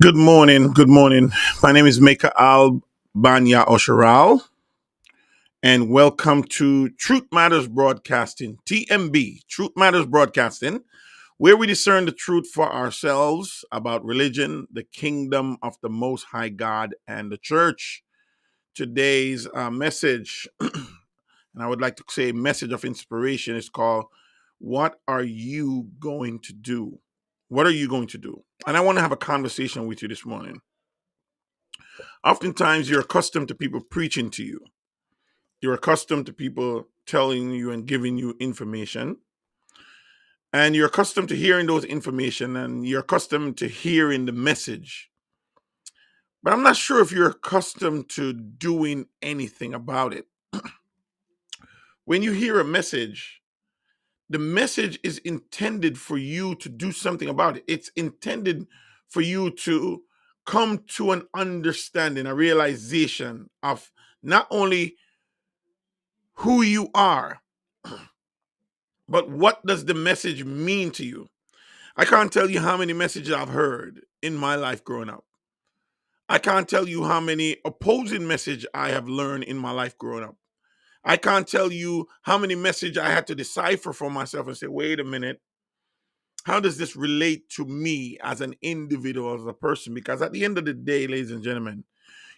Good morning. Good morning. My name is Meka Al Banya Osharal, and welcome to Truth Matters Broadcasting, TMB, Truth Matters Broadcasting, where we discern the truth for ourselves about religion, the kingdom of the Most High God, and the church. Today's message, and I would like to say message of inspiration, is called, What Are You Going to Do? What are you going to do? And I want to have a conversation with you this morning. Oftentimes, you're accustomed to people preaching to you. You're accustomed to people telling you and giving you information. And you're accustomed to hearing those information and you're accustomed to hearing the message. But I'm not sure if you're accustomed to doing anything about it. When you hear a message, the message is intended for you to do something about it. It's intended for you to come to an understanding, a realization of not only who you are, but what does the message mean to you? I can't tell you how many messages I've heard in my life growing up. I can't tell you how many opposing message I have learned in my life growing up. I can't tell you how many message I had to decipher for myself and say, wait a minute, how does this relate to me as an individual, as a person? Because at the end of the day, ladies and gentlemen,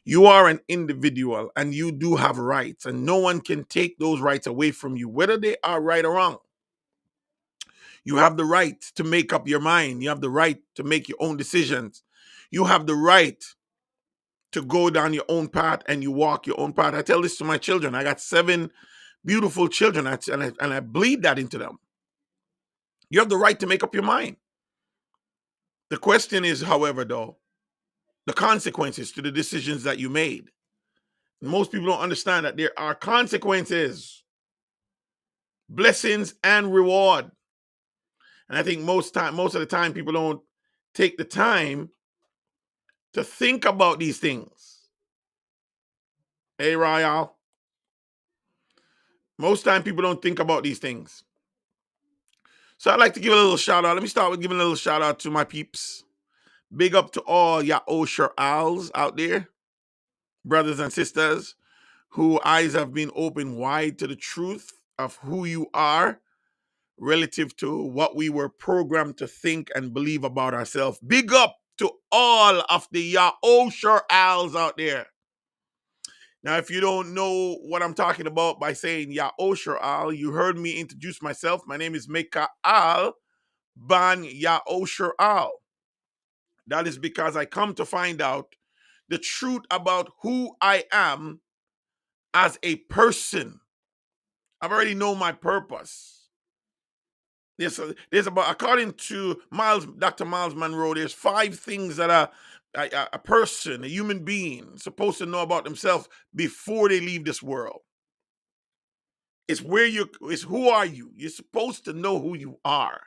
you are an individual and you do have rights, and no one can take those rights away from you, whether they are right or wrong. You have the right to make up your mind. You have the right to make your own decisions. You have the right to go down your own path and you walk your own path. I tell this to my children. I got 7 beautiful children, and I bleed that into them. You have the right to make up your mind. The question is, however, though, the consequences to the decisions that you made. Most people don't understand that there are consequences, blessings, and reward. And I think most of the time, people don't take the time to think about these things. Hey, Royal. Most time people don't think about these things. So I'd like to give a little shout out. Let me start with giving a little shout out to my peeps. Big up to all ya Osher owls out there, brothers and sisters, whose eyes have been opened wide to the truth of who you are relative to what we were programmed to think and believe about ourselves. Big up to all of the ya Osher owls out there. Now, if you don't know what I'm talking about by saying Ya Osher Al, you heard me introduce myself. My name is Meka Al Ban Ya Osher Al. That is because I come to find out the truth about who I am as a person. I've already known my purpose. There's about, according to Dr. Miles Monroe, there's 5 things that a person, a human being, supposed to know about themselves before they leave this world. It's who are you? You're supposed to know who you are.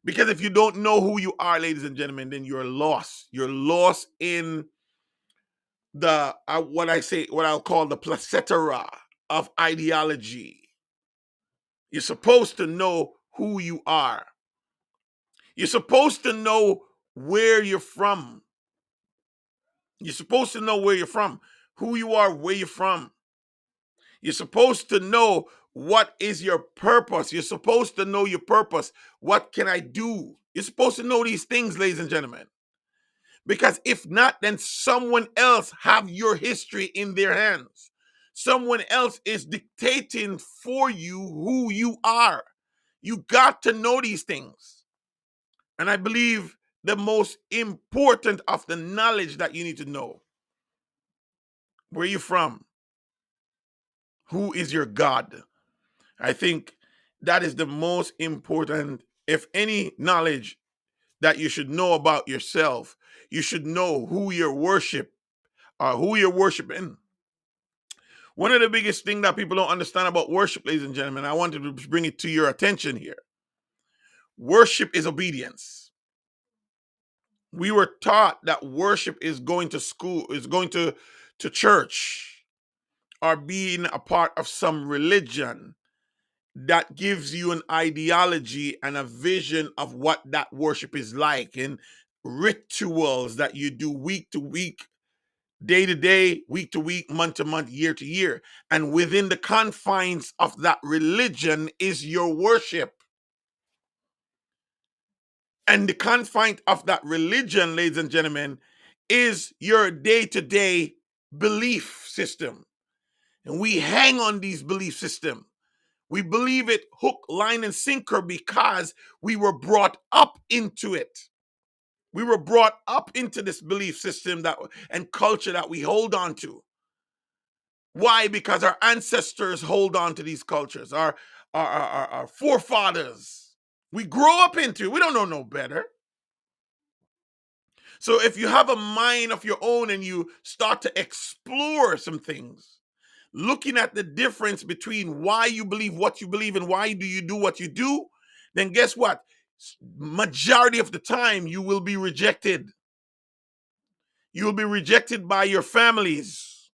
Because if you don't know who you are, ladies and gentlemen, then you're lost. You're lost in the what I'll call the placenta of ideology. You're supposed to know who you are. You're supposed to know where you're from. You're supposed to know where you're from, who you are, where you're from. You're supposed to know what is your purpose. You're supposed to know your purpose. What can I do? You're supposed to know these things, ladies and gentlemen. Because if not, then someone else have your history in their hands. Someone else is dictating for you who you are. You got to know these things. And I believe the most important of the knowledge that you need to know, where you from, who is your God. I think that is the most important, if any knowledge that you should know about yourself. You should know who you're who you're worshiping. One of the biggest things that people don't understand about worship, ladies and gentlemen, I wanted to bring it to your attention here. Worship is obedience. We were taught that worship is going to school, is going to church, or being a part of some religion that gives you an ideology and a vision of what that worship is like. And rituals that you do week to week, day to day, week to week, month to month, year to year. And within the confines of that religion is your worship. And the confines of that religion, ladies and gentlemen, is your day to day belief system. And we hang on these belief systems. We believe it hook, line, and sinker because we were brought up into it. We were brought up into this belief system that and culture that we hold on to. Why? Because our ancestors hold on to these cultures, our forefathers. We grow up into, we don't know no better. So if you have a mind of your own and you start to explore some things, looking at the difference between why you believe what you believe and why do you do what you do, then guess what? Majority of the time you will be rejected. You will be rejected by your families.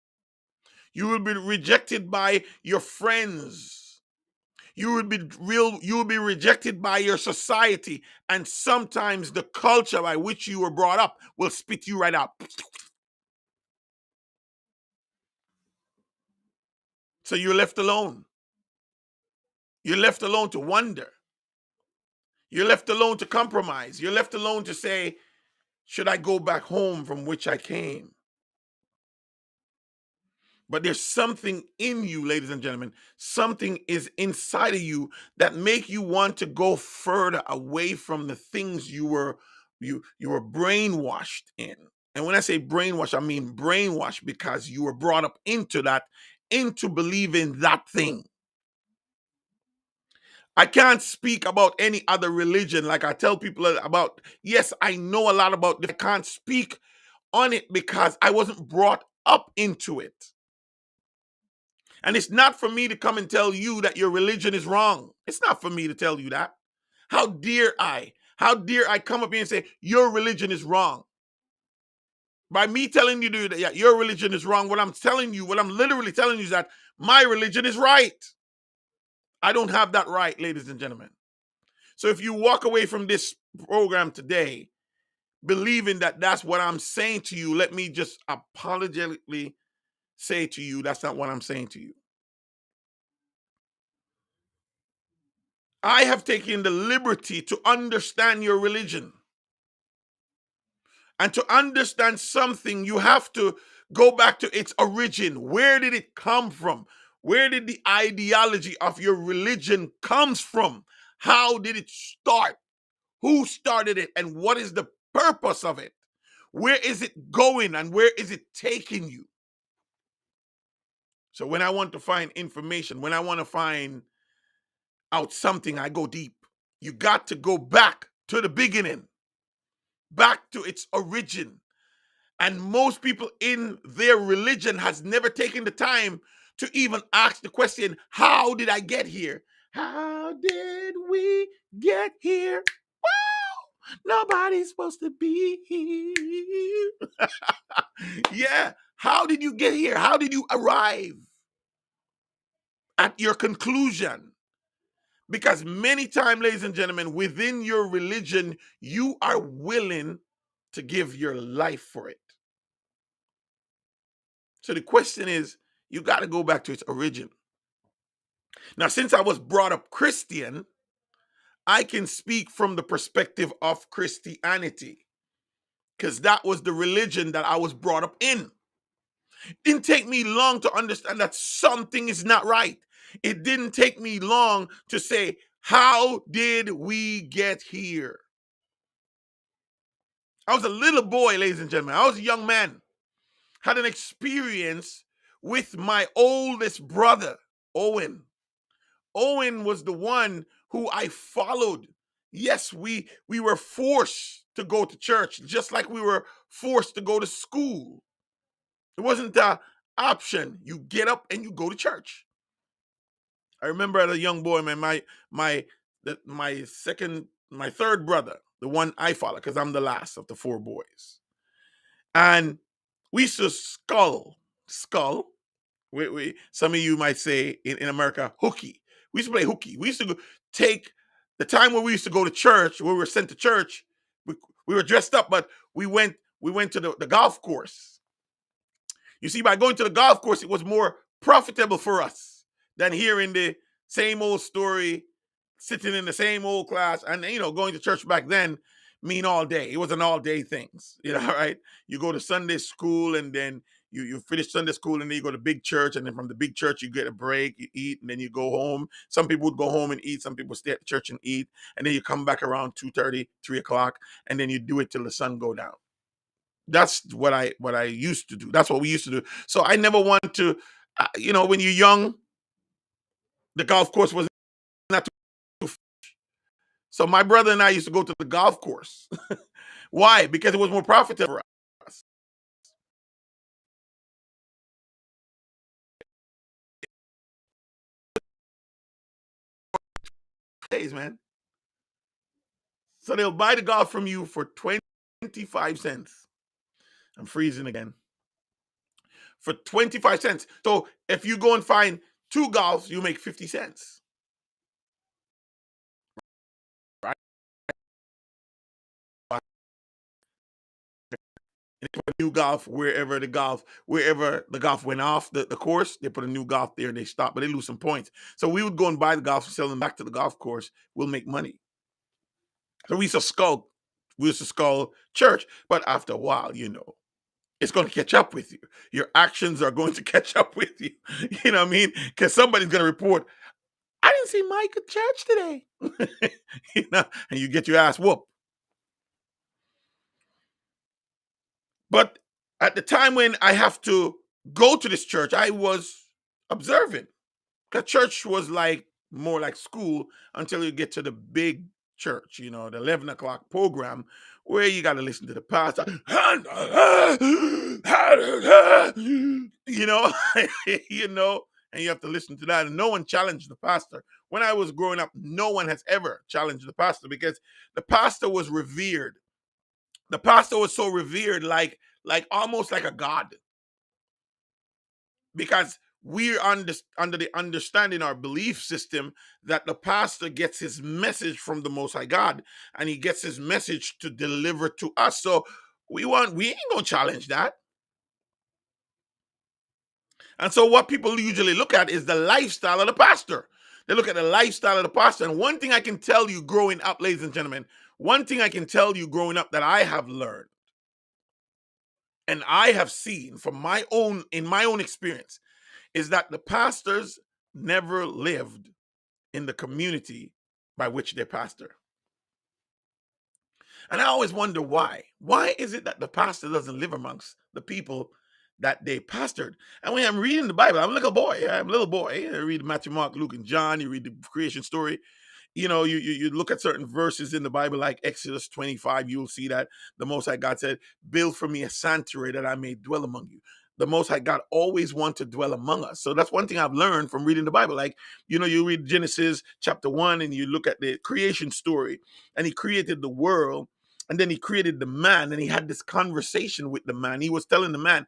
You will be rejected by your friends. You will be rejected by your society, and sometimes the culture by which you were brought up will spit you right out. So you're left alone. You're left alone to wonder. You're left alone to compromise. You're left alone to say, should I go back home from which I came? But there's something in you, ladies and gentlemen, something is inside of you that make you want to go further away from the things you were brainwashed in. And when I say brainwash, I mean brainwash because you were brought up into that, into believing that thing. I can't speak about any other religion like I tell people about. Yes, I know a lot about it. I can't speak on it because I wasn't brought up into it. And it's not for me to come and tell you that your religion is wrong. It's not for me to tell you that. How dare I? How dare I come up here and say your religion is wrong? By me telling you that yeah, your religion is wrong, what I'm telling you, what I'm literally telling you is that my religion is right. I don't have that right, ladies and gentlemen. So if you walk away from this program today believing that that's what I'm saying to you, let me just apologetically say to you that's not what I'm saying to you. I have taken the liberty to understand your religion. And to understand something, you have to go back to its origin. Where did it come from? Where did the ideology of your religion comes from? How did it start? Who started it? And what is the purpose of it? Where is it going and where is it taking you? So when I want to find information, when I want to find out something, I go deep. You got to go back to the beginning, back to its origin. And most people in their religion has never taken the time to even ask the question, how did I get here? How did we get here? Woo! Nobody's supposed to be here. Yeah. How did you get here? How did you arrive at your conclusion? Because many times, ladies and gentlemen, within your religion, you are willing to give your life for it. So the question is, you got to go back to its origin. Now, since I was brought up Christian, I can speak from the perspective of Christianity because that was the religion that I was brought up in. It didn't take me long to understand that something is not right. It didn't take me long to say, how did we get here? I was a little boy, ladies and gentlemen. I was a young man. Had an experience with my oldest brother, Owen. Owen was the one who I followed. Yes, we were forced to go to church, just like we were forced to go to school. It wasn't an option. You get up and you go to church. I remember as a young boy, man, my third brother, the one I follow, because I'm the last of the four boys. And we used to skull. Some of you might say in America, hooky. We used to play hooky. We used to take the time where we used to go to church, where we were sent to church. We were dressed up, but we went to the golf course. You see, by going to the golf course, it was more profitable for us than hearing the same old story, sitting in the same old class. And, going to church back then mean all day. It was an all day things, right? You go to Sunday school, and then you finish Sunday school, and then you go to big church, and then from the big church, you get a break, you eat, and then you go home. Some people would go home and eat. Some people stay at the church and eat. And then you come back around 2:30, 3 o'clock, and then you do it till the sun go down. That's what I used to do. That's what we used to do. So I never want to, when you're young, the golf course was not too. So my brother and I used to go to the golf course. Why? Because it was more profitable for us. Days, man. So they'll buy the golf from you for 25 cents. I'm freezing again. For 25 cents. So if you go and find two golfs, you make 50 cents. Right? And they put a new golf wherever the golf went off the course. They put a new golf there and they stop, but they lose some points. So we would go and buy the golf and sell them back to the golf course. We'll make money. So we used to skull. We used to skull church, but after a while, it's going to catch up with you. Your actions are going to catch up with you. You know what I mean? Because somebody's going to report, I didn't see Mike at church today. And you get your ass whooped. But at the time when I have to go to this church, I was observant. The church was more like school until you get to the big church, the 11 o'clock program where you got to listen to the pastor, and you have to listen to that. And no one challenged the pastor. When I was growing up, no one has ever challenged the pastor because the pastor was revered. The pastor was so revered, like almost like a god, because we're under the understanding, our belief system, that the pastor gets his message from the Most High God, and he gets his message to deliver to us. So we ain't gonna challenge that. And so what people usually look at is the lifestyle of the pastor. They look at the lifestyle of the pastor. And one thing I can tell you growing up, ladies and gentlemen, that I have learned and I have seen in my own experience, is that the pastors never lived in the community by which they pastor. And I always wonder why. Why is it that the pastor doesn't live amongst the people that they pastored? And when I'm reading the Bible, I'm a little boy. I'm a little boy. I read Matthew, Mark, Luke, and John. You read the creation story. You look at certain verses in the Bible, like Exodus 25, you'll see that the Most High God said, build for me a sanctuary that I may dwell among you. The Most High God always wants to dwell among us. So that's one thing I've learned from reading the Bible. You read Genesis chapter 1 and you look at the creation story, and he created the world. And then he created the man, and he had this conversation with the man. He was telling the man,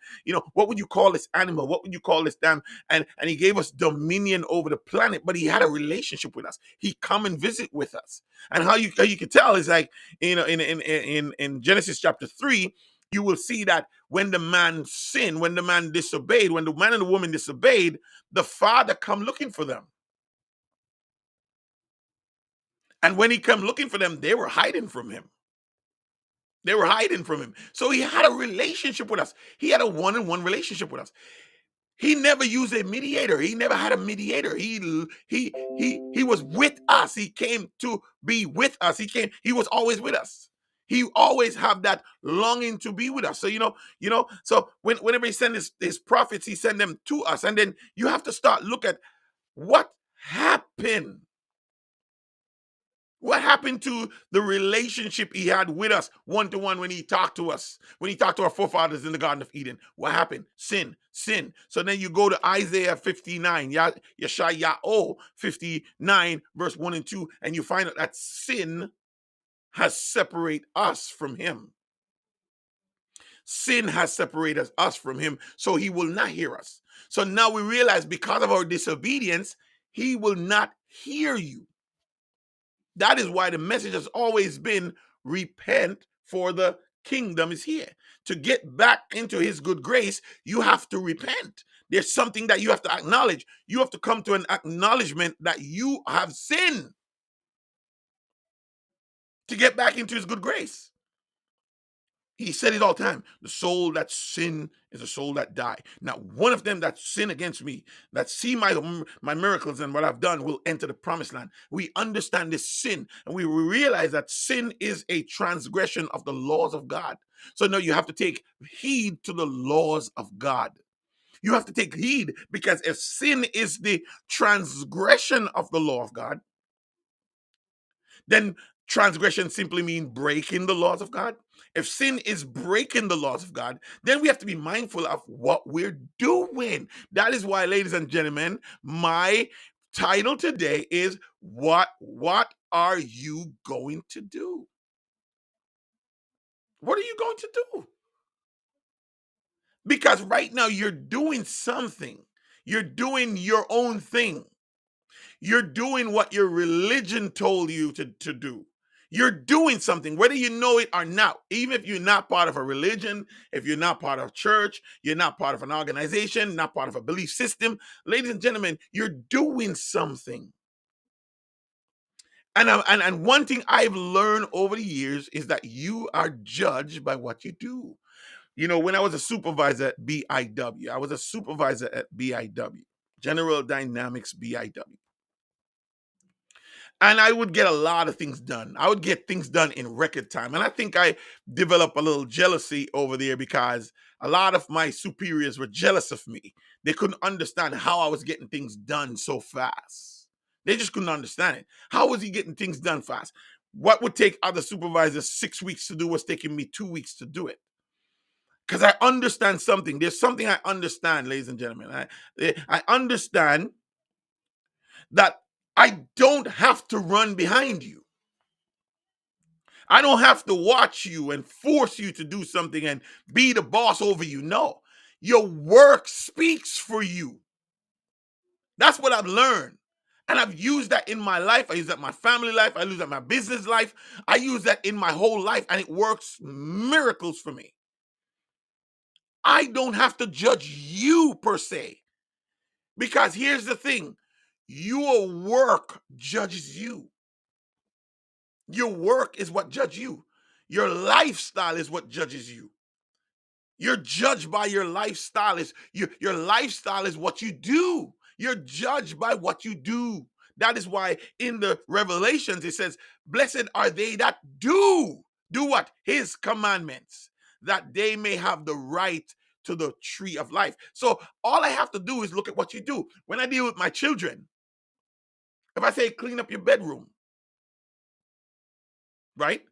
what would you call this animal? What would you call this damn? And he gave us dominion over the planet, but he had a relationship with us. He come and visit with us. And how you can tell is in Genesis chapter 3, you will see that when the man sinned, when the man disobeyed, when the man and the woman disobeyed, the father come looking for them. And when he come looking for them, they were hiding from him. They were hiding from him. So he had a relationship with us. He had a one-on-one relationship with us. He never used a mediator. He never had a mediator. He was with us. He came to be with us. He was always with us. He always have that longing to be with us. So, so whenever he send his prophets, he send them to us. And then you have to start look at what happened. What happened to the relationship he had with us one-to-one when he talked to us, when he talked to our forefathers in the Garden of Eden? What happened? Sin. So then you go to Isaiah 59, Yeshayahu 59, verse 1 and 2, and you find out that sin has separated us from him. Sin has separated us from him, so he will not hear us. So now we realize because of our disobedience, he will not hear you. That is why the message has always been repent, for the kingdom is here. To get back into his good grace, you have to repent. There's something that you have to acknowledge. You have to come to an acknowledgement that you have sinned to get back into his good grace. He said it all the time. The soul that sin is a soul that die. Now, one of them that sin against me, that see my miracles and what I've done, will enter the promised land. We understand this sin, and we realize that sin is a transgression of the laws of God. So now you have to take heed to the laws of God. You have to take heed, because if sin is the transgression of the law of God, then transgression simply means breaking the laws of God. If sin is breaking the laws of God, then we have to be mindful of what we're doing. That is why, ladies and gentlemen, my title today is what are you going to do? What are you going to do? Because right now you're doing something. You're doing your own thing. You're doing what your religion told you to do. You're doing something, whether you know it or not. Even if you're not part of a religion, if you're not part of a church, you're not part of an organization, not part of a belief system. Ladies and gentlemen, you're doing something. And one thing I've learned over the years is that you are judged by what you do. You know, when I was a supervisor at BIW, I was a supervisor at BIW, General Dynamics BIW. And I would get a lot of things done. I would get things done in record time. And I think I developed a little jealousy over there, because a lot of my superiors were jealous of me. They couldn't understand how I was getting things done so fast. They just couldn't understand it. How was he getting things done fast? What would take other supervisors 6 weeks to do was taking me 2 weeks to do it. Because I understand something. There's something I understand, ladies and gentlemen. I understand that I don't have to run behind you. I don't have to watch you and force you to do something and be the boss over you. No, your work speaks for you. That's what I've learned. And I've used that in my life. I use that in my family life. I use that in my business life. I use that in my whole life, and it works miracles for me. I don't have to judge you per se, because here's the thing. Your work judges you. Your work is what judges you. Your lifestyle is what judges you. You're judged by your lifestyle. Your lifestyle is what you do. You're judged by what you do. That is why in the Revelations it says, blessed are they that do what? His commandments, that they may have the right to the tree of life. So all I have to do is look at what you do. When I deal with my children, if I say clean up your bedroom, right?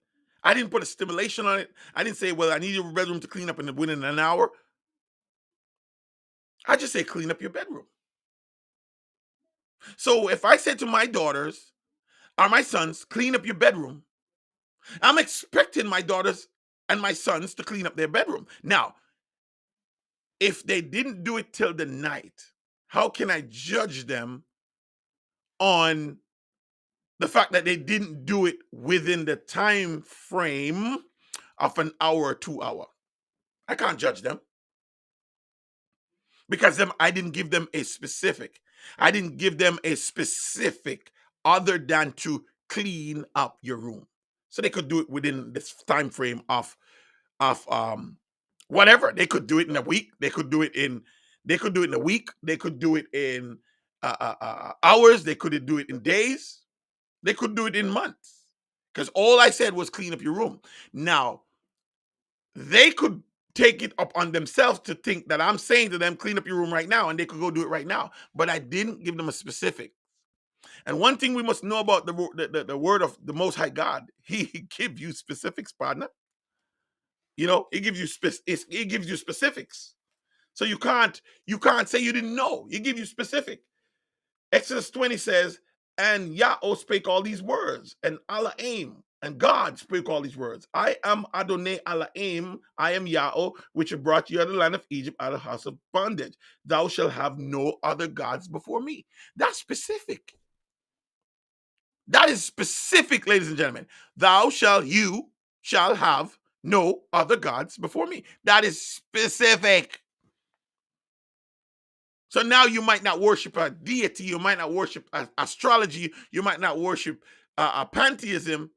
I didn't put a stimulation on it. I didn't say, well, I need your bedroom to clean up within an hour. I just say clean up your bedroom. So if I said to my daughters or my sons, clean up your bedroom, I'm expecting my daughters and my sons to clean up their bedroom. Now, if they didn't do it till the night, how can I judge them on the fact that they didn't do it within the time frame of an hour or 2 hour? I can't judge them, because I didn't give them a specific. I didn't give them a specific other than to clean up your room. So they could do it within this time frame of whatever. They could do it in a week. They could do it in a week. They could do it in hours. They could do it in days. They could do it in months. Because all I said was clean up your room. Now, they could take it up on themselves to think that I'm saying to them, clean up your room right now, and they could go do it right now. But I didn't give them a specific. And one thing we must know about the word of the Most High God, He gives you specifics, partner. You know, He gives you He gives you specifics. So you can't say you didn't know. He gives you specific. Exodus 20 says, and Yahweh spake all these words, and Elohim, and God spake all these words. I am Adonai Elohim, I am Yahweh, which have brought you out of the land of Egypt, out of the house of bondage. Thou shalt have no other gods before me. That's specific. That is specific, ladies and gentlemen. You shall have no other gods before me. That is specific. So now you might not worship a deity, you might not worship astrology, you might not worship a pantheism,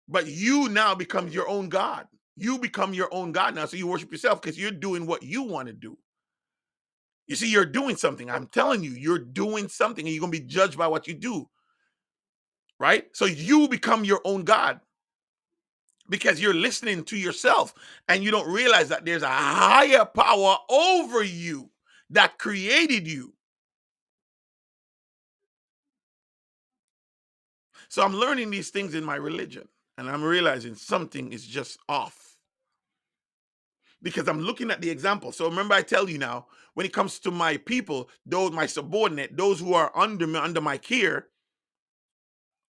but you now become your own God. You become your own God now. So you worship yourself because you're doing what you want to do. You see, you're doing something. I'm telling you, you're doing something and you're going to be judged by what you do, right? So you become your own God because you're listening to yourself and you don't realize that there's a higher power over you that created you. So I'm learning these things in my religion and I'm realizing something is just off because I'm looking at the example. So remember, I tell you now, when it comes to my people, those my subordinate, those who are under me, under my care,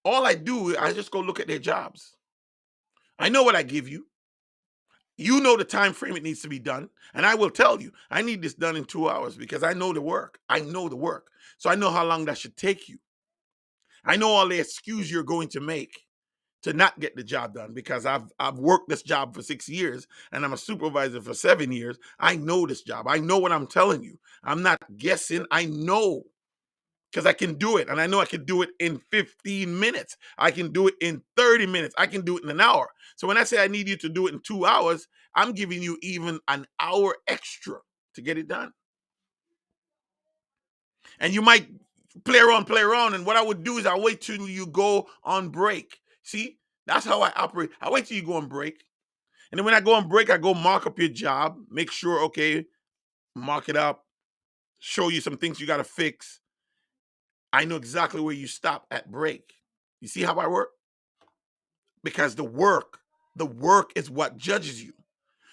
all I do, I just go look at their jobs. I know what I give you. You know the time frame it needs to be done, and I will tell you, I need this done in 2 hours because I know the work. I know the work, so I know how long that should take you. I know all the excuse you're going to make to not get the job done because I've worked this job for 6 years and I'm a supervisor for 7 years. I know this job. I know what I'm telling you. I'm not guessing. I know because I can do it. And I know I can do it in 15 minutes. I can do it in 30 minutes. I can do it in an hour. So when I say I need you to do it in 2 hours, I'm giving you even an hour extra to get it done. And you might play around. And what I would do is I wait till you go on break. See, that's how I operate. I wait till you go on break. And then when I go on break, I go mark up your job, make sure, okay, mark it up, show you some things you got to fix. I know exactly where you stop at break. You see how I work? Because the work is what judges you.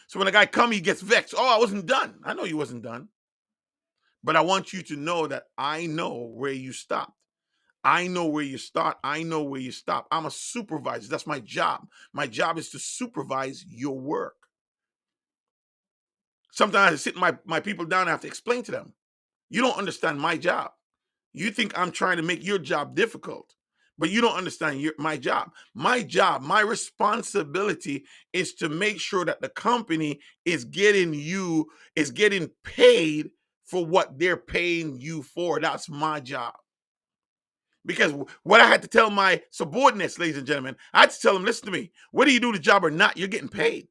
So when a guy comes, he gets vexed. Oh, I wasn't done. I know you wasn't done. But I want you to know that I know where you stopped. I know where you start. I know where you stop. I'm a supervisor. That's my job. My job is to supervise your work. Sometimes I sit my people down and I have to explain to them. You don't understand my job. You think I'm trying to make your job difficult, but you don't understand my job. My job, my responsibility is to make sure that the company is getting paid for what they're paying you for. That's my job. Because what I had to tell my subordinates, ladies and gentlemen, I had to tell them, listen to me, whether you do the job or not, you're getting paid.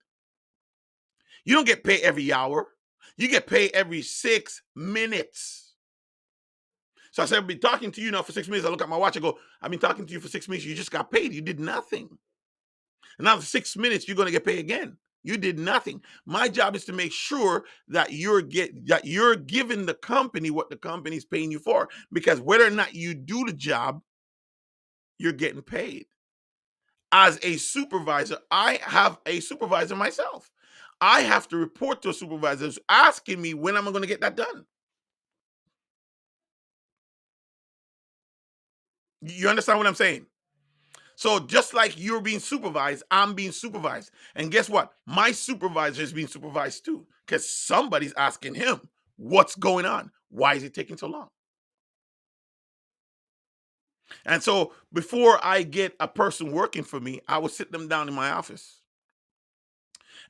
You don't get paid every hour. You get paid every 6 minutes. So I said, I've been talking to you now for 6 minutes. I look at my watch. I go, I've been talking to you for 6 minutes. You just got paid. You did nothing. And now for 6 minutes, you're going to get paid again. You did nothing. My job is to make sure that you're giving the company what the company's paying you for. Because whether or not you do the job, you're getting paid. As a supervisor, I have a supervisor myself. I have to report to a supervisor who's asking me when am I going to get that done. You understand what I'm saying? So just like you're being supervised, I'm being supervised. And guess what? My supervisor is being supervised too, because somebody's asking him, what's going on? Why is it taking so long? And so before I get a person working for me, I would sit them down in my office.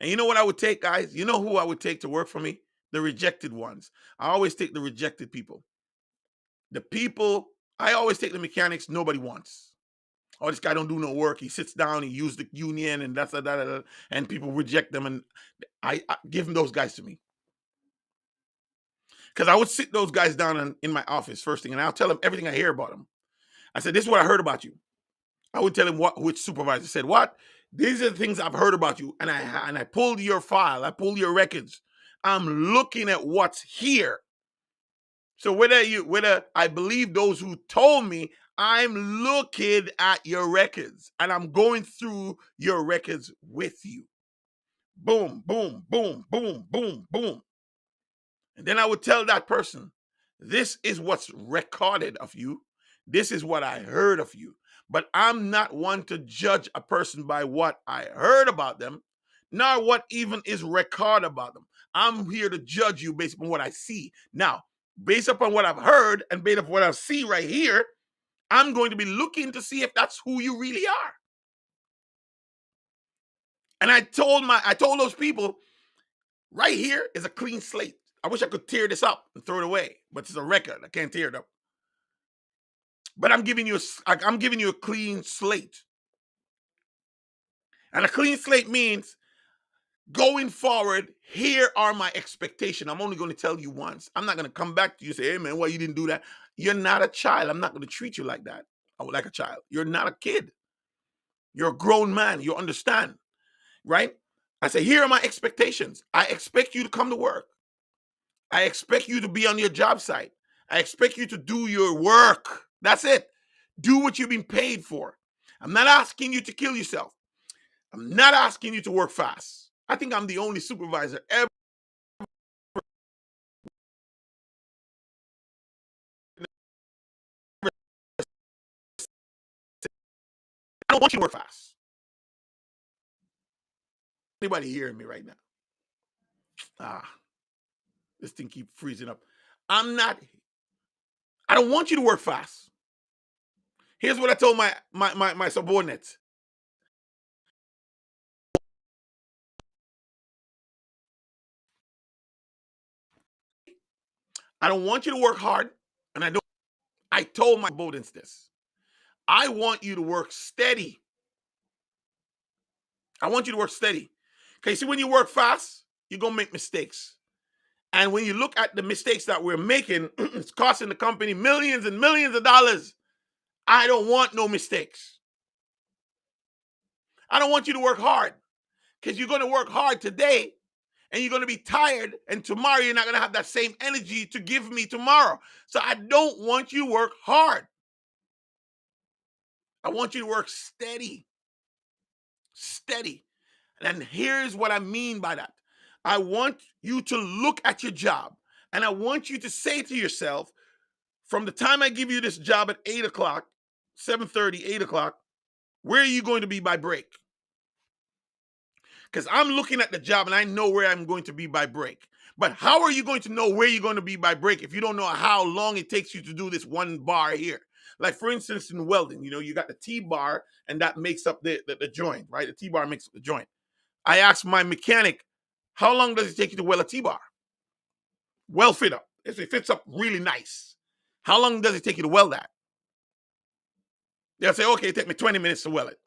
And you know what I would take, guys? You know who I would take to work for me? The rejected ones. I always take the rejected people. The people, I always take the mechanics nobody wants. Oh, this guy don't do no work. He sits down, he uses the union, and that's that, and people reject them. And I give them those guys to me because I would sit those guys down in my office first thing, and I'll tell them everything I hear about them. I said, "This is what I heard about you." I would tell him which supervisor said what. These are the things I've heard about you, and I pulled your file, I pulled your records. I'm looking at what's here. So whether I believe those who told me, I'm looking at your records and I'm going through your records with you. Boom, boom, boom, boom, boom, boom. And then I would tell that person, this is what's recorded of you. This is what I heard of you. But I'm not one to judge a person by what I heard about them, nor what even is recorded about them. I'm here to judge you based upon what I see. Now, based upon what I've heard and based upon what I see right here, I'm going to be looking to see if that's who you really are. And I told those people, right here is a clean slate. I wish I could tear this up and throw it away, but it's a record. I can't tear it up. But I'm giving you a clean slate. And a clean slate means going forward, here are my expectations. I'm only going to tell you once. I'm not going to come back to you and say, hey man, why you didn't do that? You're not a child. I'm not going to treat you like that. Like a child. You're not a kid. You're a grown man. You understand, right? I say, here are my expectations. I expect you to come to work. I expect you to be on your job site. I expect you to do your work. That's it. Do what you've been paid for. I'm not asking you to kill yourself. I'm not asking you to work fast. I think I'm the only supervisor ever. I don't want you to work fast. Anybody hearing me right now? This thing keep freezing up. I don't want you to work fast. Here's what I told my subordinates. I don't want you to work hard, and I told my subordinates this. I want you to work steady. I want you to work steady. Okay, see, when you work fast, you're gonna make mistakes. And when you look at the mistakes that we're making, it's costing the company millions and millions of dollars. I don't want no mistakes. I don't want you to work hard, because you're going to work hard today and you're going to be tired, and tomorrow you're not going to have that same energy to give me tomorrow. So I don't want you to work hard. I want you to work steady. Steady. And here's what I mean by that. I want you to look at your job, and I want you to say to yourself, from the time I give you this job at 8 o'clock, 7:30, 8 o'clock, where are you going to be by break? Because I'm looking at the job and I know where I'm going to be by break. But how are you going to know where you're going to be by break if you don't know how long it takes you to do this one bar here? Like, for instance, in welding, you got the T-bar, and that makes up the joint, right? The T-bar makes up the joint. I asked my mechanic, how long does it take you to weld a T-bar? Well fit up. If it fits up really nice, how long does it take you to weld that? They'll say, okay, it take me 20 minutes to weld it.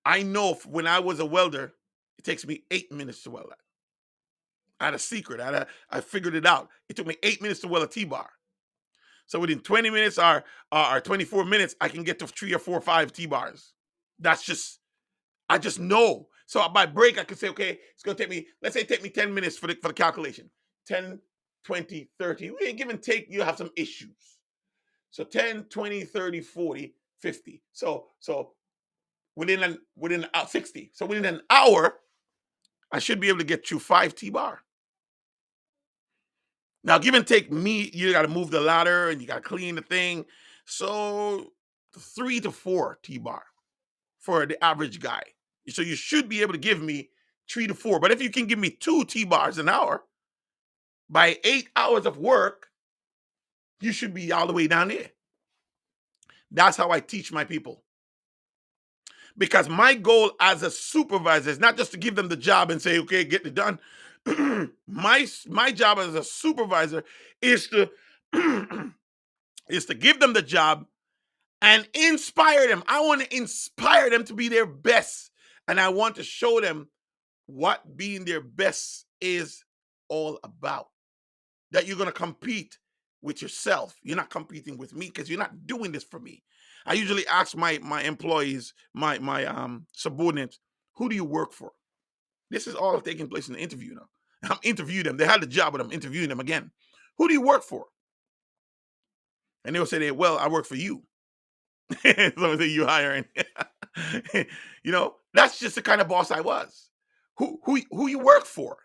I know when I was a welder, it takes me 8 minutes to weld that. I had a secret. I figured it out. It took me 8 minutes to weld a T-bar. So within 20 minutes or 24 minutes, I can get to 3 or 4 or 5 T-bars. I just know. So by break, I can say, okay, it's going to take me, let's say it take me 10 minutes for the calculation. 10, 20, 30. Give and take, you have some issues. So 10, 20, 30, 40, 50. So within 60. So within an hour, I should be able to get you 5 T-bar. Now, give and take me, you got to move the ladder and you got to clean the thing. So 3 to 4 T-bar for the average guy. So you should be able to give me 3 to 4. But if you can give me 2 T-bars an hour, by 8 hours of work, you should be all the way down there. That's how I teach my people. Because my goal as a supervisor is not just to give them the job and say, okay, get it done. My job as a supervisor is to give them the job and inspire them. I want to inspire them to be their best, and I want to show them what being their best is all about. That you're going to compete with yourself. You're not competing with me, because you're not doing this for me. I usually ask my employees, my subordinates, who do you work for? This is all taking place in the interview now. I'm interviewing them. They had the job, but I'm interviewing them again. Who do you work for? And they'll say, well, I work for you. Someone say, you hiring. That's just the kind of boss I was. Who you work for?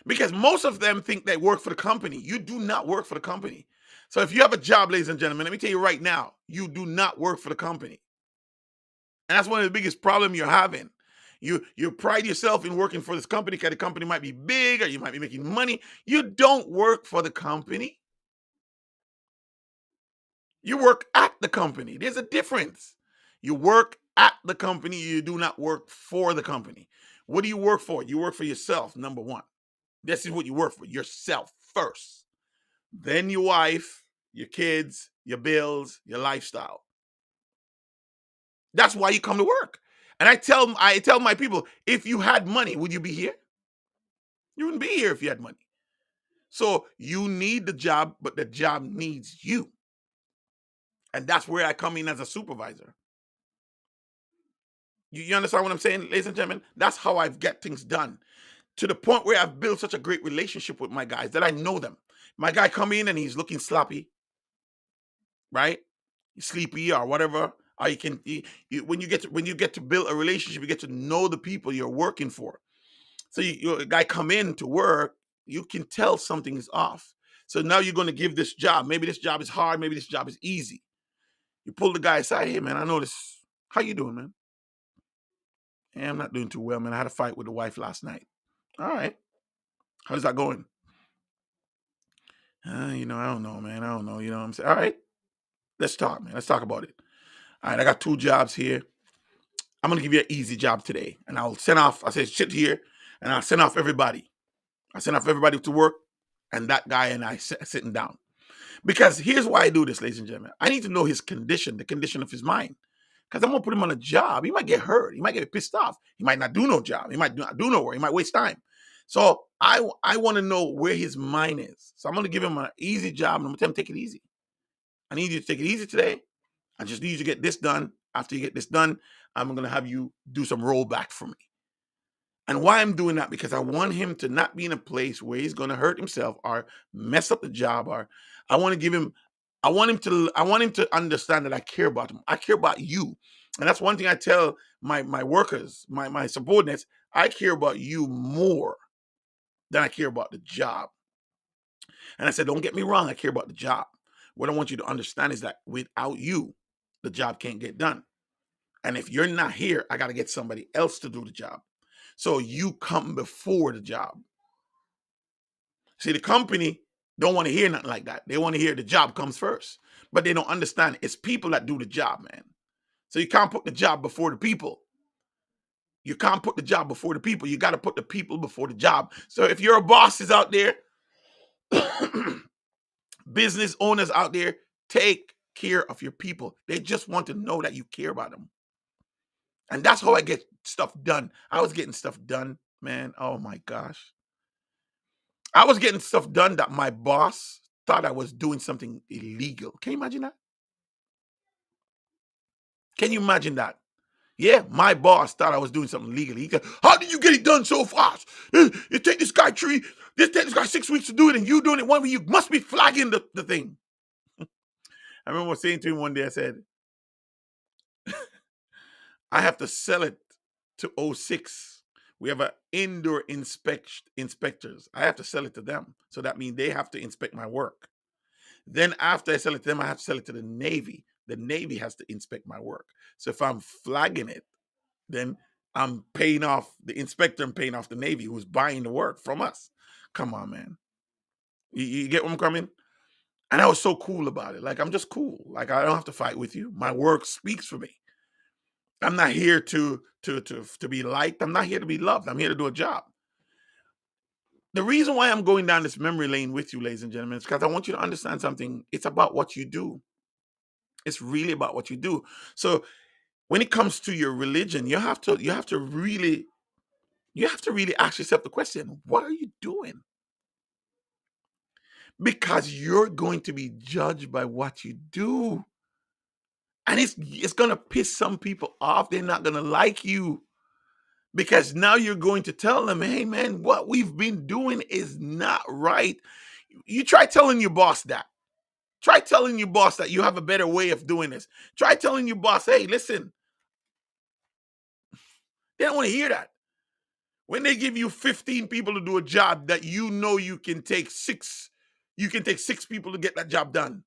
Because most of them think they work for the company. You do not work for the company. So if you have a job, ladies and gentlemen, let me tell you right now, you do not work for the company. And that's one of the biggest problems you're having. You pride yourself in working for this company because the company might be big or you might be making money. You don't work for the company. You work at the company. There's a difference. You work at the company. You do not work for the company. What do you work for? You work for yourself, number one. This is what you work for, yourself first. Then your wife, your kids, your bills, your lifestyle. That's why you come to work. And I tell my people, if you had money, would you be here? You wouldn't be here if you had money. So you need the job, but the job needs you. And that's where I come in as a supervisor. You understand what I'm saying, ladies and gentlemen? That's how I get things done. To the point where I've built such a great relationship with my guys that I know them. My guy come in and he's looking sloppy, right? Sleepy or whatever. Or when you get to build a relationship, you get to know the people you're working for. So a guy come in to work, you can tell something is off. So now you're going to give this job. Maybe this job is hard. Maybe this job is easy. You pull the guy aside. Hey man, I notice. How you doing, man? Hey, I'm not doing too well, man. I had a fight with the wife last night. All right. How's that going? I don't know, man. I don't know. You know what I'm saying? All right. Let's talk, man. Let's talk about it. All right. I got 2 jobs here. I'm going to give you an easy job today. And I'll send off, I said, shit here. And I'll send off everybody. I send off everybody to work. And that guy and I sitting down. Because here's why I do this, ladies and gentlemen. I need to know his condition, the condition of his mind. Because I'm going to put him on a job. He might get hurt. He might get pissed off. He might not do no job. He might not do no work. He might waste time. So I want to know where his mind is. So I'm going to give him an easy job. And I'm going to tell him, take it easy. I need you to take it easy today. I just need you to get this done. After you get this done, I'm going to have you do some rollback for me. And why I'm doing that, because I want him to not be in a place where he's going to hurt himself or mess up the job. Or I want to give him, I want him to understand that I care about him. I care about you. And that's one thing I tell my workers, my subordinates. I care about you more than I care about the job. And I said, don't get me wrong, I care about the job. What I want you to understand is that without you, the job can't get done. And if you're not here, I got to get somebody else to do the job. So you come before the job. See, the company don't want to hear nothing like that. They want to hear the job comes first. But they don't understand it's people that do the job, man. So you can't put the job before the people. You can't put the job before the people. You got to put the people before the job. So if you're a boss is out there, business owners out there, take care of your people. They just want to know that you care about them. And that's how I get stuff done. I was getting stuff done, man. Oh my gosh. I was getting stuff done that my boss thought I was doing something illegal. Can you imagine that? Can you imagine that? Yeah, my boss thought I was doing something legally. He said, how did you get it done so fast? It take this guy 6 weeks to do it, and you doing it 1 week. You must be flagging the thing. I remember saying to him one day, I said, I have to sell it to O6. We have an indoor inspectors. I have to sell it to them. So that means they have to inspect my work. Then after I sell it to them, I have to sell it to the Navy. The Navy has to inspect my work. So if I'm flagging it, then I'm paying off the inspector and paying off the Navy who's buying the work from us. Come on, man. You get where I'm coming? And I was so cool about it. Like, I'm just cool. Like, I don't have to fight with you. My work speaks for me. I'm not here to be liked. I'm not here to be loved. I'm here to do a job. The reason why I'm going down this memory lane with you, ladies and gentlemen, is because I want you to understand something. It's about what you do. It's really about what you do. So when it comes to your religion, you have to really ask yourself the question, what are you doing? Because you're going to be judged by what you do. And it's going to piss some people off. They're not going to like you. Because now you're going to tell them, hey man, what we've been doing is not right. You try telling your boss that. Try telling your boss that you have a better way of doing this. Try telling your boss, hey, listen. They don't want to hear that. When they give you 15 people to do a job that you know you can take six people to get that job done.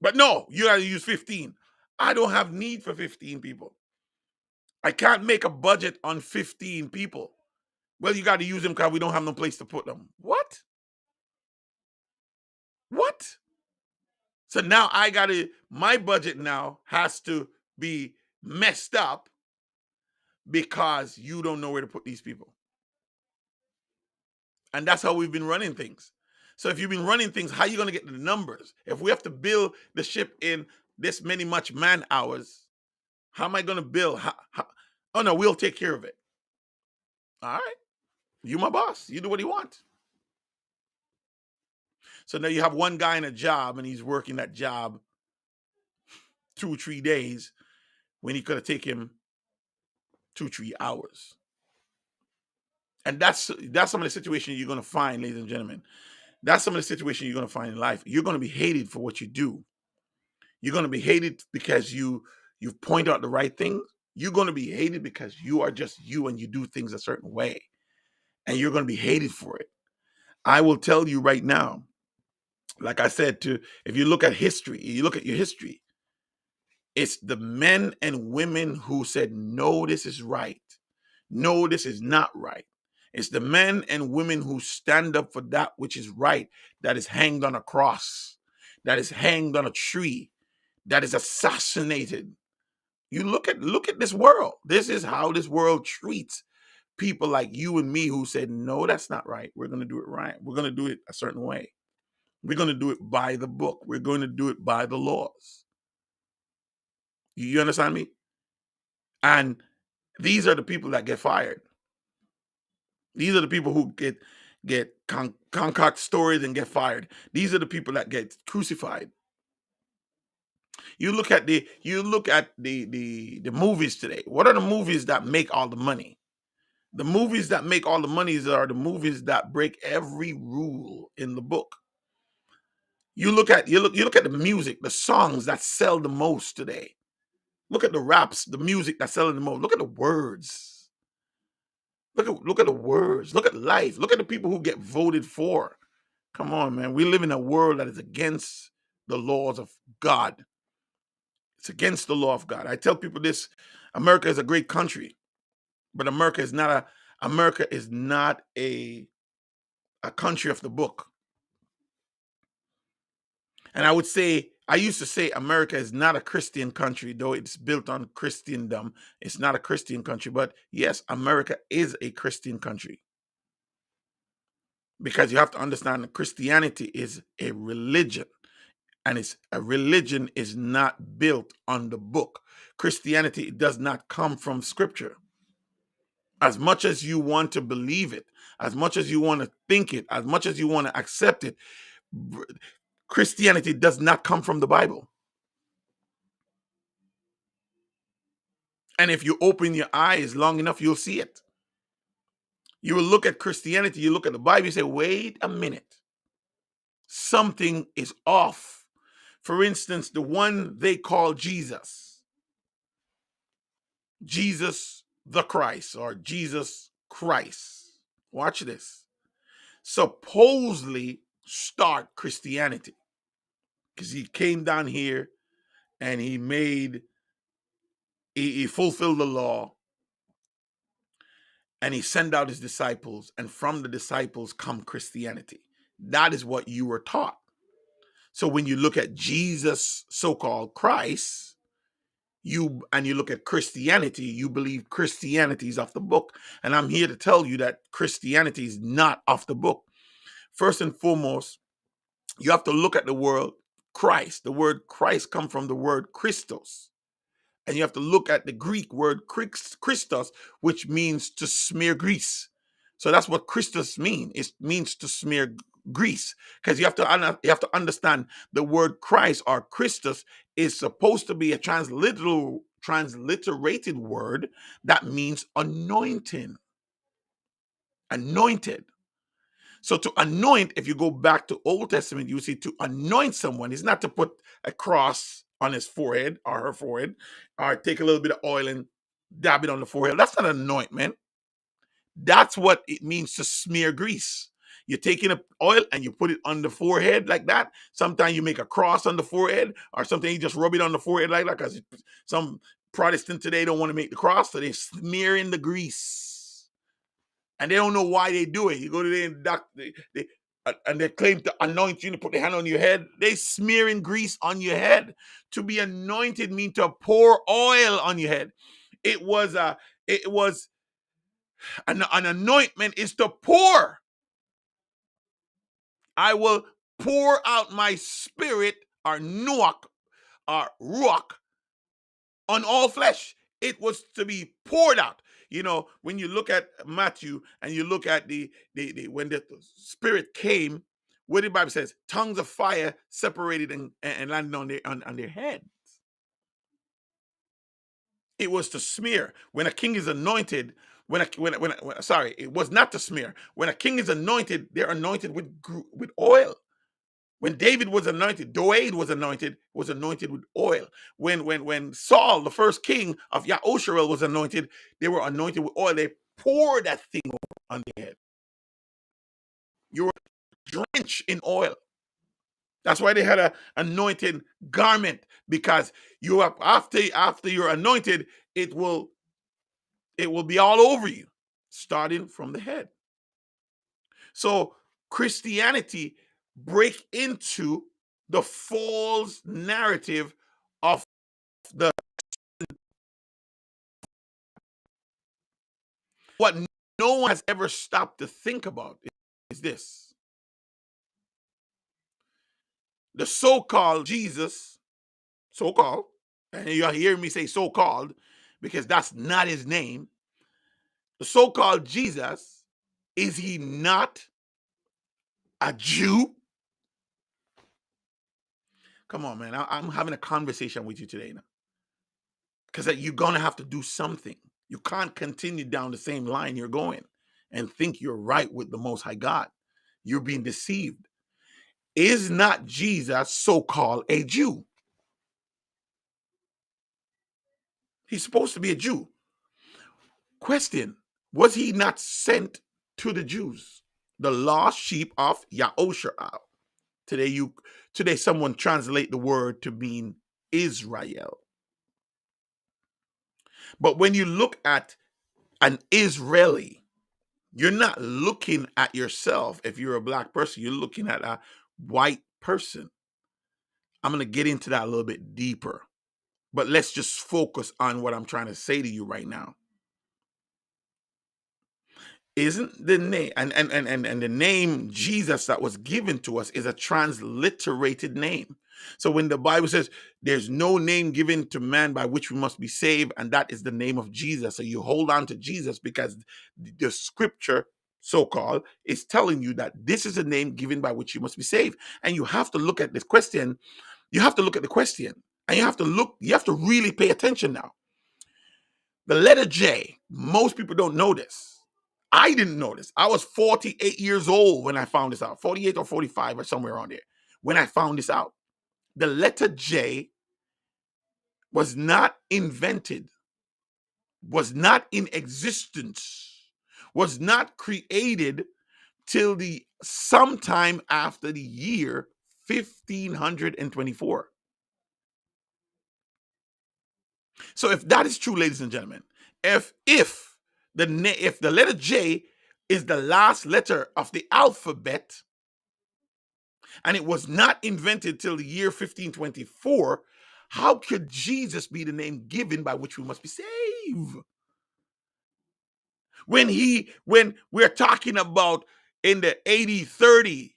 But no, you got to use 15. I don't have need for 15 people. I can't make a budget on 15 people. Well, you got to use them because we don't have no place to put them. What? What? So now my budget now has to be messed up because you don't know where to put these people. And that's how we've been running things. So if you've been running things, how are you going to get the numbers? If we have to build the ship in this many much man hours, how am I going to build? Oh, no, we'll take care of it. All right. You my boss. You do what you want. So now you have one guy in a job and he's working that job 2 or 3 days when he could have taken him 2 or 3 hours. And that's some of the situation you're going to find, ladies and gentlemen. That's some of the situation you're going to find in life. You're going to be hated for what you do. You're going to be hated because you point out the right things. You're going to be hated because you are just you and you do things a certain way. And you're going to be hated for it. I will tell you right now, like I said, if you look at history, you look at your history, it's the men and women who said, no, this is right. No, this is not right. It's the men and women who stand up for that which is right, that is hanged on a cross, that is hanged on a tree, that is assassinated. You look at this world. This is how this world treats people like you and me who said, no, that's not right. We're going to do it right. We're going to do it a certain way. We're going to do it by the book. We're going to do it by the laws. You understand me? And these are the people that get fired. These are the people who get concoct stories and get fired. These are the people that get crucified. You look at the movies today. What are the movies that make all the money? The movies that make all the money are the movies that break every rule in the book. You look at the music, the songs that sell the most today. Look at the raps, the music that's selling the most. Look at the words. Look at the words. Look at life. Look at the people who get voted for. Come on, man. We live in a world that is against the laws of God. It's against the law of God. I tell people this: America is a great country, but America is not a country of the book. And I used to say America is not a Christian country, though it's built on Christendom. It's not a Christian country, but yes, America is a Christian country. Because you have to understand that Christianity is a religion, and a religion is not built on the book. Christianity does not come from scripture. As much as you want to believe it, as much as you want to think it, as much as you want to accept it, Christianity does not come from the Bible. And if you open your eyes long enough, you'll see it. You will look at Christianity, you look at the Bible, you say, wait a minute. Something is off. For instance, the one they call Jesus the Christ, or Jesus Christ. Watch this. Supposedly start Christianity, because he came down here and he fulfilled the law, and he sent out his disciples, and from the disciples come Christianity. That is what you were taught. So when you look at Jesus, so-called Christ, you look at Christianity, you believe Christianity is off the book. And I'm here to tell you that Christianity is not off the book. First and foremost, you have to look at the word Christ. The word Christ comes from the word Christos. And you have to look at the Greek word Christos, which means to smear grease. So that's what Christos means. It means to smear grease. Because you have to understand the word Christ or Christos is supposed to be a transliterated word that means anointing. Anointed. So to anoint, if you go back to Old Testament, you see to anoint someone is not to put a cross on his forehead or her forehead, or take a little bit of oil and dab it on the forehead. That's not anointment. That's what it means to smear grease. You're taking oil and you put it on the forehead like that. Sometimes you make a cross on the forehead, or something you just rub it on the forehead like that, because some Protestant today don't want to make the cross, so they smear in the grease. And they don't know why they do it. You go to the doctor, and they claim to anoint you to put their hand on your head. They smearing grease on your head. To be anointed means to pour oil on your head. It was an anointment is to pour. I will pour out my spirit, or nuach, or ruach, on all flesh. It was to be poured out. You know, when you look at Matthew and you look at the when the spirit came, what the Bible says, tongues of fire separated and landed on their head. It was to smear. When a king is anointed, sorry, it was not to smear. When a king is anointed, they're anointed with oil. When David was anointed, Doeg was anointed with oil. When Saul, the first king of Yahusharel, was anointed, they were anointed with oil. They poured that thing on their head. You were drenched in oil. That's why they had an anointed garment, because you have, after you're anointed, it will be all over you, starting from the head. So Christianity break into the false narrative of the what no one has ever stopped to think about is this: the so-called Jesus, so-called, and you're hearing me say so-called because that's not his name. The so-called Jesus, is he not a Jew? Come on, man. I'm having a conversation with you today now, because you're gonna have to do something. You can't continue down the same line you're going and think you're right with the Most High God. You're being deceived. Is not Jesus so-called a Jew? He's supposed to be a Jew. Question: was he not sent to the Jews, the lost sheep of Yahusharel? Today someone translate the word to mean Israel. But when you look at an Israeli, you're not looking at yourself. If you're a black person, you're looking at a white person. I'm going to get into that a little bit deeper, but let's just focus on what I'm trying to say to you right now. Isn't the name and the name Jesus that was given to us is a transliterated name. So when the Bible says there's no name given to man by which we must be saved, and that is the name of Jesus, so you hold on to Jesus because the scripture, so-called, is telling you that this is a name given by which you must be saved. And you have to look at this question. You have to look at the question, and you have to really pay attention now. The letter J, most people don't know this. I didn't know this. I was 48 years old when I found this out. 48 or 45 or somewhere around there when I found this out. The letter J was not invented, was not in existence, was not created till the sometime after the year 1524. So if that is true, ladies and gentlemen, if the letter J is the last letter of the alphabet, and it was not invented till the year 1524, how could Jesus be the name given by which we must be saved? When we're talking about in the 81st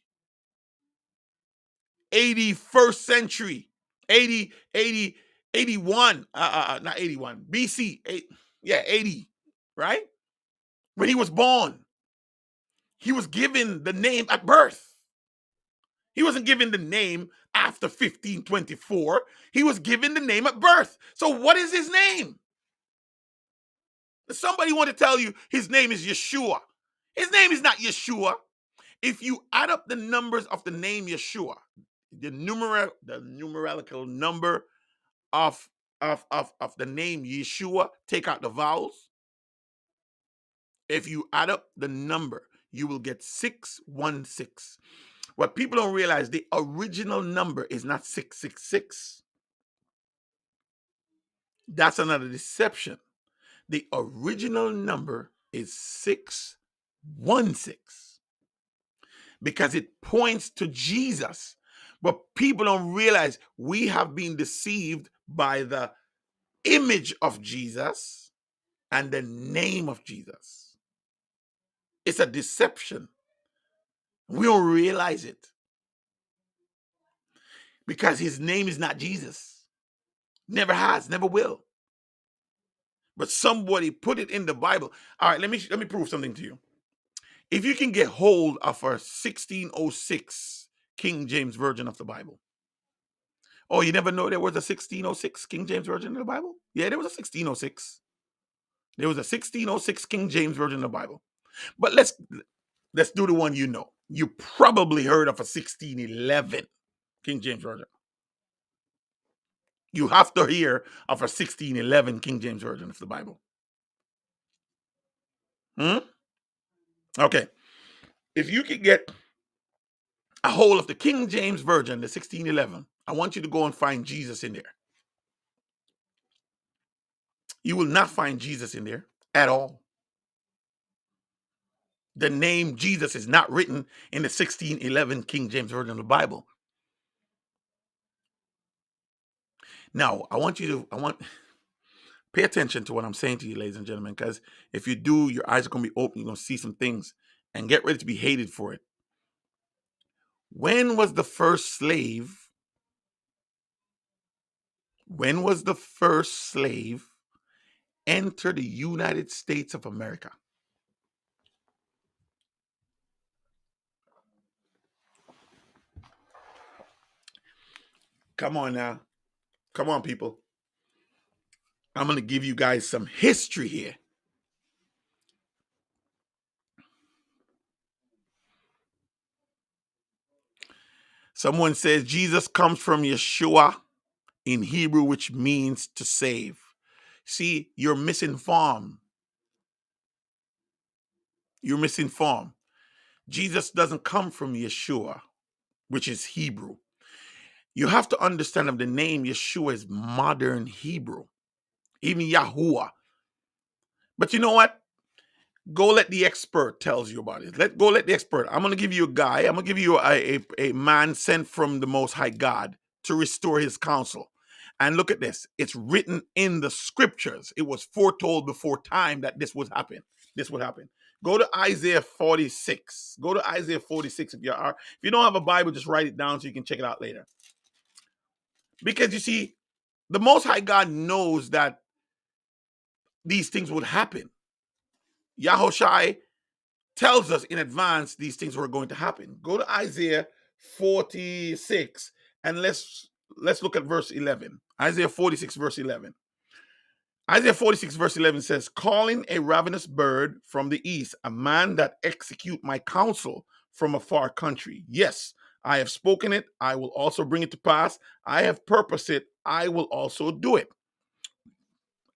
century, 81, not 81, BC, 80, right? When he was born, he was given the name at birth. He wasn't given the name after 1524. He was given the name at birth. So what is his name? Somebody want to tell you his name is Yeshua. His name is not Yeshua. If you add up the numbers of the name Yeshua, the numerical number of the name Yeshua, take out the vowels. If you add up the number, you will get 616. What people don't realize, the original number is not 666. That's another deception. The original number is 616. because it points to Jesus. But people don't realize we have been deceived by the image of Jesus and the name of Jesus. It's a deception. We don't realize it because his name is not Jesus. Never has, never will. But somebody put it in the Bible. All right, let me prove something to you. If you can get hold of a 1606 King James Version of the Bible. Oh, you never know there was a 1606 King James Version of the Bible? Yeah, there was a 1606. There was a 1606 King James Version of the Bible. But let's do the one you know. You probably heard of a 1611 King James Version. You have to hear of a 1611 King James Version of the Bible. Okay. If you could get a hold of the King James Version, the 1611, I want you to go and find Jesus in there. You will not find Jesus in there at all. The name Jesus is not written in the 1611 King James Version of the Bible. Now, pay attention to what I'm saying to you, ladies and gentlemen, because if you do, your eyes are going to be open. You're going to see some things and get ready to be hated for it. When was the first slave enter the United States of America? Come on now. Come on, people. I'm going to give you guys some history here. Someone says Jesus comes from Yeshua in Hebrew, which means to save. See, you're misinformed. You're misinformed. Jesus doesn't come from Yeshua, which is Hebrew. You have to understand that the name Yeshua is modern Hebrew, even Yahuwah. But you know what? Go let the expert tells you about it. Let the expert. I'm going to give you a guy. I'm going to give you a man sent from the Most High God to restore his counsel. And look at this. It's written in the scriptures. It was foretold before time that this would happen. This would happen. Go to Isaiah 46. Go to Isaiah 46 if you don't have a Bible, just write it down so you can check it out later. Because you see, the Most High God knows that these things would happen. Yahushai tells us in advance these things were going to happen. Go to Isaiah 46 and let's look at verse 11. Isaiah 46 verse 11. Isaiah 46 verse 11 says, calling a ravenous bird from the east, a man that execute my counsel from a far country. Yes, I have spoken it. I will also bring it to pass. I have purposed it. I will also do it.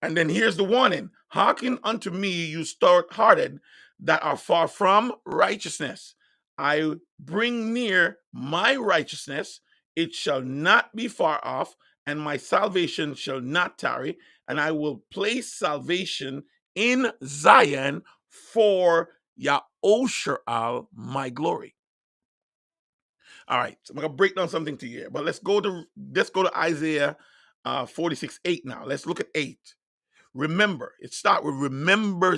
And then here's the warning. Hearken unto me, you stout-hearted that are far from righteousness. I bring near my righteousness. It shall not be far off, and my salvation shall not tarry. And I will place salvation in Zion for Yahushua, my glory. All right, so I'm going to break down something to you. But let's go to Isaiah 46:8 now. Let's look at 8. Remember, it starts with remember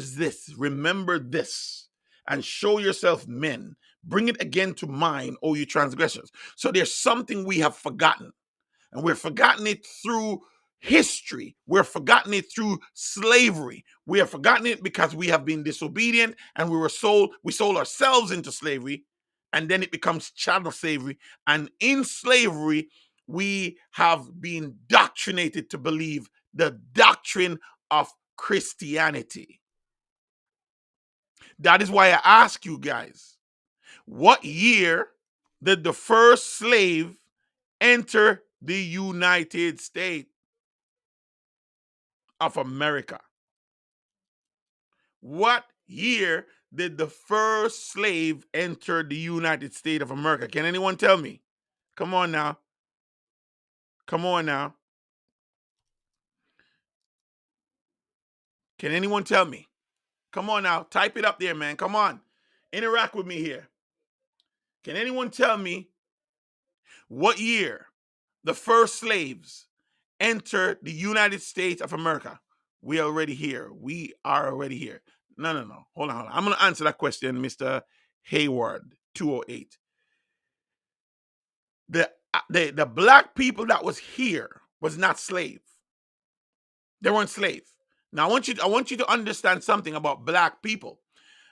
this, and show yourself men. Bring it again to mind, O you transgressors. So there's something we have forgotten, and we're forgotten it through history. We're forgotten it through slavery. We have forgotten it because we have been disobedient, and we sold ourselves into slavery, and then it becomes chattel slavery. And in slavery, we have been doctrinated to believe the doctrine of Christianity. That is why I ask you guys, what year did the first slave enter the United States of America? What year did the first slave enter the United States of America? Can anyone tell me? Come on now. Come on now. Can anyone tell me? Come on now. Type it up there, man. Come on. Interact with me here. Can anyone tell me what year the first slaves entered the United States of America? We are already here. We are already here. No, no, no. Hold on, hold on. I'm going to answer that question, Mr. Hayward, 208. The black people that was here was not slave. They weren't slave. Now I want you to understand something about black people.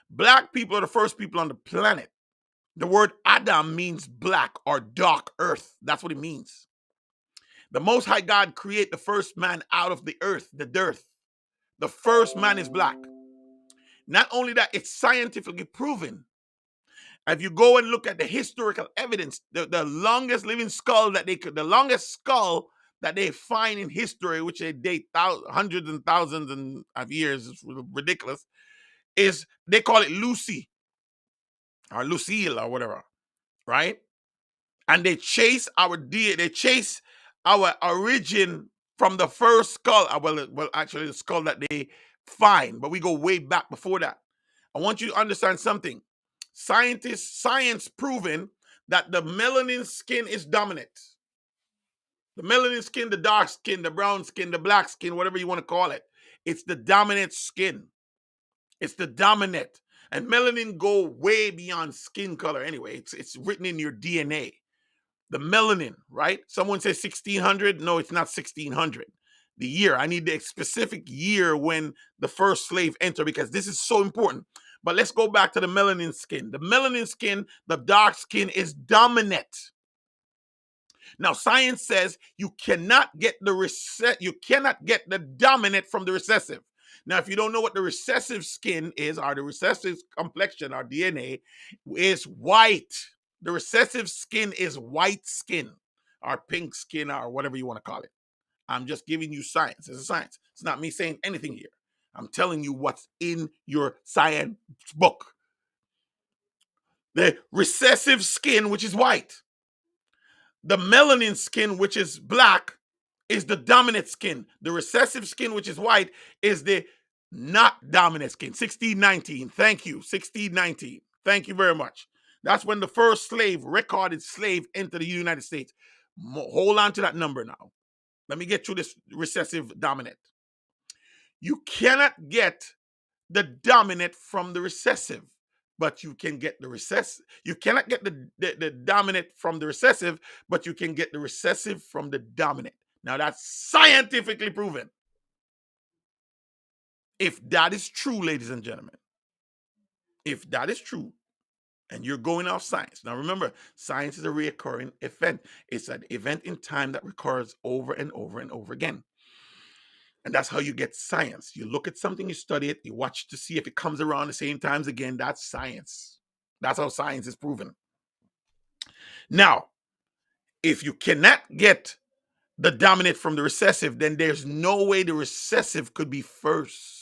Black people are the first people on the planet. The word Adam means black or dark earth. That's what it means. The Most High God created the first man out of the earth, the dirt. The first man is black. Not only that, it's scientifically proven. If you go and look at the historical evidence, the longest living skull the longest skull that they find in history, which they date hundreds and thousands of years, is ridiculous, is they call it Lucy or Lucille or whatever, right? And they chase our origin from the first skull. Well, actually, the skull that they find, but we go way back before that. I want you to understand something. Science proven that the melanin skin is dominant. The melanin skin, the dark skin, the brown skin, the black skin, whatever you want to call it. It's the dominant skin. It's the dominant. And melanin go way beyond skin color anyway. It's written in your DNA. The melanin, right? Someone says 1600. No, it's not 1600. The year. I need the specific year when the first slave entered because this is so important. But let's go back to the melanin skin. The melanin skin, the dark skin is dominant. Now, science says you cannot get the dominant from the recessive. Now, if you don't know what the recessive skin is, or the recessive complexion, or DNA, is white. The recessive skin is white skin, or pink skin, or whatever you want to call it. I'm just giving you science. It's a science. It's not me saying anything here. I'm telling you what's in your science book. The recessive skin, which is white. The melanin skin, which is black, is the dominant skin. The recessive skin, which is white, is the not dominant skin. 1619. Thank you. 1619. Thank you very much. That's when the first recorded slave, entered the United States. Hold on to that number now. Let me get through this recessive dominant. You cannot get the dominant from the recessive, but you can get the recessive. You cannot get the dominant from the recessive, but you can get the recessive from the dominant. Now that's scientifically proven. If that is true, ladies and gentlemen, if that is true, and you're going off science. Now remember, science is a recurring event. It's an event in time that recurs over and over and over again. And that's how you get science. You look at something, you study it, you watch to see if it comes around the same times again. That's science. That's how science is proven. Now, if you cannot get the dominant from the recessive, then there's no way the recessive could be first.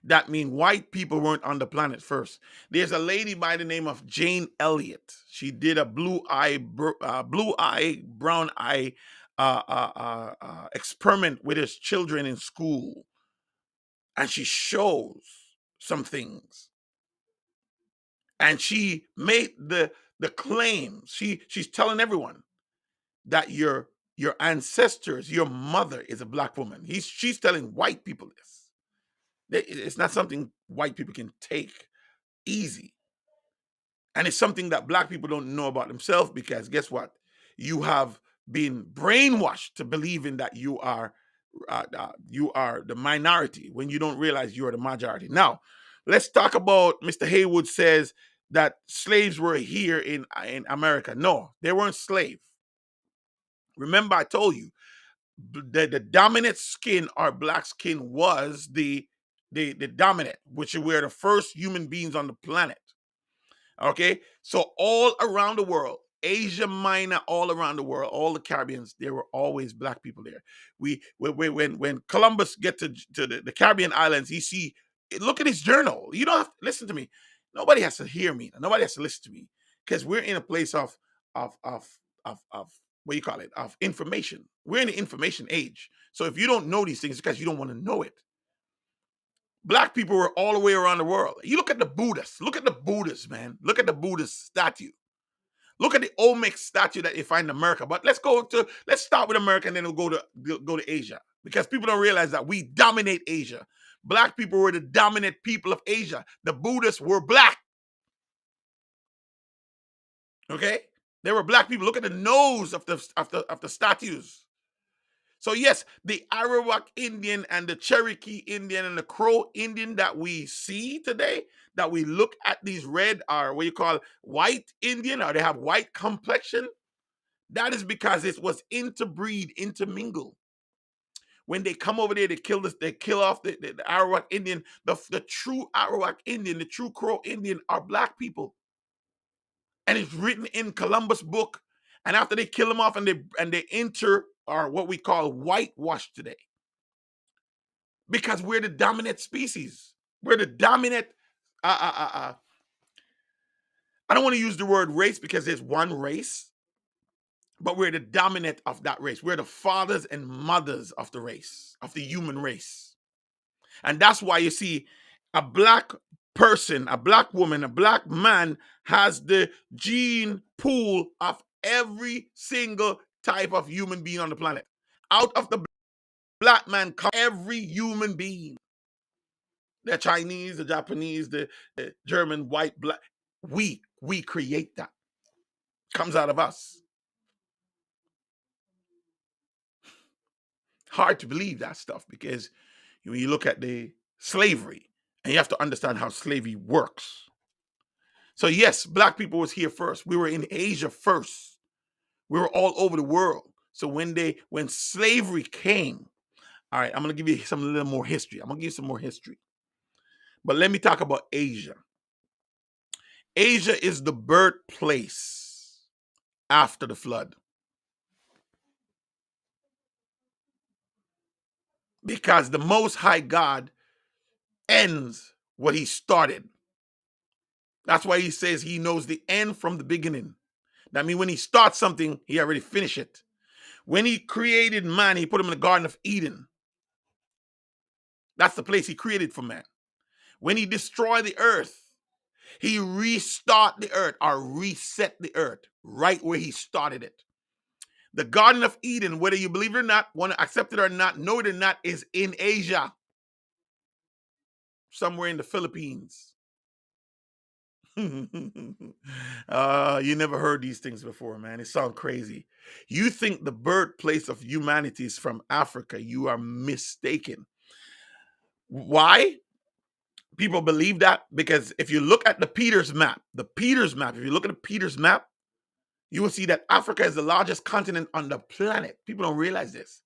That means white people weren't on the planet first. There's a lady by the name of Jane Elliott. She did a brown eye experiment with his children in school, and she shows some things, and she made the claim. She's telling everyone that your ancestors, your mother is a black woman. She's telling white people this. It's not something white people can take easy. And it's something that black people don't know about themselves, because guess what? You have been brainwashed to believe in that you are the minority when you don't realize you are the majority. Now, let's talk about Mr. Haywood says that slaves were here in America. No, they weren't slaves. Remember, I told you the dominant skin or black skin was the dominant, which were the first human beings on the planet. Okay, so all around the world, Asia Minor, all around the world, all the Caribbeans, there were always black people there. When Columbus get to the Caribbean islands, he see, look at his journal. You don't have to listen to me. Nobody has to hear me. Nobody has to listen to me, because we're in a place of what you call it, of information. We're in the information age. So if you don't know these things, it's because you don't want to know it. Black people were all the way around the world. You look at the Buddhists. Look at the Buddhists, man. Look at the Buddhist statue. Look at the Olmec statue that you find in America. But let's start with America and then we'll go to Asia. Because people don't realize that we dominate Asia. Black people were the dominant people of Asia. The Buddhists were black. Okay? They were black people. Look at the nose of the statues. So yes, the Arawak Indian and the Cherokee Indian and the Crow Indian that we see today, that we look at these red or what you call white Indian, or they have white complexion, that is because it was interbreed, intermingle. When they come over there, they kill off the Arawak Indian. The true Arawak Indian, the true Crow Indian are black people. And it's written in Columbus' book. And after they kill them off and they enter, or what we call whitewash today. Because we're the dominant species. We're the dominant, I don't want to use the word race because there's one race, but we're the dominant of that race. We're the fathers and mothers of the race, of the human race. And that's why you see a black person, a black woman, a black man has the gene pool of every single type of human being on the planet. Out of the black man comes every human being. The Chinese, the Japanese, the German, white, black. We create that. Comes out of us. Hard to believe that stuff because when you look at the slavery, and you have to understand how slavery works. So yes, black people was here first. We were in Asia first. We were all over the world. So when slavery came, all right, I'm going to give you a little more history. I'm going to give you some more history. But let me talk about Asia. Asia is the birthplace after the flood. Because the Most High God ends what he started. That's why he says he knows the end from the beginning. That means when he starts something, he already finished it. When he created man, he put him in the Garden of Eden. That's the place he created for man. When he destroyed the earth, he restart the earth or reset the earth right where he started it. The Garden of Eden, whether you believe it or not, want to accept it or not, know it or not, is in Asia. Somewhere in the Philippines. You never heard these things before, man. It sounds crazy. You think the birthplace of humanity is from Africa. You are mistaken. Why? People believe that because if you look at the Peters map, if you look at the Peters map, you will see that Africa is the largest continent on the planet. People don't realize this.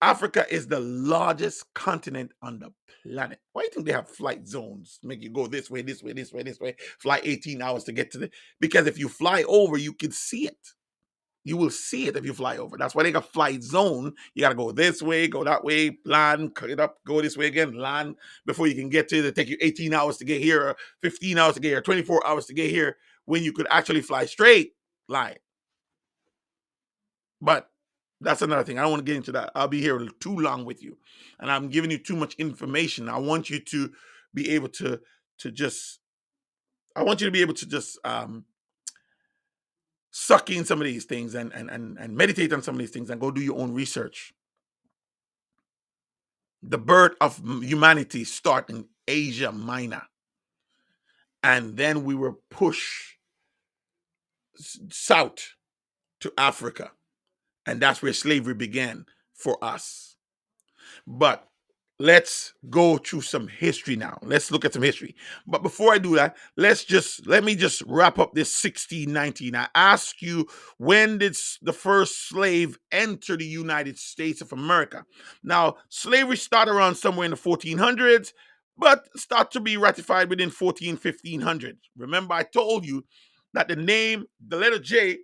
Africa is the largest continent on the planet. Why do you think they have flight zones? Make you go this way, this way, this way, this way, fly 18 hours to get to the... Because if you fly over, you can see it. You will see it if you fly over. That's why they got flight zone. You got to go this way, go that way, land, cut it up, go this way again, land, before you can get to it. It'll take you 18 hours to get here, or 15 hours to get here, 24 hours to get here, when you could actually fly straight line. But that's another thing. I don't want to get into that. I'll be here too long with you. And I'm giving you too much information. I want you to be able to just suck in some of these things and meditate on some of these things and go do your own research. The birth of humanity start in Asia Minor. And then we were pushed south to Africa. And that's where slavery began for us. But let's go to some history now. Let's look at some history. But before I do that, let me just wrap up this 1619. I ask you, when did the first slave enter the United States of America? Now, slavery started around somewhere in the 1400s, but start to be ratified within 1500. Remember, I told you that the letter J,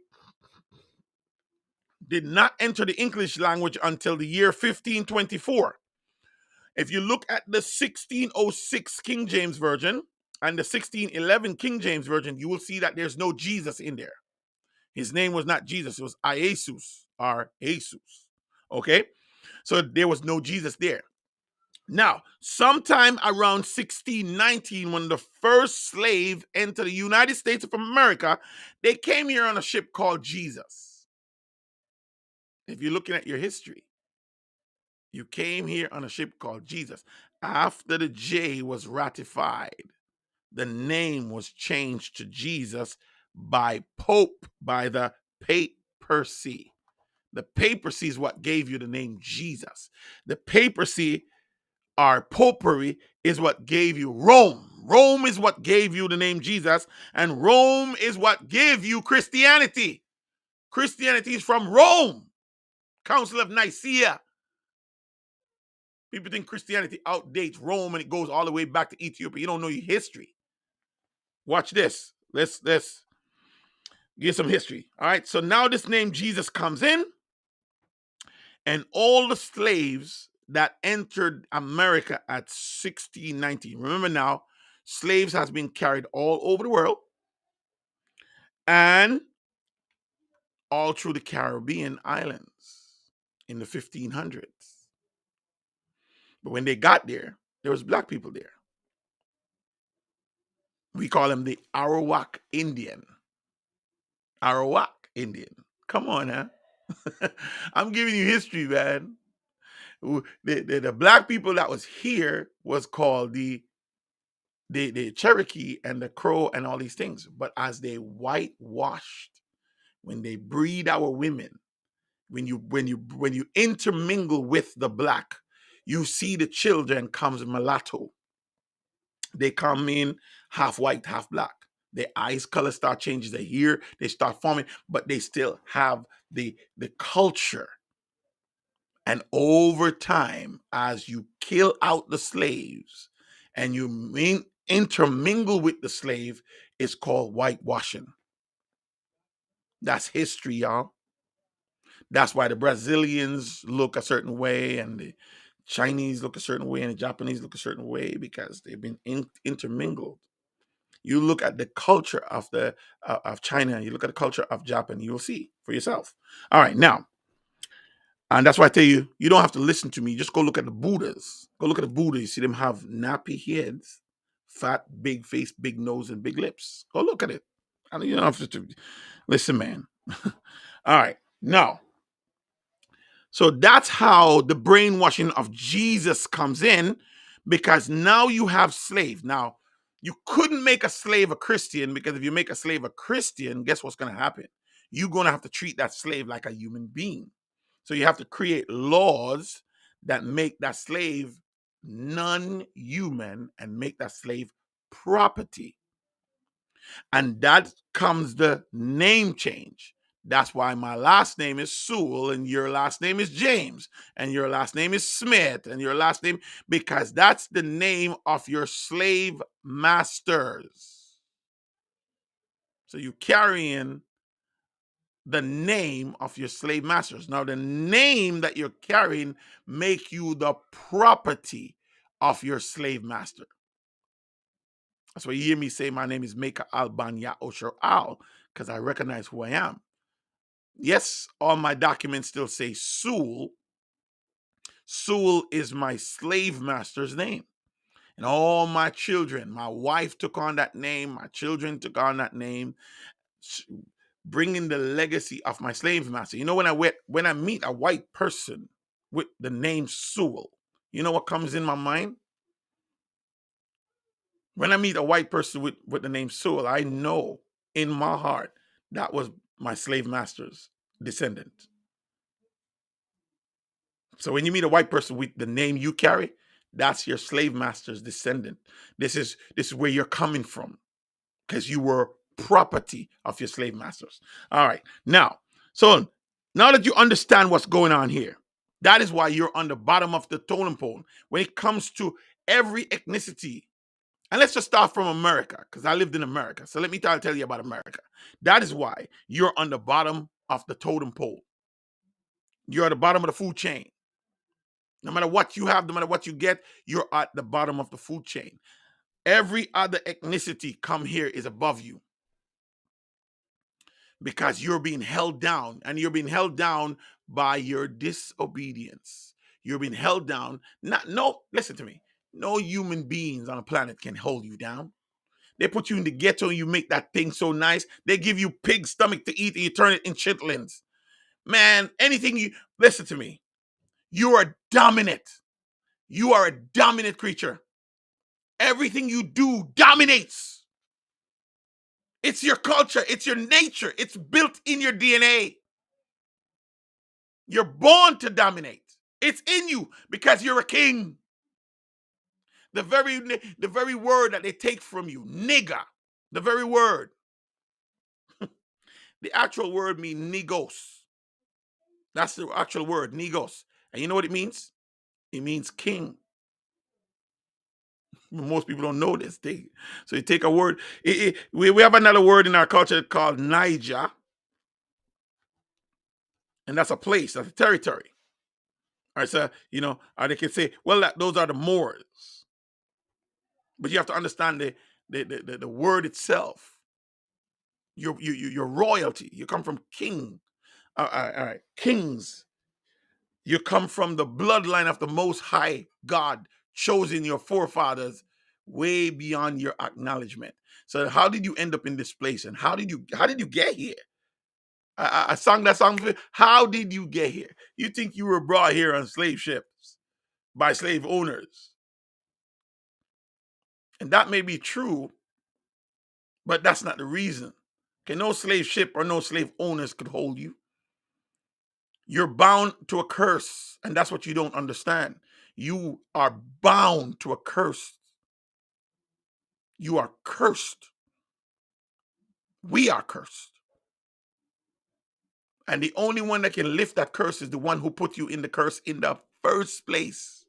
did not enter the English language until the year 1524. If you look at the 1606 King James Version and the 1611 King James Version, you will see that there's no Jesus in there. His name was not Jesus. It was Jesus or Jesus. Okay? So there was no Jesus there. Now, sometime around 1619, when the first slave entered the United States of America, they came here on a ship called Jesus. If you're looking at your history, you came here on a ship called Jesus. After the J was ratified, the name was changed to Jesus by the papacy. The papacy is what gave you the name Jesus. The papacy, or popery, is what gave you Rome. Rome is what gave you the name Jesus, and Rome is what gave you Christianity. Christianity is from Rome. Council of Nicaea. People think Christianity outdates Rome and it goes all the way back to Ethiopia. You don't know your history. Watch this. Let's get some history. All right. So now this name Jesus comes in, and all the slaves that entered America at 1619. Remember now, slaves has been carried all over the world and all through the Caribbean islands in the 1500s. But when they got there was black people there. We call them the Arawak Indian. Arawak Indian. Come on, huh? I'm giving you history, man. The black people that was here was called the Cherokee and the Crow and all these things. But as they whitewashed, when they breed our women, when you intermingle with the black, you see the children comes mulatto. They come in half white, half black. Their eyes color start changes. Their hair, they start forming, but they still have the culture. And over time, as you kill out the slaves and you intermingle with the slave, it's called whitewashing. That's history, y'all. That's why the Brazilians look a certain way and the Chinese look a certain way and the Japanese look a certain way, because they've been intermingled. You look at the culture of of China, you look at the culture of Japan, you'll see for yourself. All right, now, and that's why I tell you, you don't have to listen to me. Just go look at the Buddhas. Go look at the Buddha. You see them have nappy heads, fat, big face, big nose, and big lips. Go look at it. And you don't have to listen, man. All right, now, so that's how the brainwashing of Jesus comes in, because now you have slaves. Now, you couldn't make a slave a Christian, because if you make a slave a Christian, guess what's going to happen? You're going to have to treat that slave like a human being. So you have to create laws that make that slave non-human and make that slave property. And that comes the name change. That's why my last name is Sewell and your last name is James and your last name is Smith and your last name, because that's the name of your slave masters. So you carrying the name of your slave masters. Now, the name that you're carrying make you the property of your slave master. That's why you hear me say my name is Maker Albanya Osher Al, because I recognize who I am. Yes, all my documents still say Sewell. Sewell is my slave master's name. And all my children, my wife took on that name, my children took on that name, bringing the legacy of my slave master. You know, when I meet a white person with the name Sewell, you know what comes in my mind? When I meet a white person with the name Sewell, I know in my heart that was my slave master's descendant. So when you meet a white person with the name you carry, that's your slave master's descendant. This is where you're coming from, because you were property of your slave masters. All right. So now that you understand what's going on here, that is why you're on the bottom of the totem pole when it comes to every ethnicity. And let's just start from America, because I lived in America. So let me tell you about America. That is why you're on the bottom of the totem pole. You're at the bottom of the food chain. No matter what you have, no matter what you get, you're at the bottom of the food chain. Every other ethnicity come here is above you, because you're being held down, and you're being held down by your disobedience. You're being held down. Listen to me. No human beings on a planet can hold you down. They put you in the ghetto and you make that thing so nice. They give you pig stomach to eat and you turn it in chitlins. Man, listen to me. You are dominant. You are a dominant creature. Everything you do dominates. It's your culture. It's your nature. It's built in your DNA. You're born to dominate. It's in you because you're a king. The very word that they take from you, nigger, the very word, the actual word means negos. That's the actual word, negos. And you know what it means? It means king. Most people don't know this. So you take a word. We have another word in our culture called Niger, and that's a place, that's a territory. All right, so or they can say, well, those are the Moors, but you have to understand the word itself. Your royalty. You come from king. All right, kings. You come from the bloodline of the Most High God, chosen your forefathers way beyond your acknowledgement. So how did you end up in this place, and how did you get here? I sang that song. How did you get here? You think you were brought here on slave ships by slave owners, and that may be true, but that's not the reason. Okay, no slave ship or no slave owners could hold you. You're bound to a curse, and that's what you don't understand. You are bound to a curse. You are cursed. We are cursed. And the only one that can lift that curse is the one who put you in the curse in the first place.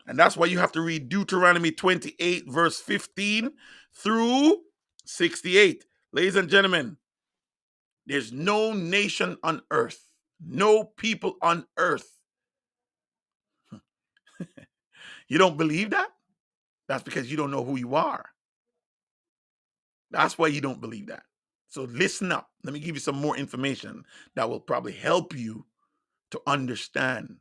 And that's why you have to read Deuteronomy 28, verse 15 through 68. Ladies and gentlemen, there's no nation on earth, no people on earth. You don't believe that? That's because you don't know who you are. That's why you don't believe that. So listen up. Let me give you some more information that will probably help you to understand.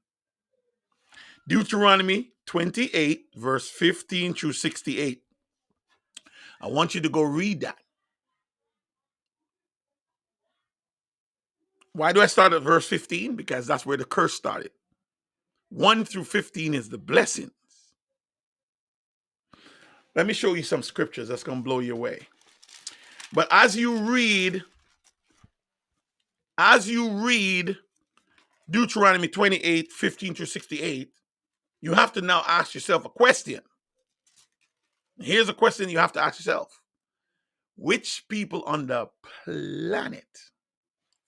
Deuteronomy 28, verse 15 through 68. I want you to go read that. Why do I start at verse 15? Because that's where the curse started. 1 through 15 is the blessings. Let me show you some scriptures that's going to blow you away. But as you read Deuteronomy 28, 15 through 68, you have to now ask yourself a question. Here's a question you have to ask yourself. Which people on the planet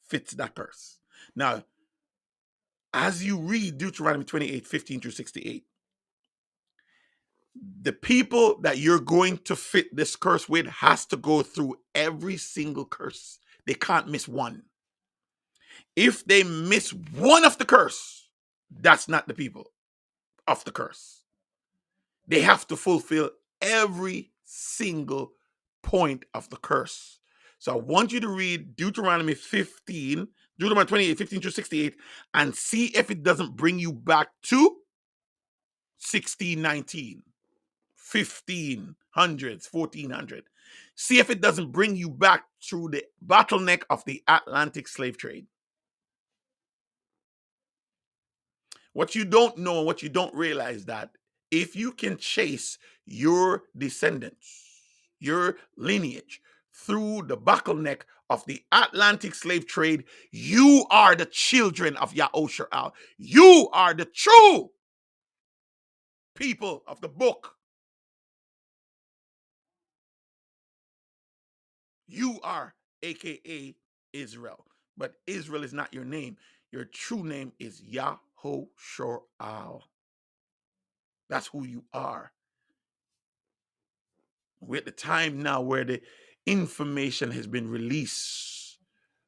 fits that curse? Now, as you read Deuteronomy 28, 15 through 68, the people that you're going to fit this curse with has to go through every single curse. They can't miss one. If they miss one of the curse, that's not the people of the curse. They have to fulfill every single point of the curse. So I want you to read Deuteronomy 28, 15 through 68, and see if it doesn't bring you back to 1619, 1500s, 1400. See if it doesn't bring you back through the bottleneck of the Atlantic slave trade. What you don't know and what you don't realize that if you can chase your descendants, your lineage, through the bottleneck of the Atlantic slave trade, you are the children of Yahushua. You are the true people of the book. You are AKA Israel. But Israel is not your name. Your true name is Yahushua. That's who you are. We're at the time now where the information has been released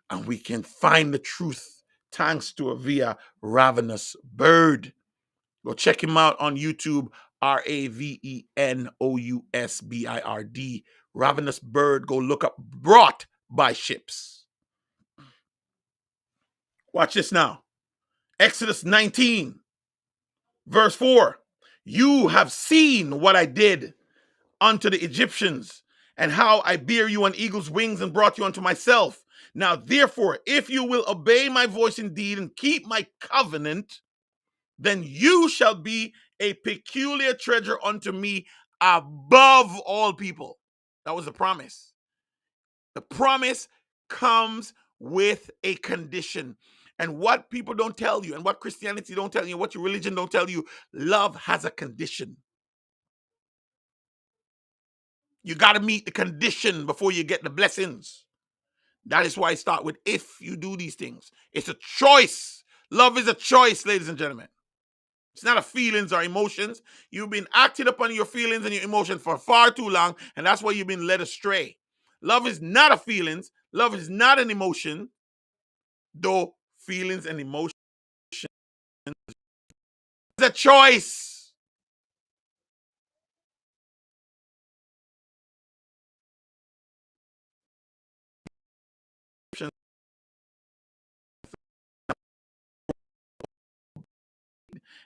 and we can find the truth thanks to a via Ravenous Bird. Go check him out on YouTube, RAVENOUSBIRD. Ravenous Bird. Go look up Brought by Ships. Watch this now. Exodus 19. Verse 4, you have seen what I did unto the Egyptians, and how I bear you on eagle's wings and brought you unto myself. Now, therefore, if you will obey my voice indeed and keep my covenant, then you shall be a peculiar treasure unto me above all people. That was the promise. The promise comes with a condition. And what people don't tell you, and what Christianity don't tell you, what your religion don't tell you, love has a condition. You got to meet the condition before you get the blessings. That is why I start with if you do these things. It's a choice. Love is a choice, ladies and gentlemen. It's not a feelings or emotions. You've been acting upon your feelings and your emotions for far too long, and that's why you've been led astray. Love is not a feelings. Love is not an emotion, though feelings and emotions is a choice.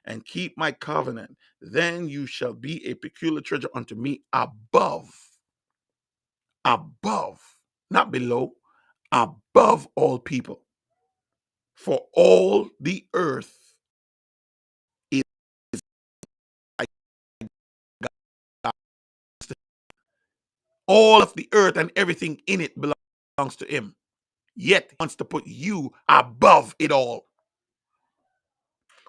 And keep my covenant, then you shall be a peculiar treasure unto me above, not below, above all people. For all the earth is all of the earth and everything in it belongs to him. Yet he wants to put you above it all.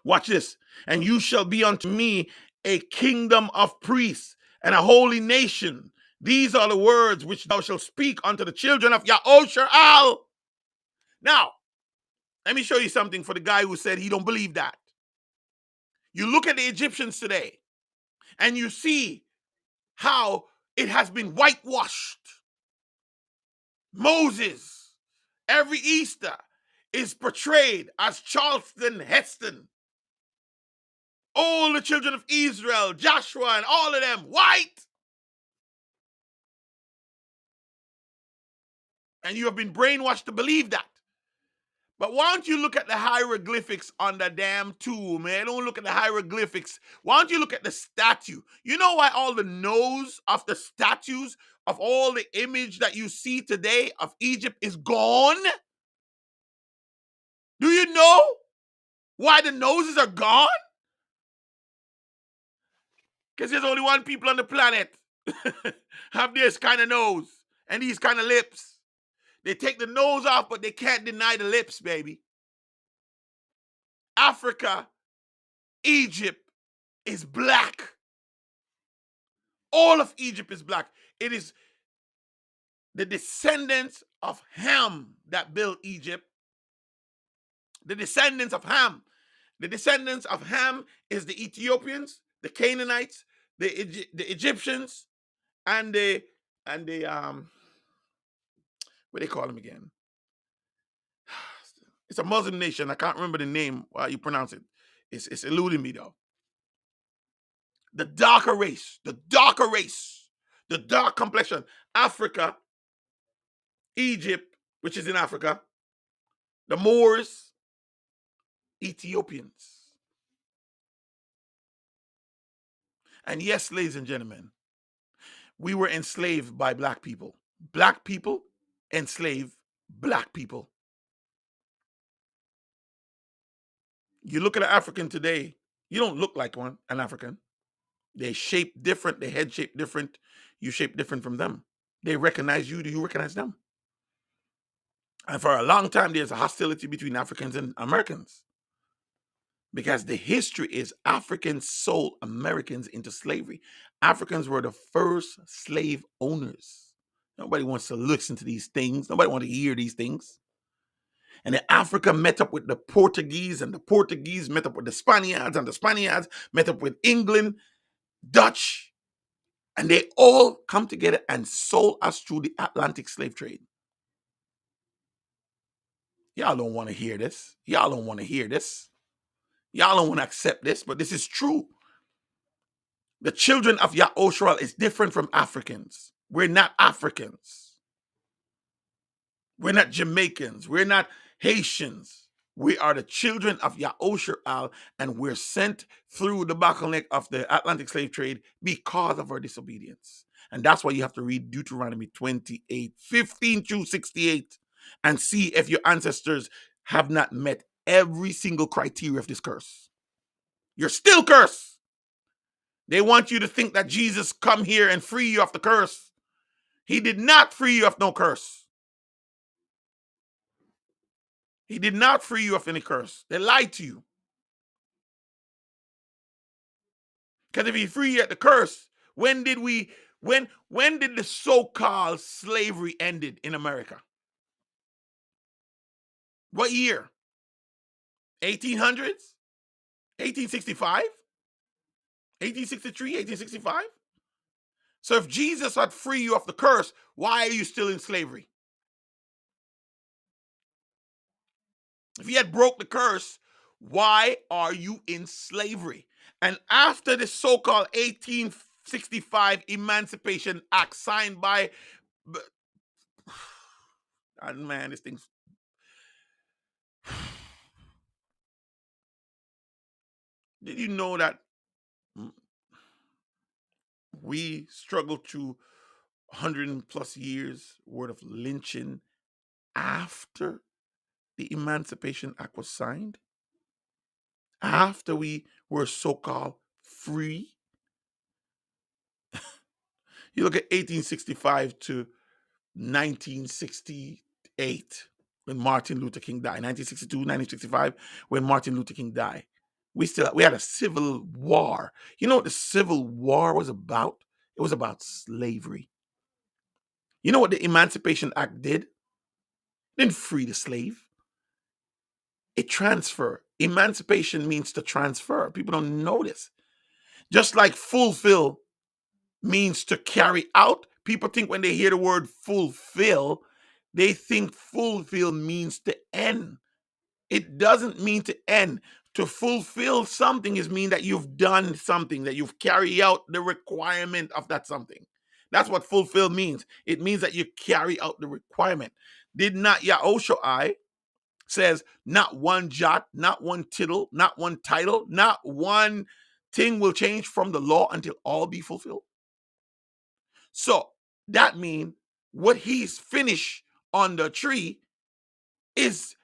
Watch this. And you shall be unto me a kingdom of priests and a holy nation. These are the words which thou shalt speak unto the children of Yahushua. Now, let me show you something for the guy who said he don't believe that. You look at the Egyptians today, and you see how it has been whitewashed. Moses, every Easter, is portrayed as Charleston Heston. All the children of Israel, Joshua, and all of them, white. And you have been brainwashed to believe that. But why don't you look at the hieroglyphics on the damn tomb, man? Don't look at the hieroglyphics. Why don't you look at the statue? You know why all the nose of the statues of all the image that you see today of Egypt is gone? Do you know why the noses are gone? Because there's only one people on the planet have this kind of nose and these kind of lips. They take the nose off, but they can't deny the lips, baby. Africa, Egypt is black. All of Egypt is black. It is the descendants of Ham that built Egypt. The descendants of Ham. The descendants of Ham is the Ethiopians, the Canaanites, the Egyptians, and the what do they call them again? It's a Muslim nation. I can't remember the name. How you pronounce it? It's eluding me though. The darker race, the dark complexion. Africa, Egypt, which is in Africa, the Moors, Ethiopians. And yes, ladies and gentlemen, we were enslaved by black people. Black people enslave black people. You look at an African today, you don't look like an African. They shape different, their head shape different, you shape different from them. They recognize you, do you recognize them? And for a long time, there's a hostility between Africans and Americans. Because the history is Africans sold Americans into slavery. Africans were the first slave owners. Nobody wants to listen to these things. Nobody wants to hear these things. And then Africa met up with the Portuguese, and the Portuguese met up with the Spaniards, and the Spaniards met up with England, Dutch, and they all come together and sold us through the Atlantic slave trade. Y'all don't want to hear this. Y'all don't want to hear this. Y'all don't want to accept this, but this is true. The children of Yahushua is different from Africans. We're not Africans. We're not Jamaicans. We're not Haitians. We are the children of Yahushua, and we're sent through the bottleneck of the Atlantic slave trade because of our disobedience. And that's why you have to read Deuteronomy 28, 15 through 68, and see if your ancestors have not met every single criteria of this curse. You're still cursed. They want you to think that Jesus come here and free you of the curse. He did not free you of no curse. He did not free you of any curse. They lied to you. Because if he freed you at the curse, when did the so-called slavery ended in America? What year? 1800s? 1865? 1863? 1865? So if Jesus had freed you of the curse, why are you still in slavery? If he had broke the curse, why are you in slavery? And after the so-called 1865 Emancipation Act signed by, and man, this thing's did you know that we struggled through 100 plus years worth of lynching after the Emancipation Act was signed? After we were so-called free? You look at 1865 to 1968 when Martin Luther King died. 1962, 1965 when Martin Luther King died. We had a civil war. You know what the Civil War was about? It was about slavery. You know what the Emancipation Act did? It didn't free the slave. It transfer. Emancipation means to transfer. People don't know this. Just like fulfill means to carry out. People think when they hear the word fulfill, they think fulfill means to end. It doesn't mean to end. To fulfill something is mean that you've done something, that you've carried out the requirement of that something. That's what fulfill means. It means that you carry out the requirement. Did not Yahushua says, not one jot, not one tittle, not one title, not one thing will change from the law until all be fulfilled? So that means what he's finished on the tree is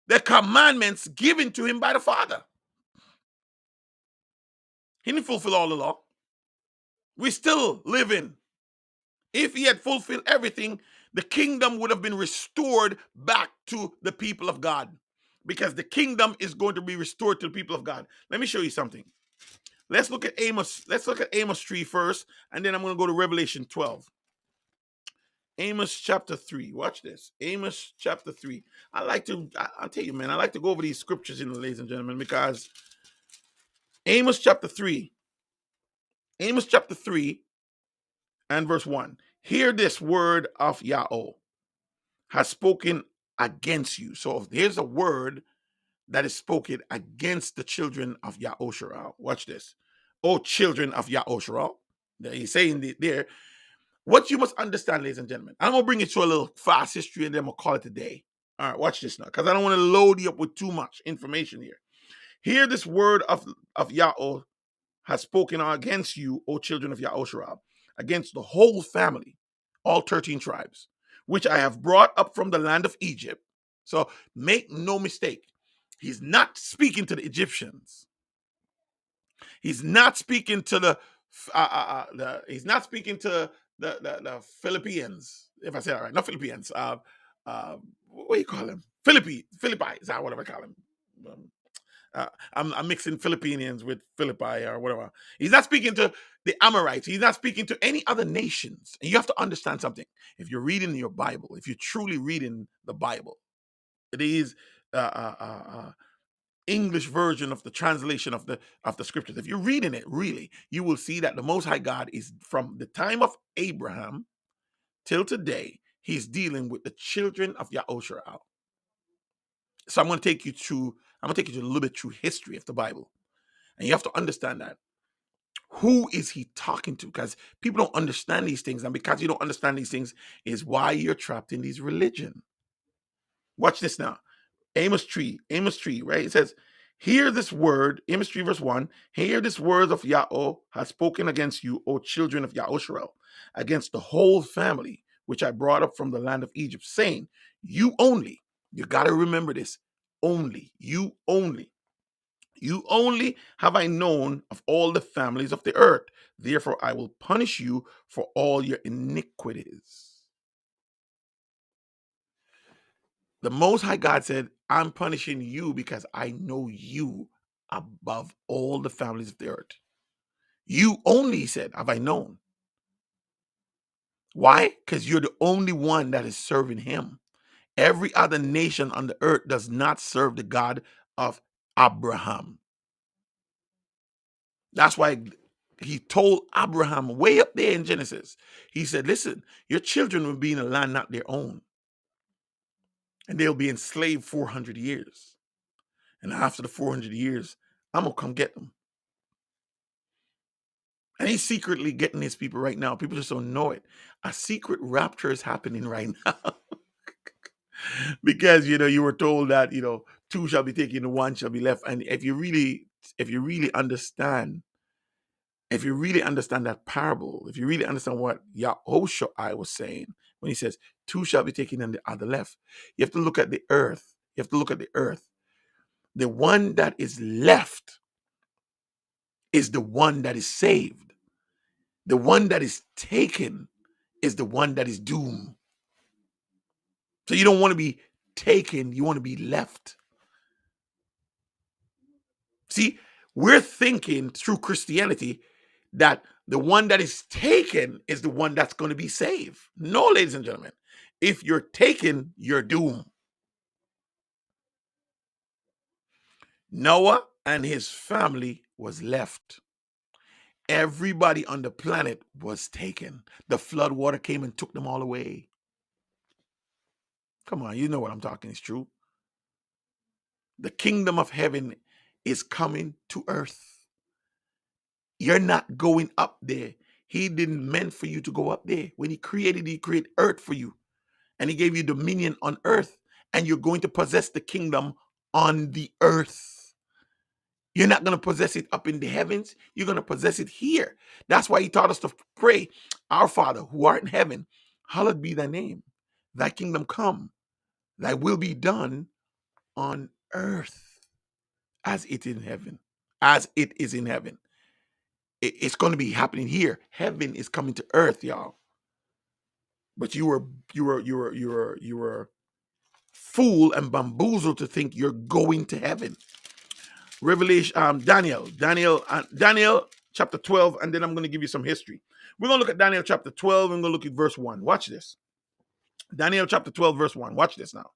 the commandments given to him by the Father. He didn't fulfill all the law. We still living. If he had fulfilled everything, the kingdom would have been restored back to the people of God, because the kingdom is going to be restored to the people of God. Let me show you something. Let's look at Amos. Let's look at Amos 3 first, and then I'm going to go to Revelation 12. Amos chapter 3. Watch this. Amos chapter 3. I'll tell you, man, I like to go over these scriptures, ladies and gentlemen, because Amos chapter 3 and verse 1. Hear this word of Yahweh has spoken against you. So here's a word that is spoken against the children of Yahushua. Watch this. Oh, children of Yahushua. He's saying there. What you must understand, ladies and gentlemen, I'm going to bring it to a little fast history and then we'll call it a day. All right, watch this now, because I don't want to load you up with too much information here. Hear this word of Yahweh has spoken against you, O children of Yahushua, against the whole family, all 13 tribes, which I have brought up from the land of Egypt. So make no mistake, he's not speaking to the Egyptians. He's not speaking to he's not speaking to the Philippines, if I say that right. Not Philippines. What do you call them? Philippi, is that whatever I call him? I'm mixing Philippines with Philippi or whatever. He's not speaking to the Amorites. He's not speaking to any other nations. And you have to understand something. If you're reading your Bible, if you're truly reading the Bible, it is English version of the translation of the scriptures. If you're reading it, really, you will see that the Most High God is, from the time of Abraham till today, he's dealing with the children of Yahushua. So I'm going to take you to a little bit through history of the Bible. And you have to understand that. Who is he talking to? Because people don't understand these things. And because you don't understand these things is why you're trapped in these religion. Watch this now. Amos 3, right? It says, hear this word, Amos 3 verse 1, hear this words of Yahweh has spoken against you, O children of Yahusharel, against the whole family, which I brought up from the land of Egypt, saying, you only, you got to remember this, you only have I known of all the families of the earth. Therefore, I will punish you for all your iniquities. The Most High God said, I'm punishing you because I know you above all the families of the earth. You only, he said, have I known. Why? Because you're the only one that is serving him. Every other nation on the earth does not serve the God of Abraham. That's why he told Abraham way up there in Genesis, he said, listen, your children will be in a land not their own, and they'll be enslaved 400 years. And after the 400 years, I'm going to come get them. And he's secretly getting his people right now. People just don't know it. A secret rapture is happening right now. Because, you were told that, two shall be taken, one shall be left. And if you really understand that parable, if you really understand what Yahushua was saying when he says, two shall be taken and the other left, you have to look at the earth. The one that is left is the one that is saved. The one that is taken is the one that is doomed. So you don't want to be taken, you want to be left. See, we're thinking through Christianity that the one that is taken is the one that's going to be saved. No, ladies and gentlemen. If you're taken, you're doomed. Noah and his family was left. Everybody on the planet was taken. The flood water came and took them all away. Come on, you know what I'm talking is true. The kingdom of heaven is coming to earth. You're not going up there. He didn't meant for you to go up there. When he created earth for you. And he gave you dominion on earth. And you're going to possess the kingdom on the earth. You're not going to possess it up in the heavens. You're going to possess it here. That's why he taught us to pray, our Father who art in heaven, hallowed be thy name. Thy kingdom come. Thy will be done on earth as it is in heaven. As it is in heaven. It's going to be happening here. Heaven is coming to earth, y'all. But you were fooled and bamboozled to think you're going to heaven. Revelation, Daniel chapter 12, and then I'm going to give you some history. We're going to look at Daniel chapter 12, and we're going to look at verse 1. Watch this. Daniel chapter 12, verse 1. Watch this now.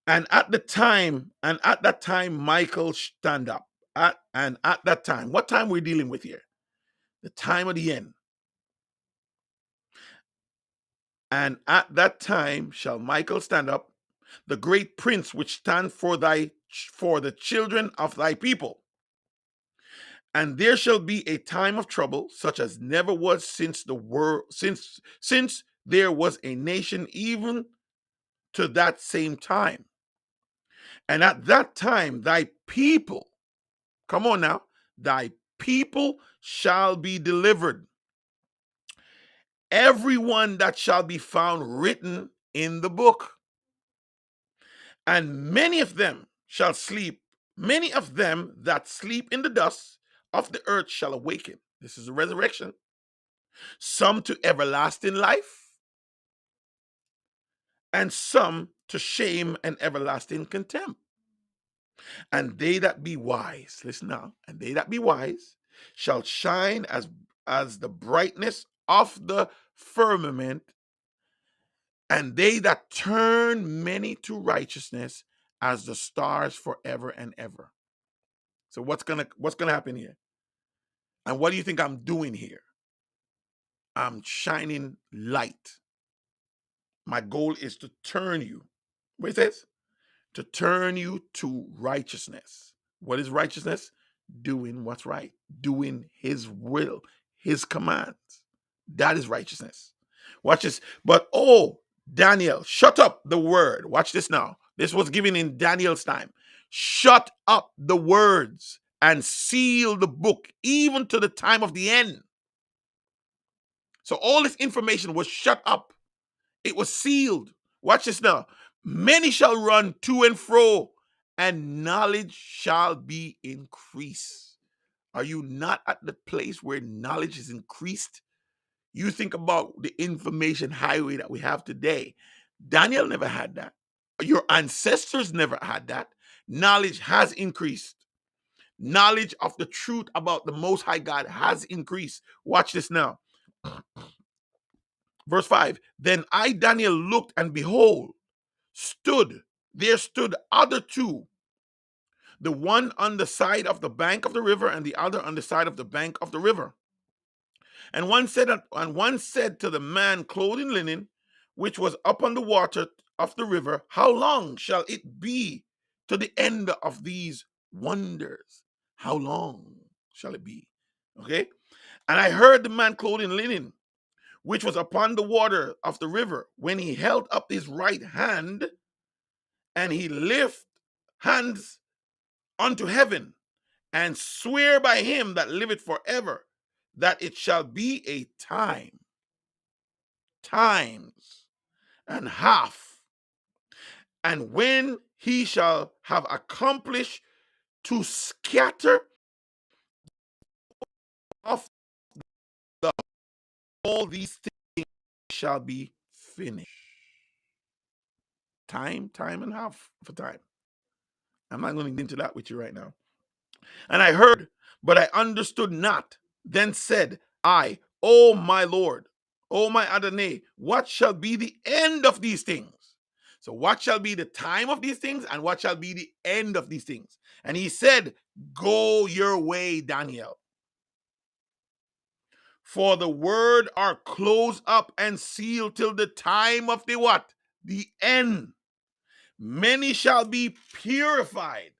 And at that time, Michael stand up. At that time, what time we're dealing with here? The time of the end. And at that time shall Michael stand up, the great prince which stand for the children of thy people. And there shall be a time of trouble, such as never was since the world, since there was a nation, even to that same time. And at that time thy people, come on now, thy people shall be delivered. Everyone that shall be found written in the book. And many of them shall sleep. Many of them that sleep in the dust of the earth shall awaken. This is a resurrection. Some to everlasting life, and some to shame and everlasting contempt. And they that be wise, listen now, and they that be wise shall shine as the brightness of the firmament, and they that turn many to righteousness as the stars forever and ever. So what's gonna happen here? And what do you think I'm doing here? I'm shining light. My goal is to turn you. What it says? To turn you to righteousness. What is righteousness? Doing what's right. Doing his will, his commands. That is righteousness. Watch this. But Daniel, shut up the word. Watch this now. This was given in Daniel's time. Shut up the words and seal the book, even to the time of the end. So all this information was shut up. It was sealed. Watch this now. Many shall run to and fro, and knowledge shall be increased. Are you not at the place where knowledge is increased? You think about the information highway that we have today. Daniel never had that. Your ancestors never had that. Knowledge has increased. Knowledge of the truth about the Most High God has increased. Watch this now. Verse 5. Then I, Daniel, looked, and behold, there stood other two, the one on the side of the bank of the river, and the other on the side of the bank of the river. And one said to the man clothed in linen, which was upon the water of the river, how long shall it be to the end of these wonders? How long shall it be? Okay. And I heard the man clothed in linen, which was upon the water of the river, when he held up his right hand, and he lift hands unto heaven, and swear by him that liveth forever, that it shall be a times and half, and when he shall have accomplished to scatter of the all these things shall be finished. Time and half for time. I'm not going to get into that with you right now. And I heard, but I understood not. Then said I, O my Lord, O my Adonai, what shall be the end of these things? So what shall be the time of these things, and what shall be the end of these things? And he said, go your way, Daniel. For the word are closed up and sealed till the time of the what? The end. Many shall be purified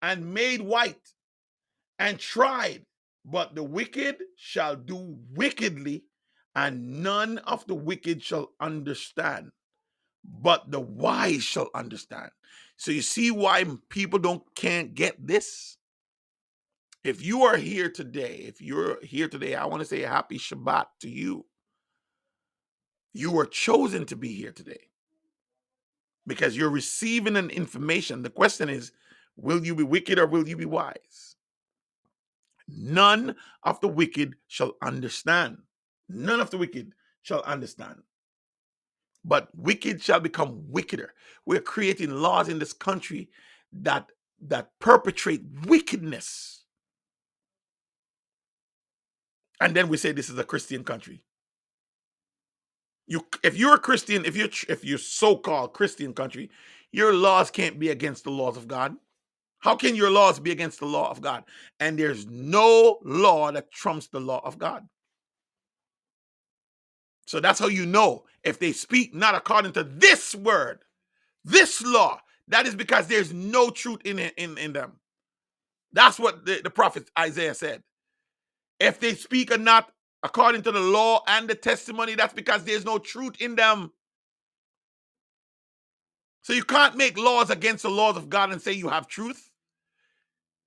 and made white and tried, but the wicked shall do wickedly, and none of the wicked shall understand, but the wise shall understand. So you see why people can't get this? If you are here today, I want to say a happy Shabbat to you. You were chosen to be here today because you're receiving an information. The question is, will you be wicked or will you be wise? None of the wicked shall understand. None of the wicked shall understand. But wicked shall become wickeder. We're creating laws in this country that perpetrate wickedness. And then we say this is a Christian country. If you're a Christian, if you're so-called Christian country, your laws can't be against the laws of God. How can your laws be against the law of God? And there's no law that trumps the law of God. So that's how you know if they speak not according to this word, this law, that is because there's no truth in them. That's what the prophet Isaiah said. If they speak or not according to the law and the testimony, that's because there's no truth in them. So you can't make laws against the laws of God and say you have truth.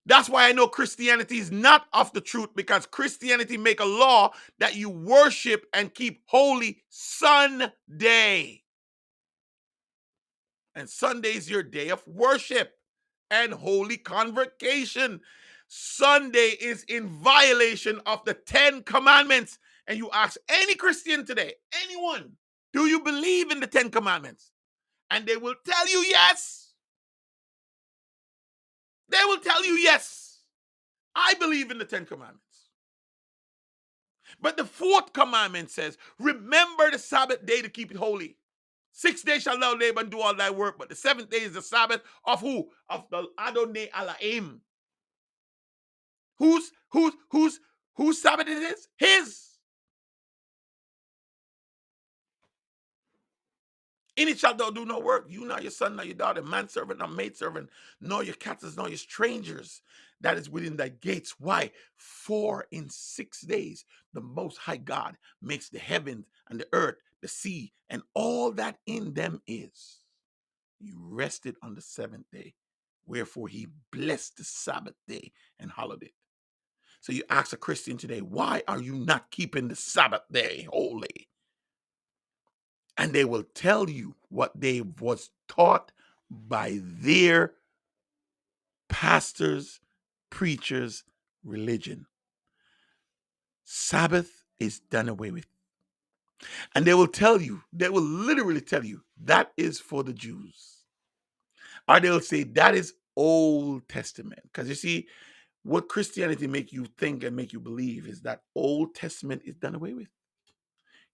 That's why I know Christianity is not of the truth, because Christianity make a law that you worship and keep holy Sunday. And Sunday is your day of worship and holy convocation. Sunday is in violation of the 10 commandments. And you ask any Christian today, anyone, do you believe in the 10 commandments? And they will tell you yes. They will tell you yes. I believe in the 10 commandments. But the 4th commandment says, remember the Sabbath day to keep it holy. 6 days shall thou labor and do all thy work, but the 7th day is the Sabbath of who? Of the Adonai Elohim. Whose Sabbath it is? His. In it shalt thou do no work. You, nor your son, nor your daughter, manservant, nor maidservant, nor your captives, nor your strangers that is within thy gates. Why? For in 6 days the Most High God makes the heavens and the earth, the sea, and all that in them is. He rested on the seventh day. Wherefore he blessed the Sabbath day and hallowed it. So you ask a Christian today, why are you not keeping the Sabbath day holy? And they will tell you what they was taught by their pastors, preachers, religion. Sabbath is done away with. And they will tell you, they will literally tell you, that is for the Jews. Or they'll say that is Old Testament. Because you see, what Christianity make you think and make you believe is that Old Testament is done away with.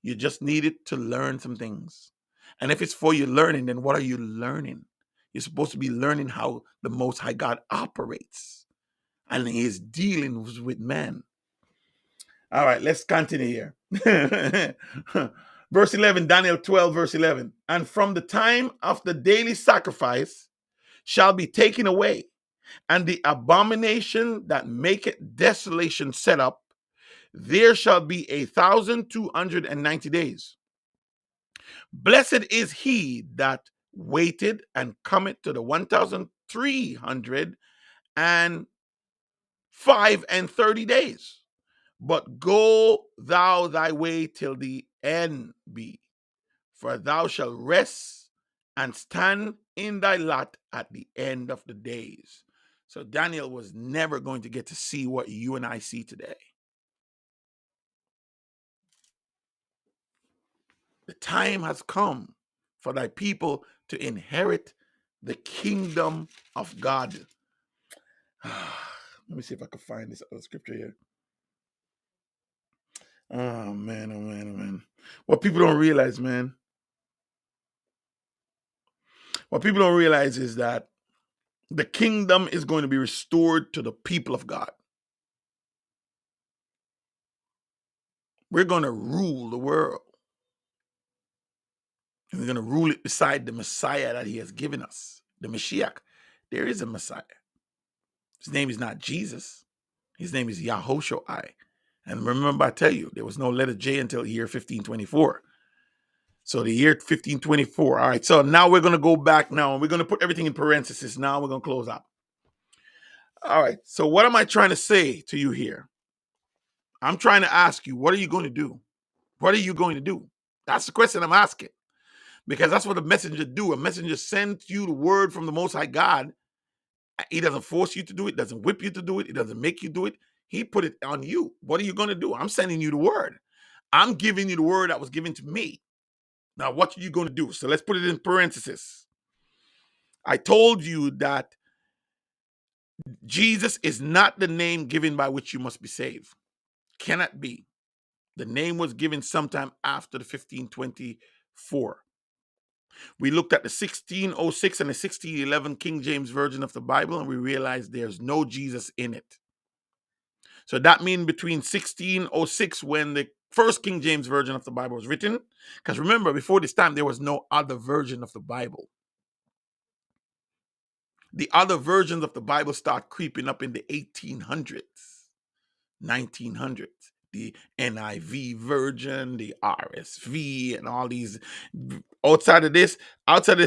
You just needed to learn some things. And if it's for your learning, then what are you learning? You're supposed to be learning how the Most High God operates and his dealings with man. All right, let's continue here. Verse 11, Daniel 12, verse 11. And from the time of the daily sacrifice shall be taken away, and the abomination that maketh desolation set up, there shall be 1,290 days. Blessed is he that waited and cometh to the 1,335 days. But go thou thy way till the end be, for thou shalt rest and stand in thy lot at the end of the days. So Daniel was never going to get to see what you and I see today. The time has come for thy people to inherit the kingdom of God. Let me see if I can find this other scripture here. Oh man, oh man, oh man. What people don't realize, man, what people don't realize is that the kingdom is going to be restored to the people of God. We're going to rule the world. And we're going to rule it beside the Messiah that he has given us, the Mashiach. There is a Messiah. His name is not Jesus. His name is Yahoshua. And remember, I tell you, there was no letter J until year 1524. So the year 1524. All right, so now we're going to go back now, and we're going to put everything in parentheses. Now we're going to close out. All right, so what am I trying to say to you here? I'm trying to ask you, what are you going to do? What are you going to do? That's the question I'm asking. Because that's what a messenger do. A messenger sends you the word from the Most High God. He doesn't force you to do it, doesn't whip you to do it, he doesn't make you do it. He put it on you. What are you going to do? I'm sending you the word. I'm giving you the word that was given to me. Now, what are you going to do? So let's put it in parentheses. I told you that Jesus is not the name given by which you must be saved. Cannot be. The name was given sometime after the 1524. We looked at the 1606 and the 1611 King James Version of the Bible, and we realized there's no Jesus in it. So that means between 1606, when the first King James Version of the Bible was written, because remember, before this time, there was no other version of the Bible. The other versions of the Bible start creeping up in the 1800s, 1900s. The NIV version, the RSV, and all these. Outside of this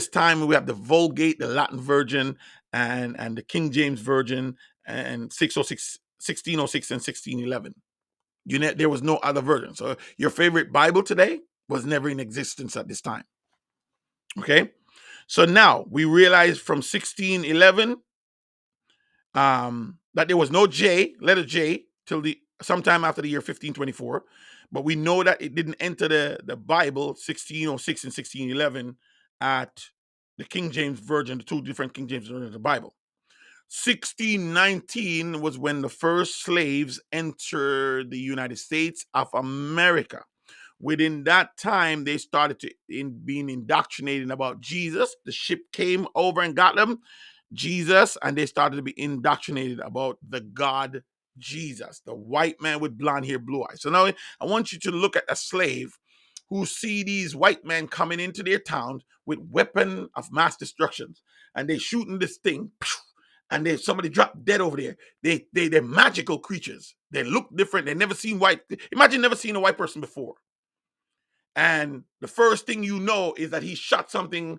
time, we have the Vulgate, the Latin version, and the King James version, and 1606 and 1611. There was no other version. So your favorite Bible today was never in existence at this time. Okay? So now we realize from 1611 that there was no letter J, till sometime after the year 1524. But we know that it didn't enter the Bible 1606 and 1611 at the King James Version, the two different King James versions of the Bible. 1619 was when the first slaves entered the United States of America. Within that time, they started being indoctrinated about Jesus. The ship came over and got them, Jesus, and they started to be indoctrinated about the God Jesus, the white man with blonde hair, blue eyes. So now I want you to look at a slave who see these white men coming into their town with weapon of mass destruction, and they shooting this thing, and somebody dropped dead over there. They're magical creatures. They look different. They never seen white. Imagine never seeing a white person before. And the first thing you know is that he shot something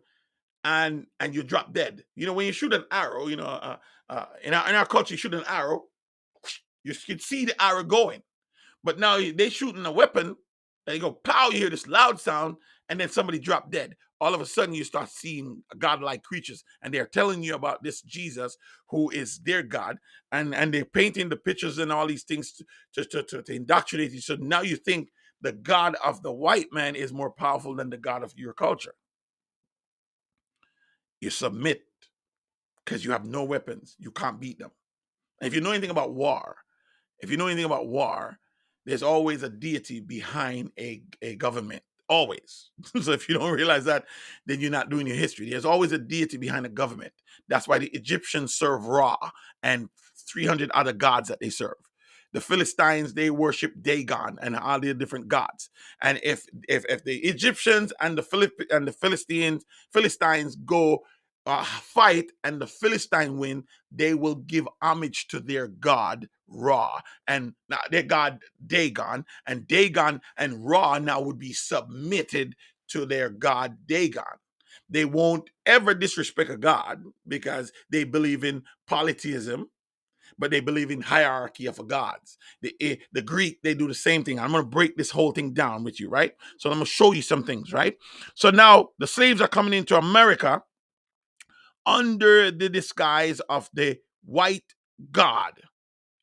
and you drop dead. When you shoot an arrow, in our culture, you shoot an arrow, you can see the arrow going. But now they shooting a weapon, and they go pow, you hear this loud sound, and then somebody drop dead. All of a sudden, you start seeing godlike creatures, and they're telling you about this Jesus who is their God, and they're painting the pictures and all these things to indoctrinate you. So now you think the God of the white man is more powerful than the God of your culture. You submit because you have no weapons. You can't beat them. And if you know anything about war, there's always a deity behind a government. Always. So if you don't realize that, then you're not doing your history. There's always a deity behind a government. That's why the Egyptians serve Ra and 300 other gods that they serve. The Philistines, they worship Dagon and all the different gods. And if the Egyptians and the Philistines go fight and the Philistine win, they will give homage to their god Ra and their god Dagon, and Dagon and Ra now would be submitted to their god Dagon. They won't ever disrespect a god because they believe in polytheism, but they believe in hierarchy of gods. The Greek, they do the same thing. I'm going to break this whole thing down with you, right? So I'm going to show you some things, right? So now the slaves are coming into America under the disguise of the white God.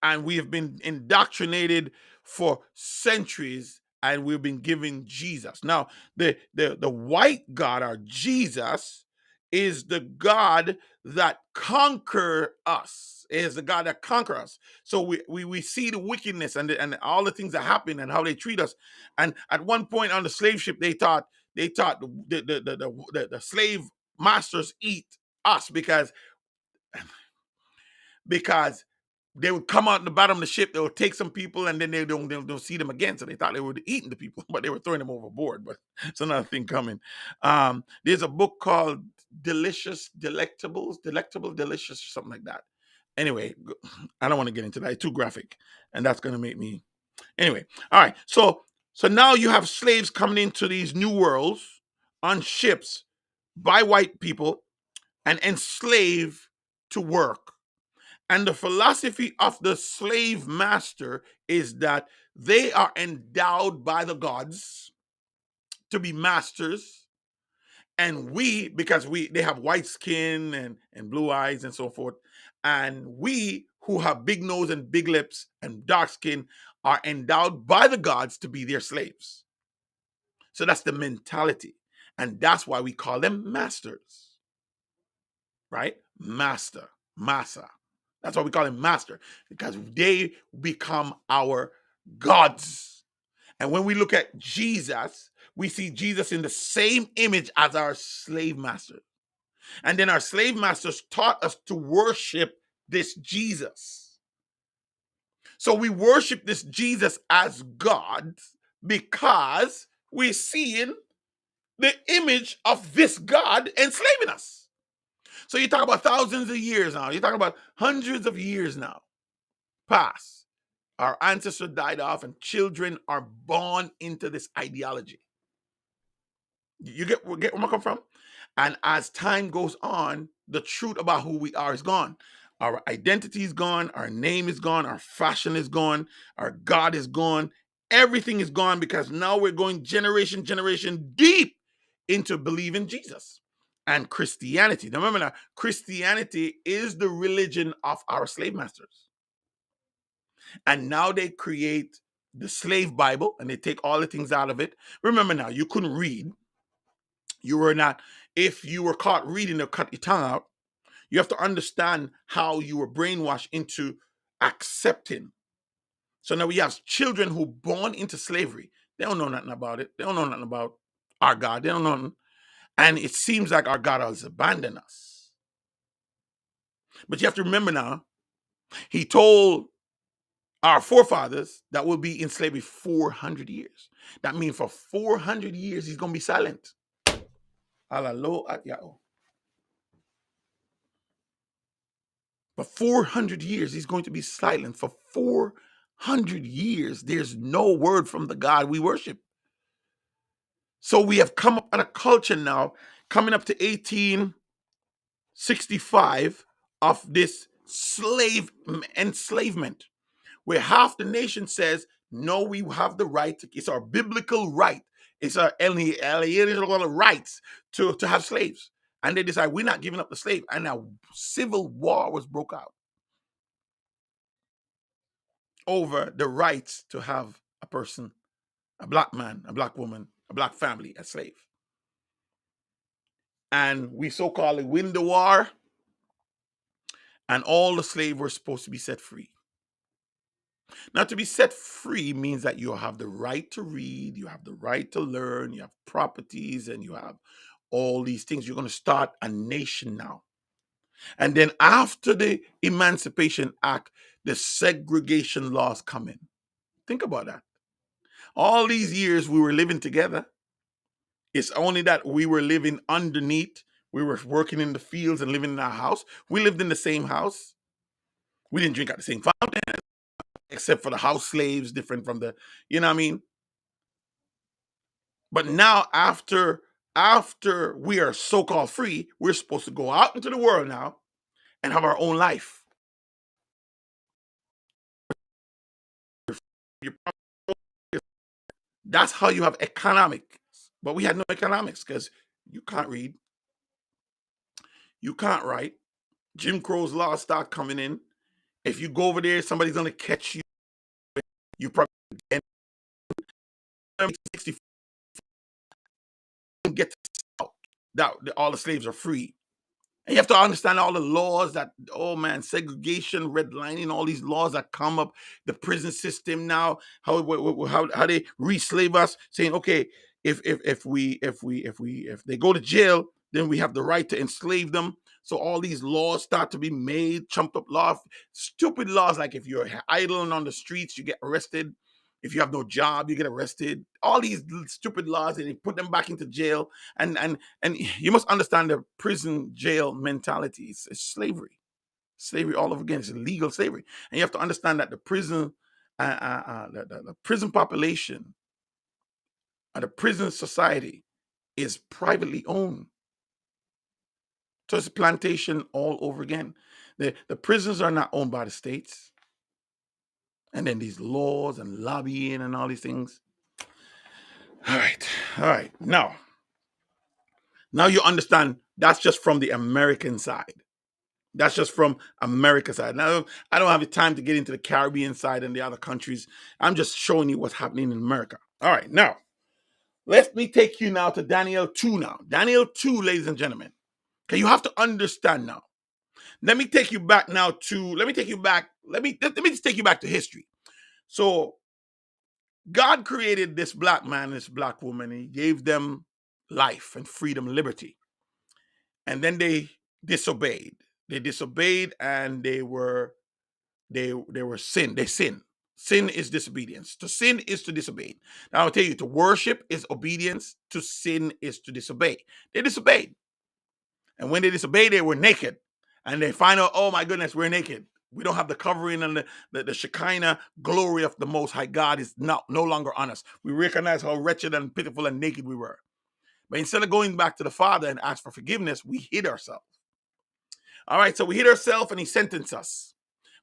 And we have been indoctrinated for centuries, and we've been given Jesus. Now, the white God, or Jesus, is the God that conquer us. Is the God that conquer us. So we see the wickedness and all the things that happen and how they treat us. And at one point on the slave ship, they thought the slave masters eat us because they would come out in the bottom of the ship, they would take some people, and then they don't see them again. So they thought they were eating the people, but they were throwing them overboard. But it's another thing coming. There's a book called Delectable, Delicious, or something like that. Anyway, I don't want to get into that. It's too graphic, and that's going to make me. Anyway, all right. So now you have slaves coming into these new worlds on ships by white people and enslaved to work. And the philosophy of the slave master is that they are endowed by the gods to be masters. And because they have white skin and blue eyes and so forth, and we who have big nose and big lips and dark skin are endowed by the gods to be their slaves. So that's the mentality. And that's why we call them masters. Right? Master, massa. That's why we call him master, because they become our gods. And when we look at Jesus, we see Jesus in the same image as our slave master. And then our slave masters taught us to worship this Jesus. So we worship this Jesus as God because we're seeing the image of this God enslaving us. So you talk about thousands of years now. You're talking about hundreds of years now. Past. Our ancestors died off and children are born into this ideology. You get where I come from? And as time goes on, the truth about who we are is gone. Our identity is gone. Our name is gone. Our fashion is gone. Our God is gone. Everything is gone because now we're going generation deep into believing Jesus and Christianity. Now remember now, Christianity is the religion of our slave masters. And now they create the slave Bible and they take all the things out of it. Remember now, you couldn't read. You were not, if you were caught reading, they'll cut your tongue out. You have to understand how you were brainwashed into accepting. So now we have children who born into slavery. They don't know nothing about it. They don't know nothing about our God. They don't know nothing. And it seems like our God has abandoned us. But you have to remember now, he told our forefathers that we'll be in slavery 400 years. That means for 400 years, he's going to be silent. Alalo at Yao. For 400 years, he's going to be silent. For 400 years, there's no word from the God we worship. So we have come up in a culture now coming up to 1865 of this slave enslavement, where half the nation says, no, we have the right, it's our biblical right, it's our alienable rights to have slaves. And they decide, we're not giving up the slave. And a civil war was broke out over the rights to have a person, a black man, a black woman, a black family, a slave. And we so-called win the war, and all the slaves were supposed to be set free. Now, to be set free means that you have the right to read, you have the right to learn, you have properties, and you have all these things. You're going to start a nation now. And then after the Emancipation Act, the segregation laws come in. Think about that. All these years we were living together. It's only that we were living underneath. We were working in the fields and living in our house. We lived in the same house. We didn't drink at the same fountain, except for the house slaves, different from the, you know what I mean? But now after we are so-called free, we're supposed to go out into the world now and have our own life. That's how you have economics. But we had no economics because you can't read, you can't write. Jim Crow's laws start coming in. If you go over there, somebody's gonna catch you. You probably get out. That all the slaves are free. And you have to understand all the laws that, oh man, segregation, redlining, all these laws that come up, the prison system now, how they re-slave us, saying, okay, if they go to jail, then we have the right to enslave them. So all these laws start to be made, chumped up laws, stupid laws like if you're idling on the streets, you get arrested. If you have no job, you get arrested. All these stupid laws, and they put them back into jail. And you must understand the prison jail mentality. It's slavery all over again. It's illegal slavery, and you have to understand that the prison, the prison population, the prison society is privately owned. So it's a plantation all over again. The prisons are not owned by the states. And then these laws and lobbying and all these things. All right. Now you understand that's just from the American side. That's just from America's side. Now, I don't have the time to get into the Caribbean side and the other countries. I'm just showing you what's happening in America. All right, now, let me take you now to Daniel 2 now. Daniel 2, ladies and gentlemen. Okay, you have to understand now. Let me take you back now to, let me just take you back to history. So, God created this black man, this black woman. He gave them life and freedom, liberty. And then they disobeyed. They disobeyed, and they were sin. They sin. Sin is disobedience. To sin is to disobey. Now I'll tell you, to worship is obedience. To sin is to disobey. They disobeyed. And when they disobeyed, they were naked. And they find out, oh my goodness, we're naked. We don't have the covering, and the Shekinah glory of the Most High God is no longer on us. We recognize how wretched and pitiful and naked we were. But instead of going back to the Father and ask for forgiveness, we hid ourselves. All right, so we hid ourselves, and He sentenced us.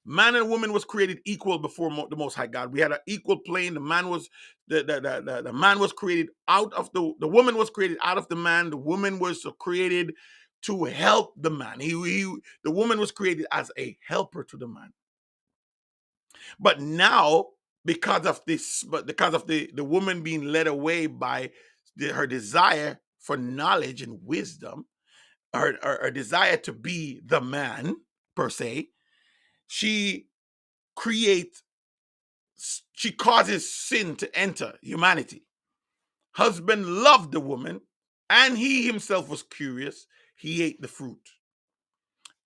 Man and woman was created equal before the Most High God. We had an equal plane. The man was the man was created out of the woman was created out of the man. The woman was created to help the man. The woman was created as a helper to the man. But now, because of the woman being led away by her desire for knowledge and wisdom, her desire to be the man per se, she causes sin to enter humanity. Husband loved the woman, and he himself was curious. He ate the fruit.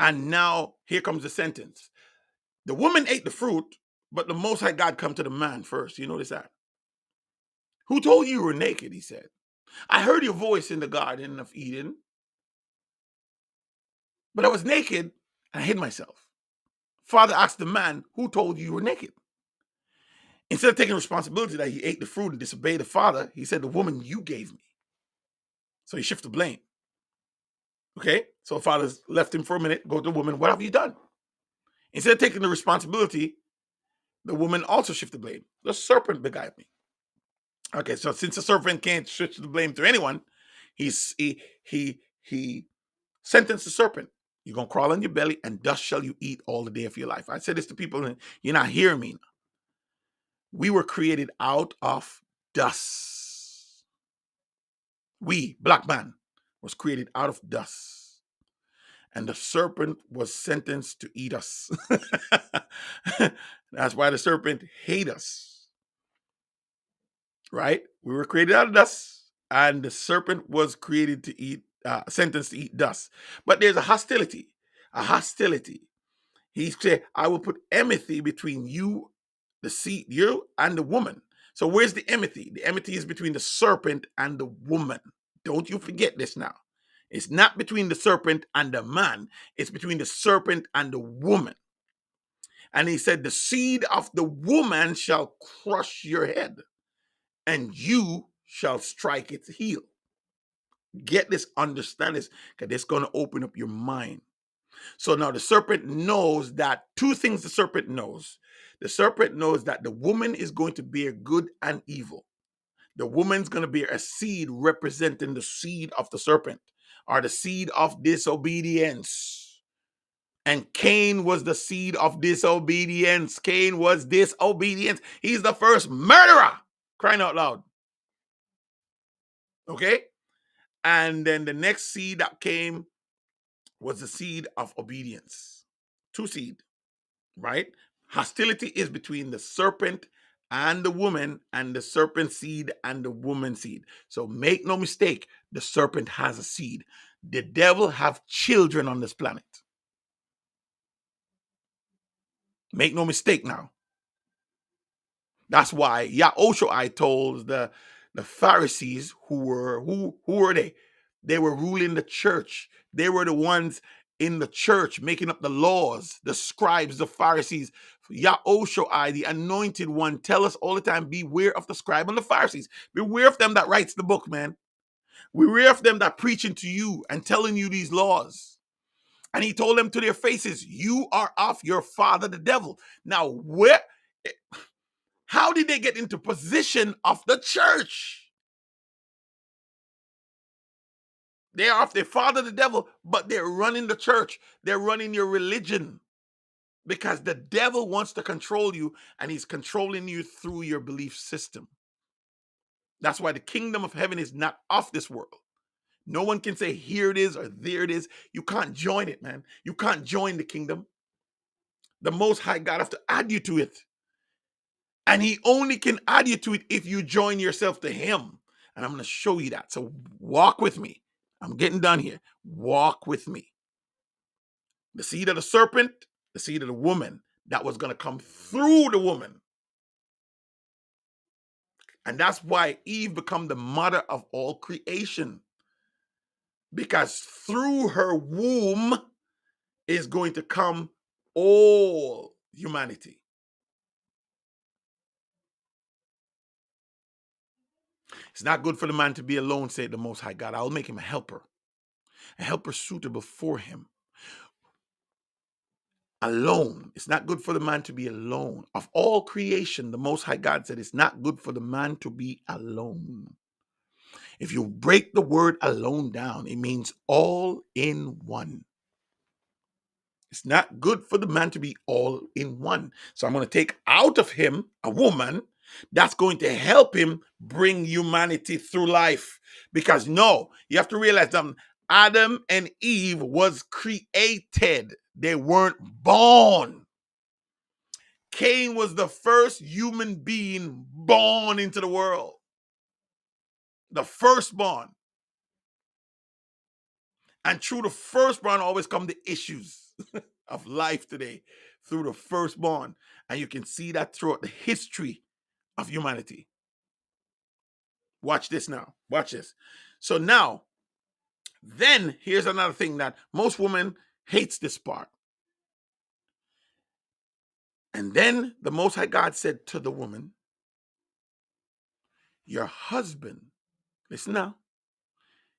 And now here comes the sentence. The woman ate the fruit, but the Most High God come to the man first. You notice that? Who told you were naked? He said. I heard your voice in the Garden of Eden, but I was naked and I hid myself. Father asked the man, who told you were naked? Instead of taking responsibility that he ate the fruit and disobeyed the Father, he said, the woman you gave me. So he shifted the blame. Okay, so father's left him for a minute, go to the woman, what have you done? Instead of taking the responsibility, the woman also shifted the blame. The serpent beguiled me. Okay, so since the serpent can't switch the blame to anyone, he sentenced the serpent. You're gonna crawl on your belly, and dust shall you eat all the day of your life. I said this to people, and you're not hearing me. We were created out of dust. We, black man, was created out of dust. And the serpent was sentenced to eat us. That's why the serpent hates us. Right? We were created out of dust, and the serpent was created to eat, sentenced to eat dust. But there's a hostility. A hostility. He said, I will put enmity between you, the seed, you and the woman. So where's the enmity? The enmity is between the serpent and the woman. Don't you forget this now. It's not between the serpent and the man. It's between the serpent and the woman. And he said, the seed of the woman shall crush your head, and you shall strike its heel. Get this, understand this, because it's going to open up your mind. So now the serpent knows that two things the serpent knows. The serpent knows that the woman is going to bear good and evil. The woman's going to bear a seed representing the seed of the serpent, or the seed of disobedience. And Cain was the seed of disobedience. Cain was disobedience. He's the first murderer. Crying out loud. Okay? And then the next seed that came was the seed of obedience. Two seed, right? Hostility is between the serpent and the woman, and the serpent seed and the woman seed. So make no mistake, the serpent has a seed. The devil have children on this planet. Make no mistake now. That's why Yahushua told the Pharisees, who were they? They were ruling the church. They were the ones in the church making up the laws, the scribes, the Pharisees. Yahushua, the anointed one, tell us all the time, beware of the scribe and the Pharisees. Beware of them that writes the book, man. Beware of them that preaching to you and telling you these laws. And he told them to their faces, you are of your father, the devil. Now, how did they get into position of the church? They are of their father, the devil, but they're running the church. They're running your religion because the devil wants to control you, and he's controlling you through your belief system. That's why the kingdom of heaven is not of this world. No one can say here it is or there it is. You can't join it, man. You can't join the kingdom. The Most High God have to add you to it. And he only can add you to it if you join yourself to him. And I'm going to show you that. So walk with me. I'm getting done here. Walk with me. The seed of the serpent, the seed of the woman, that was going to come through the woman. And that's why Eve became the mother of all creation. Because through her womb is going to come all humanity. It's not good for the man to be alone, said the Most High God. I will make him a helper suitable for him. Alone. It's not good for the man to be alone. Of all creation, the Most High God said it's not good for the man to be alone. If you break the word alone down, it means all in one. It's not good for the man to be all in one. So I'm going to take out of him a woman that's going to help him bring humanity through life. Because no, you have to realize something. Adam and Eve was created. They weren't born. Cain was the first human being born into the world. The firstborn. And through the firstborn always come the issues of life today. Through the firstborn. And you can see that throughout the history of humanity. Watch this now. Watch this. So now, then here's another thing that most women hates this part. And then the Most High God said to the woman, your husband, listen now,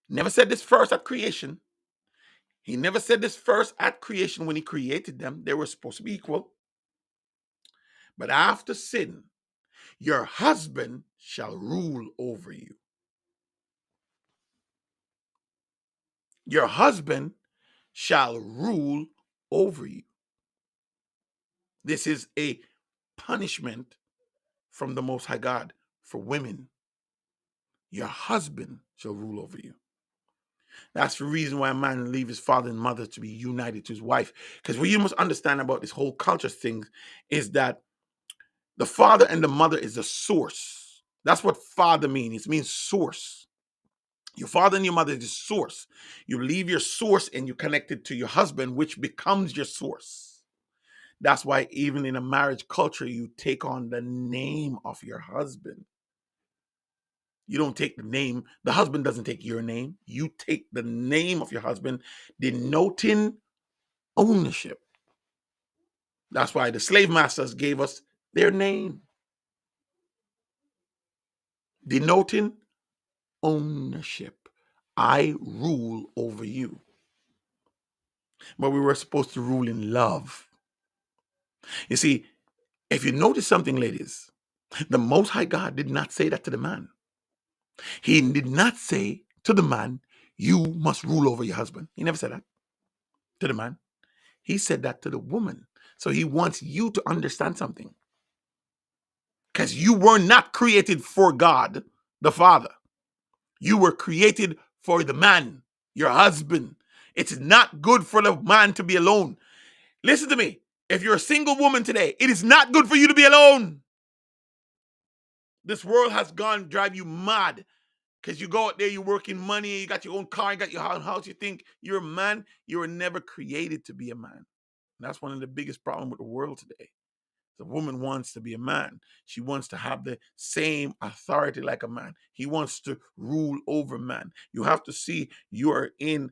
never said this first at creation. He never said this first at creation when he created them. They were supposed to be equal. But after sin, your husband shall rule over you. Your husband shall rule over you. This is a punishment from the Most High God for women. Your husband shall rule over you. That's the reason why a man leave his father and mother to be united to his wife. Because what you must understand about this whole culture thing is that the father and the mother is the source. That's what father means. It means source. Your father and your mother is the source. You leave your source and you connect it to your husband, which becomes your source. That's why even in a marriage culture, you take on the name of your husband. You don't take the name. The husband doesn't take your name. You take the name of your husband, denoting ownership. That's why the slave masters gave us their name, denoting ownership. I rule over you. But we were supposed to rule in love. You see, if you notice something, ladies, the Most High God did not say that to the man. He did not say to the man, you must rule over your husband. He never said that to the man. He said that to the woman. So he wants you to understand something. Because you were not created for God, the Father. You were created for the man, your husband. It's not good for the man to be alone. Listen to me. If you're a single woman today, it is not good for you to be alone. This world has gone drive you mad because you go out there, you're working money, you got your own car, you got your own house. You think you're a man. You were never created to be a man. And that's one of the biggest problems with the world today. The woman wants to be a man. She wants to have the same authority like a man. He wants to rule over man. You have to see you are in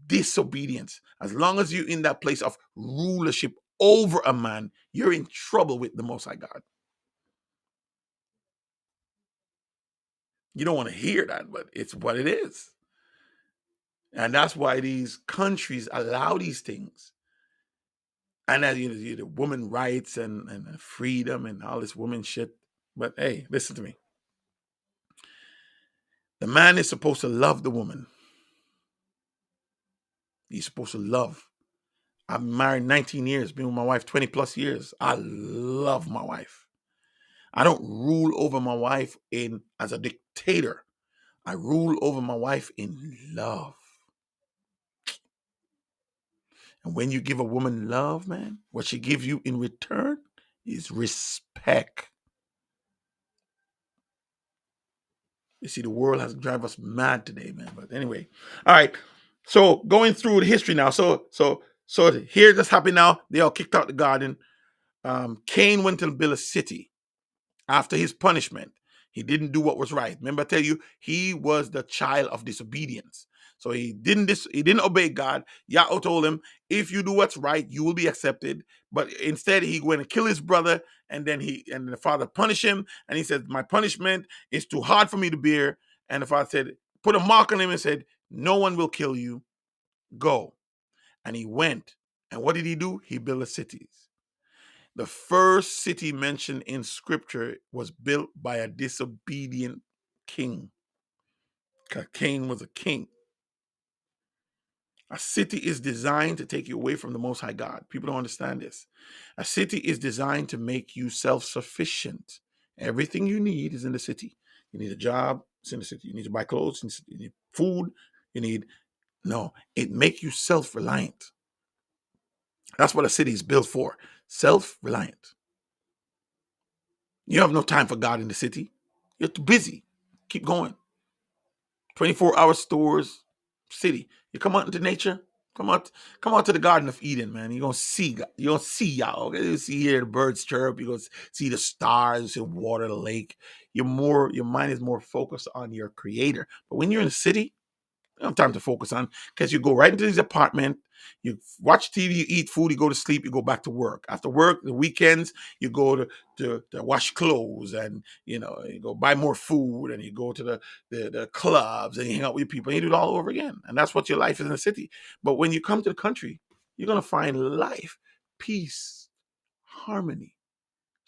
disobedience. As long as you're in that place of rulership over a man, you're in trouble with the Most High God. You don't want to hear that, but it's what it is. And that's why these countries allow these things. And as you know, the women rights and freedom and all this woman shit. But hey, listen to me. The man is supposed to love the woman. He's supposed to love. I've been married 19 years, been with my wife 20 plus years. I love my wife. I don't rule over my wife as a dictator. I rule over my wife in love. And when you give a woman love, man, what she gives you in return is respect. You see, the world has driven us mad today, man. But anyway, all right. So going through the history now. So here this happened now. They all kicked out the garden. Cain went to build a city after his punishment. He didn't do what was right. Remember, I tell you, he was the child of disobedience. So he didn't obey God. Yahweh told him, if you do what's right, you will be accepted. But instead, he went and killed his brother, and then the father punished him. And he said, my punishment is too hard for me to bear. And the father said, put a mark on him and said, no one will kill you. Go. And he went. And what did he do? He built cities. The first city mentioned in scripture was built by a disobedient king. Cain was a king. A city is designed to take you away from the Most High God. People don't understand this. A city is designed to make you self-sufficient. Everything you need is in the city. You need a job, it's in the city. You need to buy clothes, you need food, it makes you self-reliant. That's what a city is built for. Self-reliant. You have no time for God in the city. You're too busy. Keep going. 24-hour stores, city. You come out into nature. Come out to the Garden of Eden, man. You're gonna see God. You're gonna see y'all. Okay? You see here the birds chirp. You're gonna see the stars, you see water, the lake. Your mind is more focused on your creator. But when you're in the city, You don't have time to focus on, because you go right into his apartment, you watch TV, you eat food, you go to sleep, you go back to work. After work, the weekends, you go to wash clothes, and you go buy more food, and you go to the clubs, and you hang out with people, and you do it all over again. And that's what your life is in the city. But when you come to the country, you're gonna find life, peace, harmony,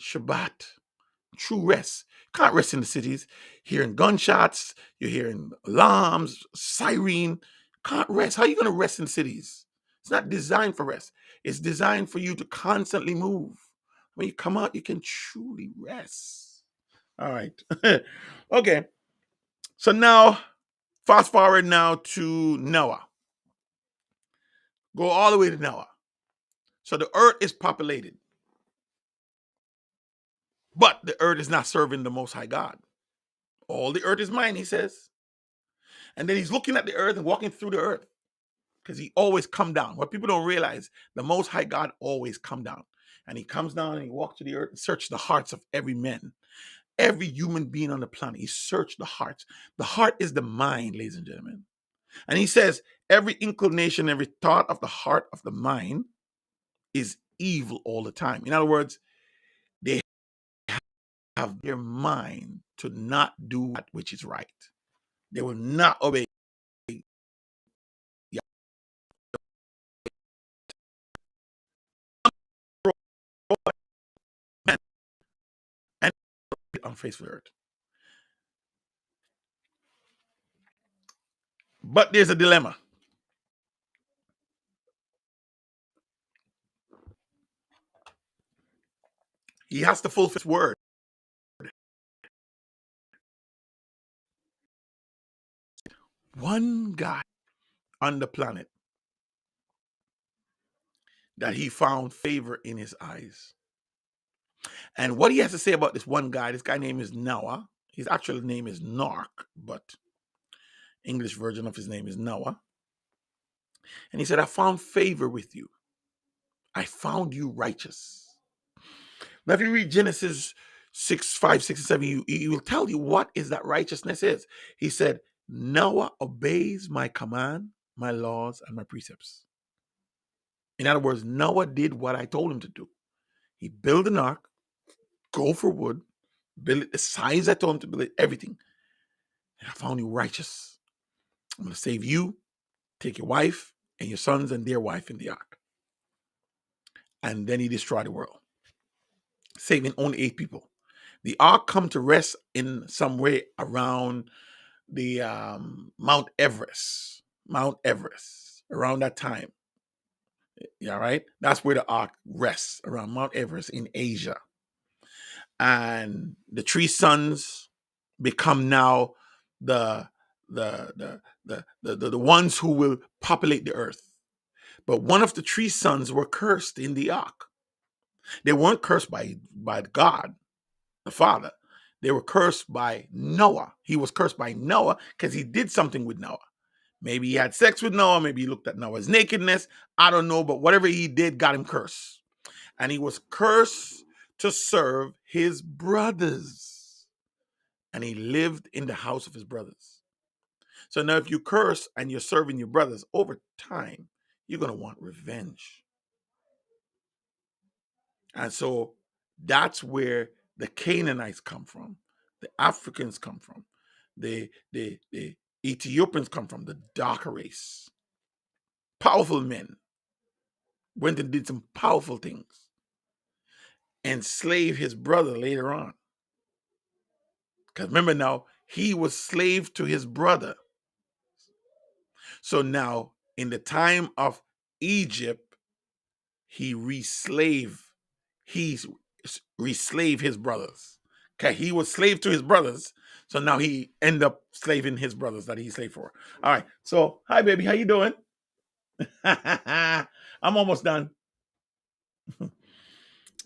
Shabbat, true rest. Can't rest in the cities. Hearing gunshots, you're hearing alarms, siren. Can't rest. How are you going to rest in cities? It's not designed for rest. It's designed for you to constantly move. When you come out, you can truly rest. All right. Okay. So now, fast forward now to Noah. Go all the way to Noah. So the earth is populated, but the earth is not serving the Most High God. All the earth is mine, he says. And then he's looking at the earth and walking through the earth, because he always come down. What people don't realize, the Most High God always come down. And he comes down and he walks to the earth and search the hearts of every man, every human being on the planet. He searched the hearts. The heart is the mind, ladies and gentlemen. And he says, every inclination, every thought of the heart of the mind is evil all the time. In other words, they have their mind to not do that which is right. They will not obey. And on face of the earth. But there's a dilemma. He has to fulfill his word. One guy on the planet that he found favor in his eyes. And what he has to say about this one guy, this guy name is Noah. His actual name is Nark, but English version of his name is Noah. And he said, I found favor with you. I found you righteous. Now, if you read Genesis 6, 5, 6, and 7, he will tell you what is that righteousness is. He said, Noah obeys my command, my laws, and my precepts. In other words, Noah did what I told him to do. He built an ark, go for wood, build it the size I told him to build it, everything. And I found you righteous. I'm going to save you, take your wife and your sons and their wife in the ark. And then he destroyed the world, saving only 8 people. The ark come to rest in some way around the Mount Everest, around that time. Yeah, right? That's where the ark rests, around Mount Everest in Asia. And the 3 sons become now the ones who will populate the earth. But one of the 3 sons were cursed in the ark. They weren't cursed by God, the Father. They were cursed by Noah. He was cursed by Noah because he did something with Noah. Maybe he had sex with Noah. Maybe he looked at Noah's nakedness. I don't know, but whatever he did got him cursed. And he was cursed to serve his brothers. And he lived in the house of his brothers. So now if you curse and you're serving your brothers, over time, you're going to want revenge. And so that's where the Canaanites come from. The Africans come from. The Ethiopians come from, the darker race. Powerful men went and did some powerful things. Enslave his brother later on. Because remember now, he was slave to his brother. So now, in the time of Egypt, he re-slave his brothers. Okay, he was slave to his brothers. So now he end up slaving his brothers that he slaved for. All right. So, hi, baby. How you doing? I'm almost done.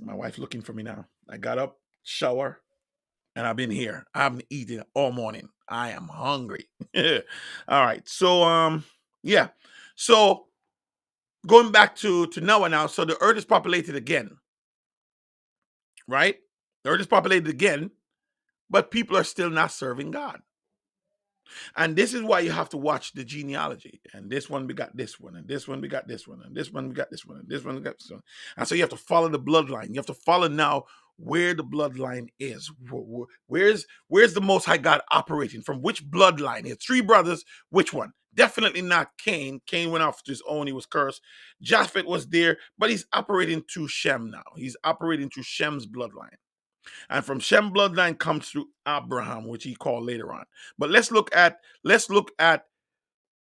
My wife's looking for me now. I got up, shower, and I've been here. I haven't eaten all morning. I am hungry. All right. So, yeah. So, going back to Noah now. So, the earth is populated again. Right? The earth is populated again, but people are still not serving God. And this is why you have to watch the genealogy. And this one we got this one, and this one we got this one, and this one we got this one, and this one we got this one. And so you have to follow the bloodline. You have to follow now where the bloodline is. Where's the Most High God operating from? Which bloodline? He had three brothers. Which one? Definitely not Cain. Cain went off to his own. He was cursed. Japhet was there, but he's operating through Shem now. He's operating through Shem's bloodline. And from Shem bloodline comes through Abraham, which he called later on. But let's look at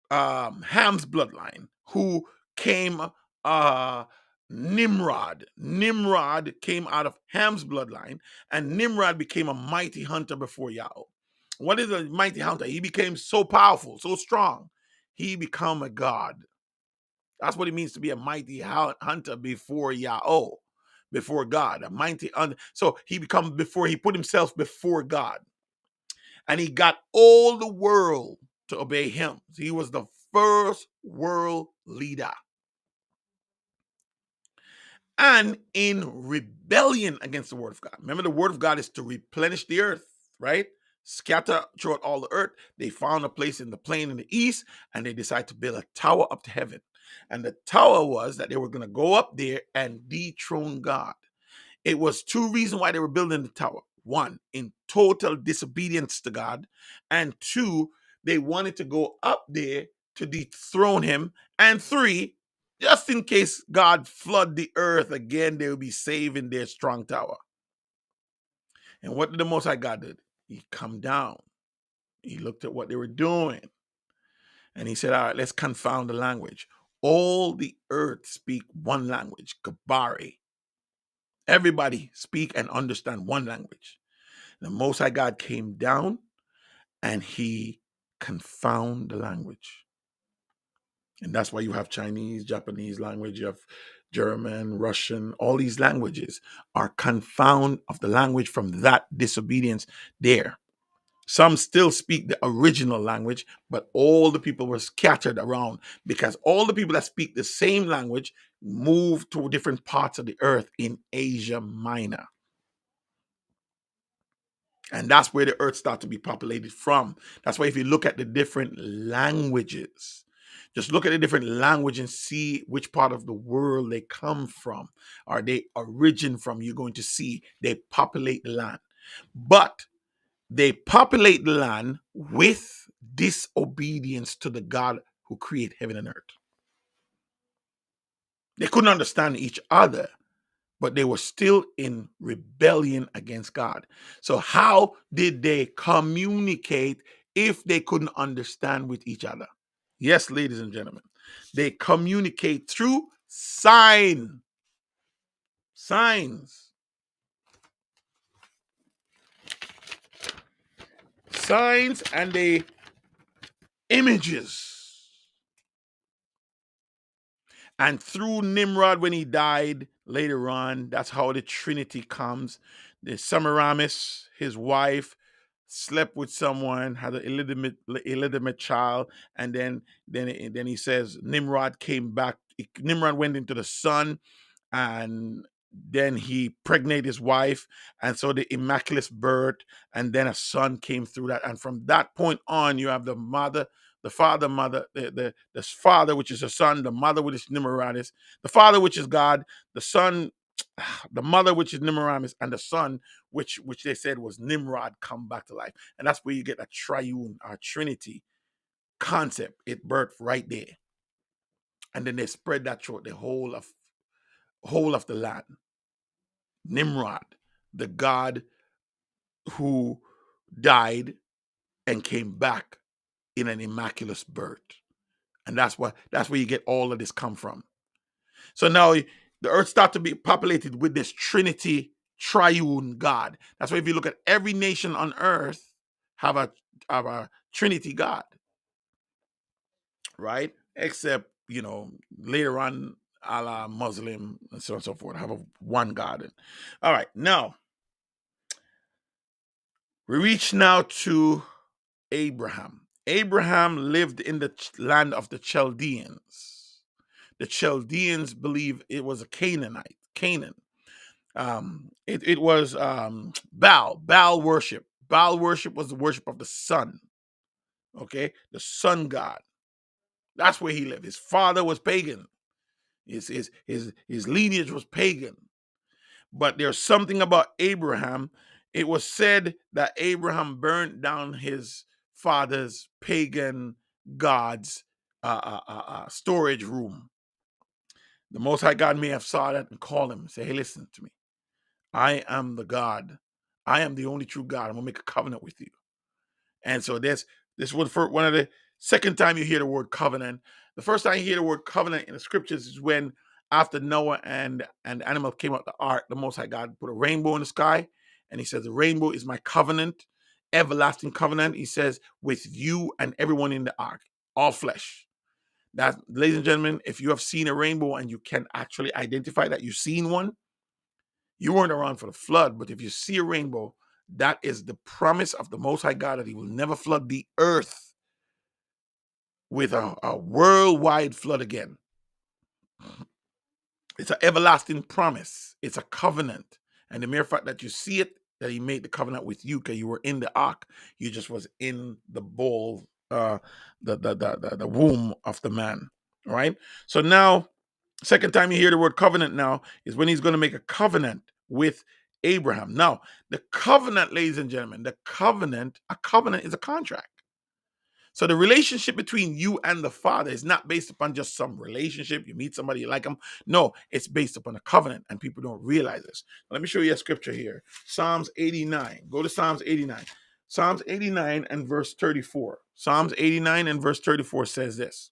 Ham's bloodline, who came Nimrod. Nimrod came out of Ham's bloodline, and Nimrod became a mighty hunter before Yahweh. What is a mighty hunter? He became so powerful, so strong, he became a god. That's what it means to be a mighty hunter before Yahweh, before God, a mighty hunter. So he put himself before God, and he got all the world to obey him. He was the first world leader. And in rebellion against the word of God. Remember, the word of God is to replenish the earth, right? Scatter throughout all the earth. They found a place in the plain in the east, and they decided to build a tower up to heaven. And the tower was that they were going to go up there and dethrone God. It was two reasons why they were building the tower. One, in total disobedience to God. And two, they wanted to go up there to dethrone him. And three, just in case God flood the earth again, they will be saved in their strong tower. And what did the Most High God do? He come down. He looked at what they were doing. And he said, all right, let's confound the language. All the earth speak one language, Kabari. Everybody speak and understand one language. The Most High God came down and he confound the language. And that's why you have Chinese, Japanese language, you have German, Russian, all these languages are confound of the language from that disobedience there. Some still speak the original language, but all the people were scattered around because all the people that speak the same language moved to different parts of the earth in Asia Minor. And that's where the earth started to be populated from. That's why if you look at the different languages, just look at the different language and see which part of the world they come from. Are they origin from? You're going to see they populate the land. But they populate the land with disobedience to the God who created heaven and earth. They couldn't understand each other, but they were still in rebellion against God. So how did they communicate if they couldn't understand with each other? Yes, ladies and gentlemen, they communicate through signs, and the images. And through Nimrod, when he died later on, that's how the Trinity comes. The Semiramis, his wife, slept with someone, had an illegitimate child, and then he says Nimrod came back. Nimrod went into the sun, and then he impregnated his wife, and so the immaculate birth, and then a son came through that. And from that point on, you have the mother, the father, mother, the father, which is the son, the mother, which is Nimrodis, the father, which is God, the son, the mother, which is Nimrodis, and the son, which they said was Nimrod, come back to life. And that's where you get a triune or Trinity concept. It birthed right there. And then they spread that throughout the whole of the land. Nimrod, the god who died and came back in an immaculate birth. And that's where you get all of this come from. So now the earth starts to be populated with this Trinity triune God. That's why if you look at every nation on earth have a Trinity God, right? Except, later on, a la Muslim and so on and so forth, have a one God. All right, now we reach now to Abraham. Abraham lived in the land of the Chaldeans. The Chaldeans believe it was a Canaanite, Canaan. It was Baal worship. Baal worship was the worship of the sun. Okay, the sun god. That's where he lived. His father was pagan. His lineage was pagan. But there's something about Abraham. It was said that Abraham burned down his father's pagan god's storage room. The Most High God may have saw that and called him and say, "Hey, listen to me. I am the God. I am the only true God. I'm gonna make a covenant with you." And so this was for one of the second time you hear the word covenant. The first time you hear the word covenant in the scriptures is when after Noah and the animal came out the ark, the Most High God put a rainbow in the sky, and he says, "The rainbow is my covenant, everlasting covenant." He says, "With you and everyone in the ark, all flesh." That, ladies and gentlemen, if you have seen a rainbow and you can actually identify that you've seen one, you weren't around for the flood, but if you see a rainbow, that is the promise of the Most High God that he will never flood the earth with a worldwide flood again. It's an everlasting promise. It's a covenant. And the mere fact that you see it, that he made the covenant with you because you were in the ark, you just was in the bowl, the womb of the man. All right. So now, second time you hear the word covenant now is when he's going to make a covenant with Abraham. Now, the covenant, ladies and gentlemen, a covenant is a contract. So the relationship between you and the Father is not based upon just some relationship. You meet somebody, you like them. No, it's based upon a covenant, and people don't realize this. Let me show you a scripture here. Psalms 89. Go to Psalms 89. Psalms 89 and verse 34. Psalms 89 and verse 34 says this.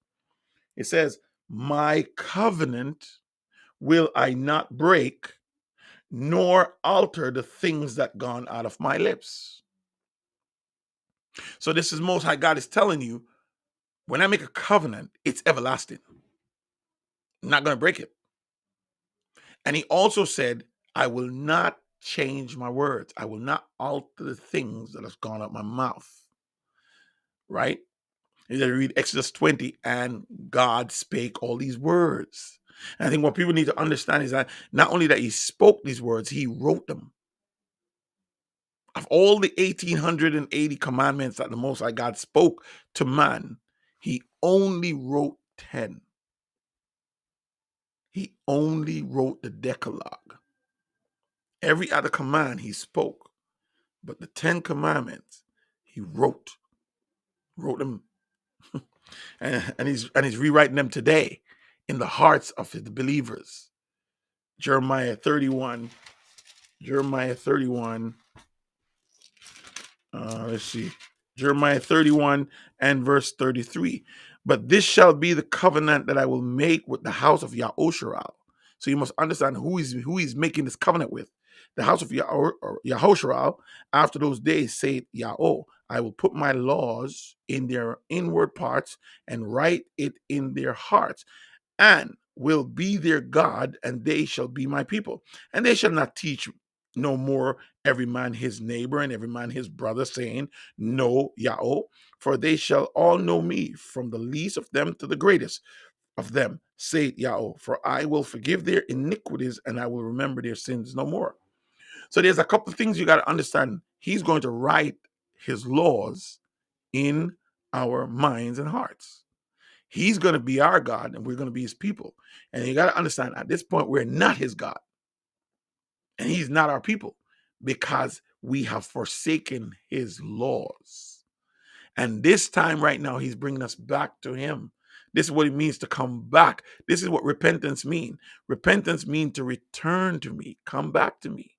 It says, "My covenant will I not break, nor alter the things that gone out of my lips." So this is Most High God is telling you, when I make a covenant, it's everlasting. I'm not going to break it. And he also said, "I will not change my words. I will not alter the things that have gone out my mouth." Right? And then read Exodus 20, and God spake all these words. And I think what people need to understand is that not only that he spoke these words, he wrote them. Of all the 1,880 commandments that the Most High God spoke to man, he only wrote 10. He only wrote the Decalogue. Every other command he spoke, but the 10 commandments he wrote them, and he's rewriting them today in the hearts of the believers. Jeremiah 31. Let's see. Jeremiah 31 and verse 33. "But this shall be the covenant that I will make with the house of Yahusharal." So you must understand who he's making this covenant with. The house of Yahusharal, "After those days, saith Yahweh, I will put my laws in their inward parts and write it in their hearts, and will be their God, and they shall be my people. And they shall not teach no more every man his neighbor and every man his brother, saying, Know Yahweh, for they shall all know me, from the least of them to the greatest of them, saith Yahweh, for I will forgive their iniquities and I will remember their sins no more." So there's a couple of things you got to understand. He's going to write his laws in our minds and hearts. He's going to be our God and we're going to be his people. And you got to understand, at this point, we're not his God. And he's not our people because we have forsaken his laws. And this time right now, he's bringing us back to him. This is what it means to come back. This is what repentance means. Repentance means to return to me, come back to me.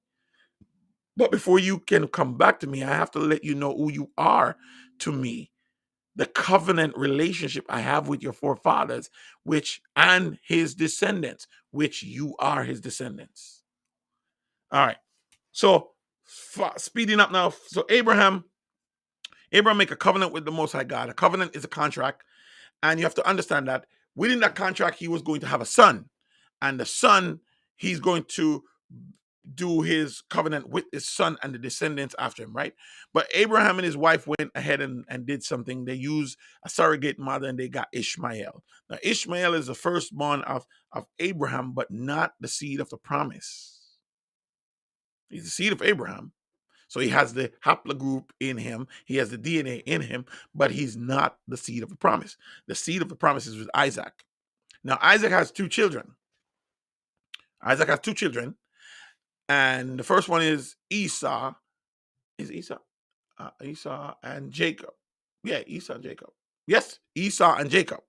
But before you can come back to me, I have to let you know who you are to me. The covenant relationship I have with your forefathers, and his descendants, which you are his descendants. All right. So speeding up now. So Abraham make a covenant with the Most High God. A covenant is a contract. And you have to understand that within that contract, he was going to have a son. And the son, he's going to do his covenant with his son and the descendants after him, right? But Abraham and his wife went ahead and did something. They used a surrogate mother and they got Ishmael. Now, Ishmael is the firstborn of Abraham, but not the seed of the promise. He's the seed of Abraham. So he has the haplogroup in him, he has the DNA in him, but he's not the seed of the promise. The seed of the promise is with Isaac. Now, Isaac has two children. And the first one is Esau. Is Esau? Esau and Jacob. Yeah, Esau and Jacob. Yes, Esau and Jacob.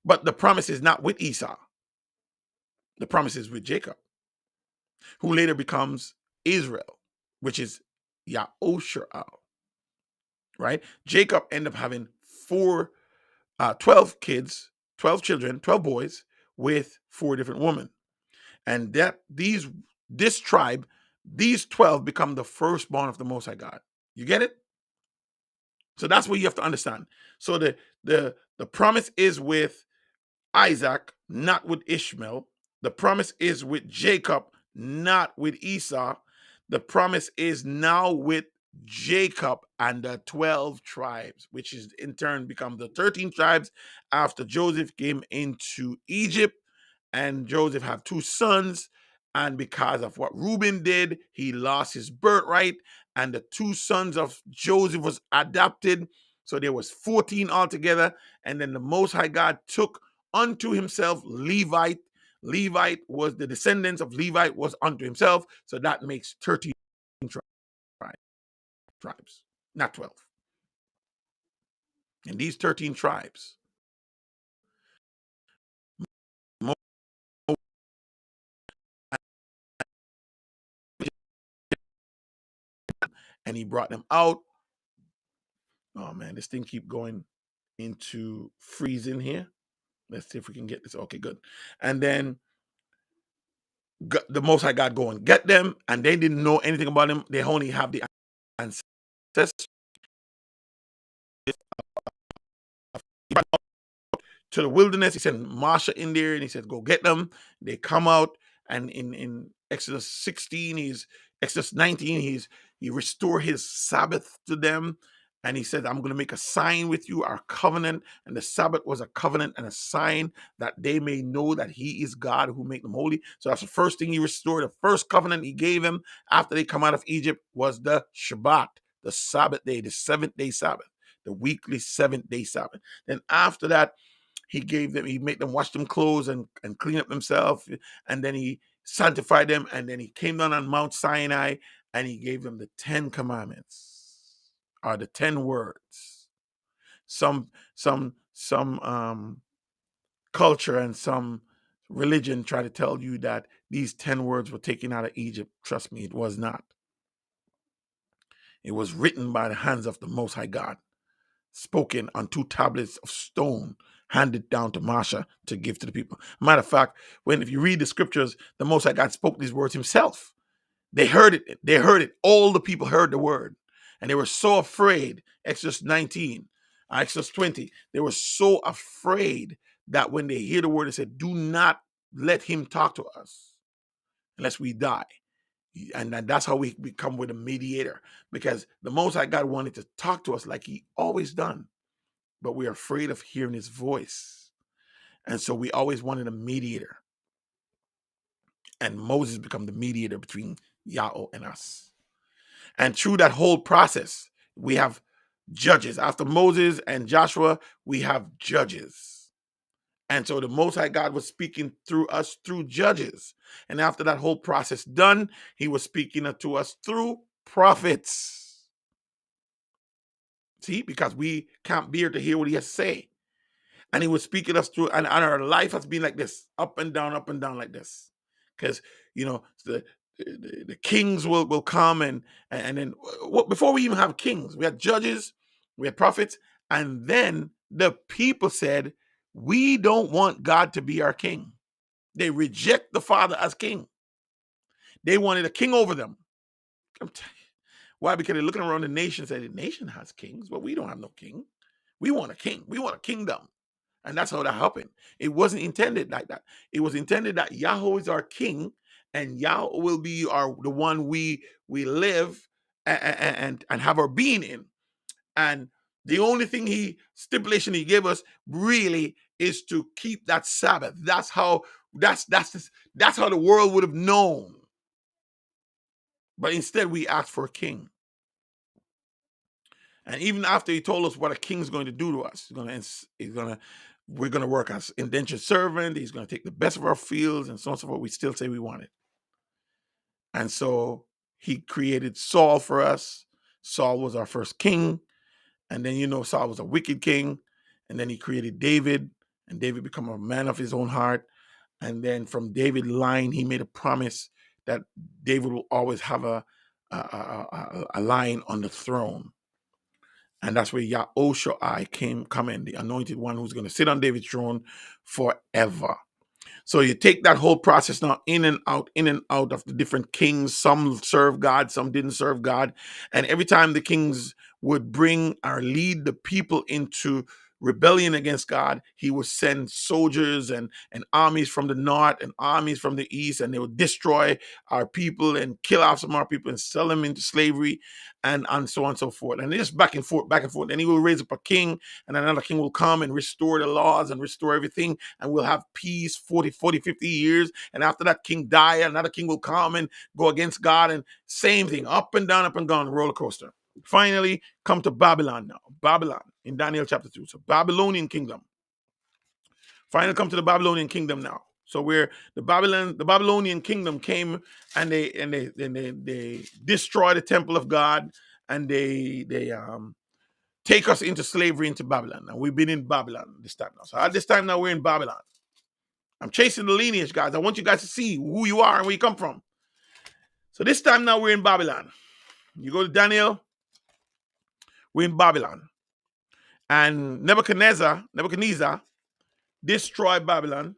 But the promise is not with Esau. The promise is with Jacob, who later becomes Israel, which is Yahushua, right? Jacob ended up having 12 kids, 12 children, 12 boys with 4 different women. And this tribe, these 12 become the firstborn of the Most High God. You get it? So that's what you have to understand. So the promise is with Isaac, not with Ishmael. The promise is with Jacob, not with Esau. The promise is now with Jacob and the 12 tribes, which is in turn become the 13 tribes after Joseph came into Egypt. And Joseph had 2 sons. And because of what Reuben did, he lost his birthright. And the 2 sons of Joseph was adopted. So there was 14 altogether. And then the Most High God took unto himself Levite. Levite was the descendants of Levite was unto himself. So that makes 13 tribes, not 12. And these 13 tribes, and he brought them out. Oh man, this thing keep going into freezing here. Let's see if we can get this. Okay, good. And then the Most High God go and get them, and they didn't know anything about him. They only have the ancestors to the wilderness. He sent Marsha in there, and he said, "Go get them." They come out, and in Exodus 16, Exodus 19, he restored his Sabbath to them. And he said, "I'm going to make a sign with you, our covenant." And the Sabbath was a covenant and a sign that they may know that he is God who made them holy. So that's the first thing he restored. The first covenant he gave them after they come out of Egypt was the Shabbat, the Sabbath day, the 7th-day Sabbath, the weekly 7th-day Sabbath. Then after that, he made them wash them clothes and clean up themselves. And then he sanctified them. And then he came down on Mount Sinai and he gave them the 10 commandments. Are the 10 words. Some culture and some religion try to tell you that these 10 words were taken out of Egypt. Trust me, it was not. It was written by the hands of the Most High God, spoken on 2 tablets of stone, handed down to Marsha to give to the people. Matter of fact, if you read the scriptures, the Most High God spoke these words himself. They heard it. All the people heard the word. And they were so afraid. Exodus 19, Exodus 20. They were so afraid that when they hear the word, they said, "Do not let him talk to us unless we die." And that's how we become with a mediator. Because the Most High God wanted to talk to us like he always done. But we're afraid of hearing his voice. And so we always wanted a mediator. And Moses became the mediator between Yahweh and us. And through that whole process, we have judges. After Moses and Joshua, we have judges. And so the Most High God was speaking through us through judges. And after that whole process done, he was speaking to us through prophets. See, because we can't bear to hear what he has to say. And he was speaking us through, and our life has been like this, up and down like this. Because, the kings will come and then before we even have kings, we had judges, we had prophets, and then the people said, "We don't want God to be our king." They reject the Father as king. They wanted a king over them. Why? Because they're looking around the nation and say, the nation has kings, but we don't have no king. We want a king. We want a kingdom. And that's how that happened. It wasn't intended like that. It was intended that Yahweh is our king, and Yahweh will be the one we live and have our being in. And the only stipulation he gave us really is to keep that Sabbath. That's how the world would have known. But instead, we asked for a king. And even after he told us what a king's going to do to us, we're going to work as indentured servant. He's going to take the best of our fields and so on and so forth. We still say we want it. And so he created Saul for us. Saul was our first king. And then, Saul was a wicked king. And then he created David, and David became a man of his own heart. And then from David's line, he made a promise that David will always have a line on the throne. And that's where Yahushua come in, the anointed one who's going to sit on David's throne forever. So you take that whole process now in and out of the different kings. Some serve God, some didn't serve God. And every time the kings would bring or lead the people into rebellion against God, he would send soldiers and armies from the north and armies from the east, and they would destroy our people and kill off some of our people and sell them into slavery and so on and so forth. And just back and forth, back and forth. And he will raise up a king, and another king will come and restore the laws and restore everything, and we'll have peace 40, 50 years. And after that king die, another king will come and go against God, and same thing, up and down, roller coaster. Finally, come to Babylon now. Babylon in Daniel chapter 2. So Babylonian kingdom. Finally, come to the Babylonian kingdom now. So where the Babylonian kingdom came, and they destroy the temple of God, and they take us into slavery into Babylon. And we've been in Babylon this time now. So at this time now we're in Babylon. I'm chasing the lineage, guys. I want you guys to see who you are and where you come from. So this time now we're in Babylon. You go to Daniel, we're in Babylon. And Nebuchadnezzar destroyed Babylon,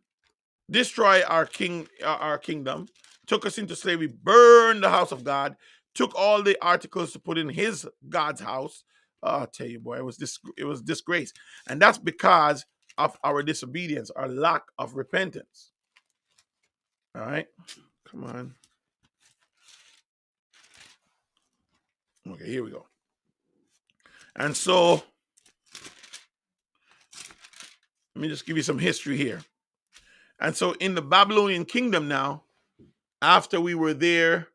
destroyed our kingdom, took us into slavery, burned the house of God, took all the articles to put in his God's house. Oh, I'll tell you, boy, it was disgrace. And that's because of our disobedience, our lack of repentance. All right, come on. Okay, here we go. And so, let me just give you some history here. And so in the Babylonian kingdom now, after we were there,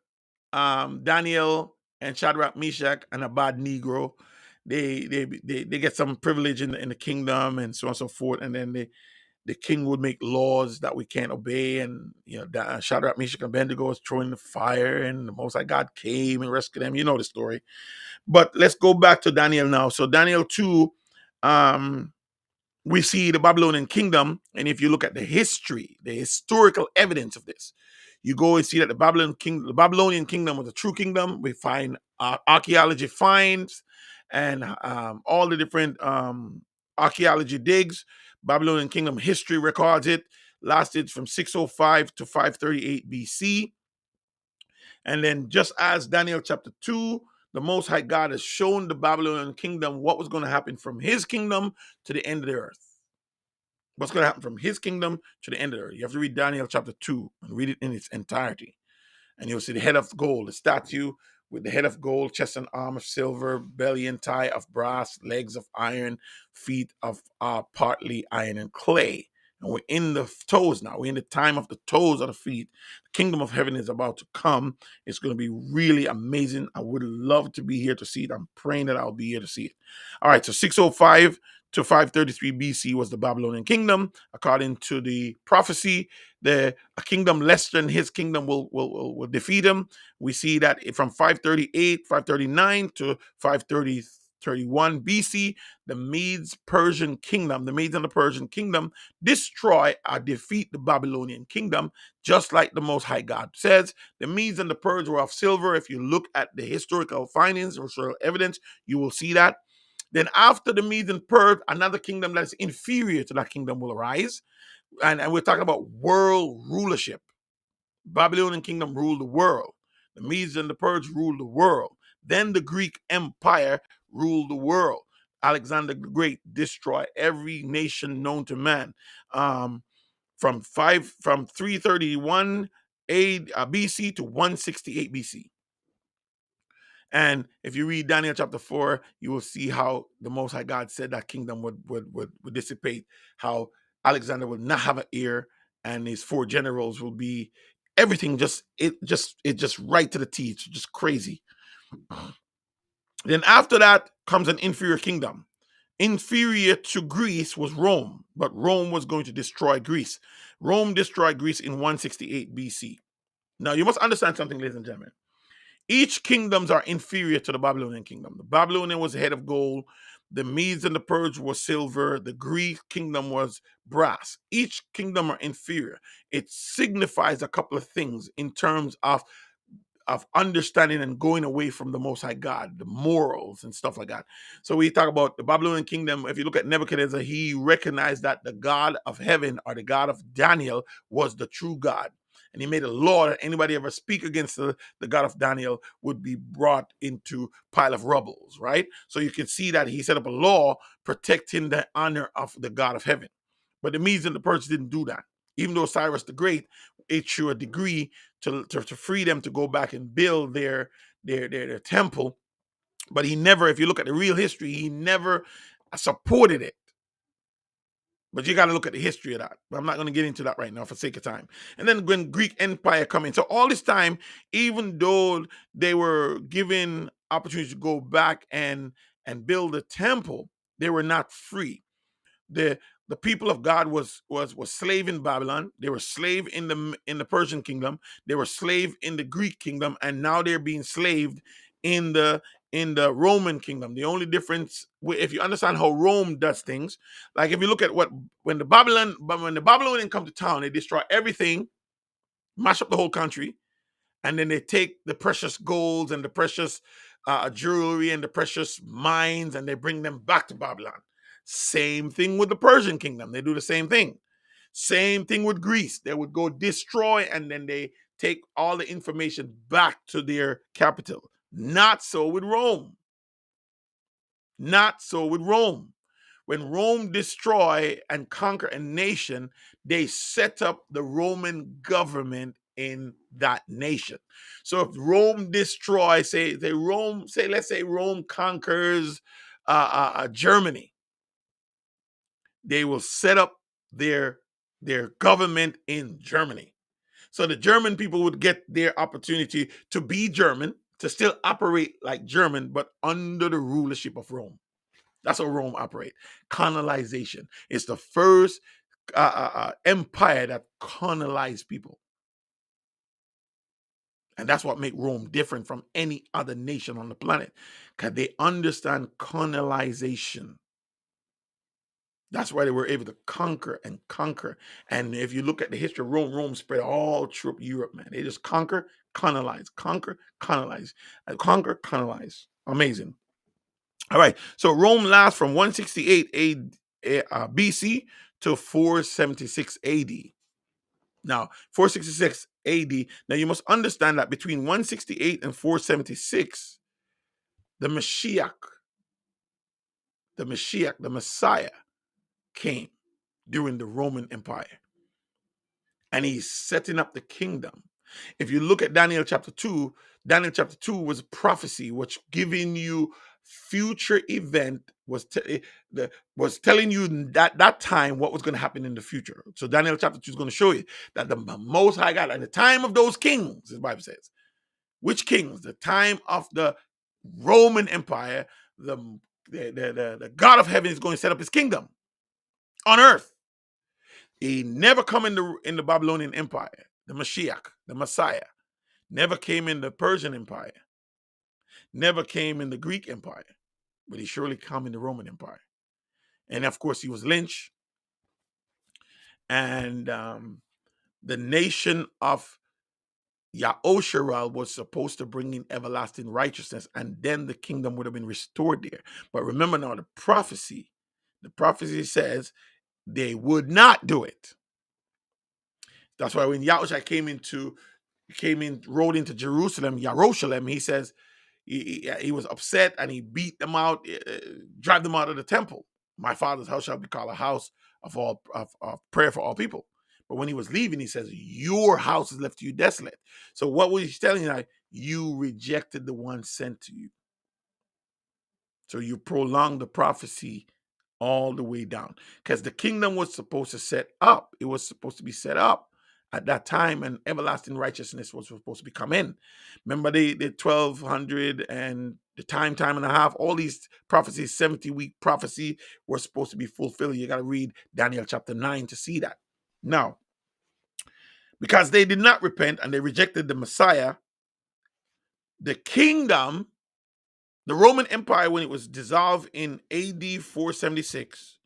Daniel and Shadrach, Meshach, and Abednego, they get some privilege in the kingdom and so on and so forth. And then the king would make laws that we can't obey. And, Shadrach, Meshach, and Abednego was thrown in the fire, and the Most High God came and rescued them. You know the story. But let's go back to Daniel now. So Daniel 2, we see the Babylonian kingdom. And if you look at the historical evidence of this, you go and see that the Babylonian kingdom was a true kingdom. We find archaeology finds and all the different archaeology digs. Babylonian kingdom history records it. Lasted from 605 to 538 BC. And then just as Daniel chapter 2, the Most High God has shown the Babylonian kingdom what was going to happen from his kingdom to the end of the earth. What's going to happen from his kingdom to the end of the earth. You have to read Daniel chapter 2 and read it in its entirety. And you'll see the head of gold, the statue with the head of gold, chest and arm of silver, belly and thigh of brass, legs of iron, feet of partly iron and clay. And we're in the toes now. We're in the time of the toes of the feet. The kingdom of heaven is about to come. It's going to be really amazing. I would love to be here to see it. I'm praying that I'll be here to see it. All right, so 605 to 533 BC was the Babylonian kingdom. According to the prophecy, a kingdom less than his kingdom will defeat him. We see that from 538, 539 to 531 BC, the Medes and the Persian kingdom destroy or defeat the Babylonian kingdom, just like the Most High God says. The Medes and the Persians were of silver. If you look at the historical findings, historical evidence, you will see that. Then after the Medes and Persians, another kingdom that is inferior to that kingdom will arise. And we're talking about world rulership. Babylonian kingdom ruled the world. The Medes and the Persians ruled the world. Then the Greek Empire ruled the world. Alexander the Great destroyed every nation known to man. From 331 BC to 168 BC. And if you read Daniel chapter 4, you will see how the Most High God said that kingdom would dissipate, how Alexander would not have an heir, and his 4 generals will be everything just right to the T. It's just crazy. Then after that comes an inferior kingdom. Inferior to Greece was Rome, but Rome was going to destroy Greece. Rome destroyed Greece in 168 BC. Now you must understand something, ladies and gentlemen. Each kingdoms are inferior to the Babylonian kingdom. The Babylonian was the head of gold. The Medes and the Persians were silver. The Greek kingdom was brass. Each kingdom are inferior. It signifies a couple of things in terms of understanding and going away from the Most High God, the morals and stuff like that. So we talk about the Babylonian kingdom. If you look at Nebuchadnezzar, he recognized that the God of heaven, or the God of Daniel, was the true God. And he made a law that anybody ever speak against the God of Daniel would be brought into pile of rubbles, right? So you can see that he set up a law protecting the honor of the God of heaven. But the Medes and the Persians didn't do that. Even though Cyrus the Great issued a decree to free them to go back and build their temple, but he never, if you look at the real history, he never supported it. But you got to look at the history of that. But I'm not going to get into that right now for sake of time. And then when Greek Empire come in, so all this time, even though they were given opportunity to go back and build a temple, they were not free. The people of God was slave in Babylon. They were slave in the Persian kingdom. They were slave in the Greek kingdom, and now they're being slaved in the Roman kingdom. The only difference, if you understand how Rome does things, like if you look at when the Babylonian come to town, they destroy everything, mash up the whole country, and then they take the precious golds and the precious jewelry and the precious mines, and they bring them back to Babylon. Same thing with the Persian kingdom. They do the same thing. Same thing with Greece. They would go destroy, and then they take all the information back to their capital. Not so with Rome. Not so with Rome. When Rome destroy and conquer a nation, they set up the Roman government in that nation. So if Rome destroys, let's say Rome conquers Germany, they will set up their government in Germany. So the German people would get their opportunity to be German, to still operate like German, but under the rulership of Rome. That's how Rome operate. Colonization. It's the first empire that colonized people. And that's what makes Rome different from any other nation on the planet, because they understand colonization. That's why they were able to conquer and conquer. And if you look at the history of Rome, Rome spread all through Europe, man. They just conquer, colonize, conquer, colonize, conquer, colonize. Amazing. All right. So Rome lasts from 168 BC to 476 AD. Now, 466 AD. Now, you must understand that between 168 and 476, the the Messiah came during the Roman Empire. And he's setting up the kingdom. If you look at Daniel chapter 2, Daniel chapter 2 was a prophecy which giving you future event, was telling you that time what was going to happen in the future. So Daniel chapter 2 is going to show you that the Most High God, at the time of those kings, the Bible says, which kings? The time of the Roman Empire, the God of heaven is going to set up his kingdom on earth. He never come in the Babylonian Empire. The Mashiach, the Messiah, never came in the Persian Empire, never came in the Greek Empire, but he surely come in the Roman Empire. And of course, he was lynched. And the nation of Yahusha was supposed to bring in everlasting righteousness, and then the kingdom would have been restored there. But remember now, the prophecy says they would not do it. That's why when Yahusha rode into Jerusalem, he says he was upset and he beat them out, drive them out of the temple. My father's house shall be called a house of prayer for all people. But when he was leaving, he says, your house is left to you desolate. So what was he telling you? Like, you rejected the one sent to you. So you prolonged the prophecy all the way down. Because the kingdom was supposed to set up. It was supposed to be set up. at that time, and everlasting righteousness was supposed to be come in. Remember the 1200 and the time and a half, all these prophecies, 70-week prophecy were supposed to be fulfilled. You got to read Daniel chapter 9 to see that. Now, because they did not repent and they rejected the Messiah, the kingdom, the Roman Empire, when it was dissolved in AD 476,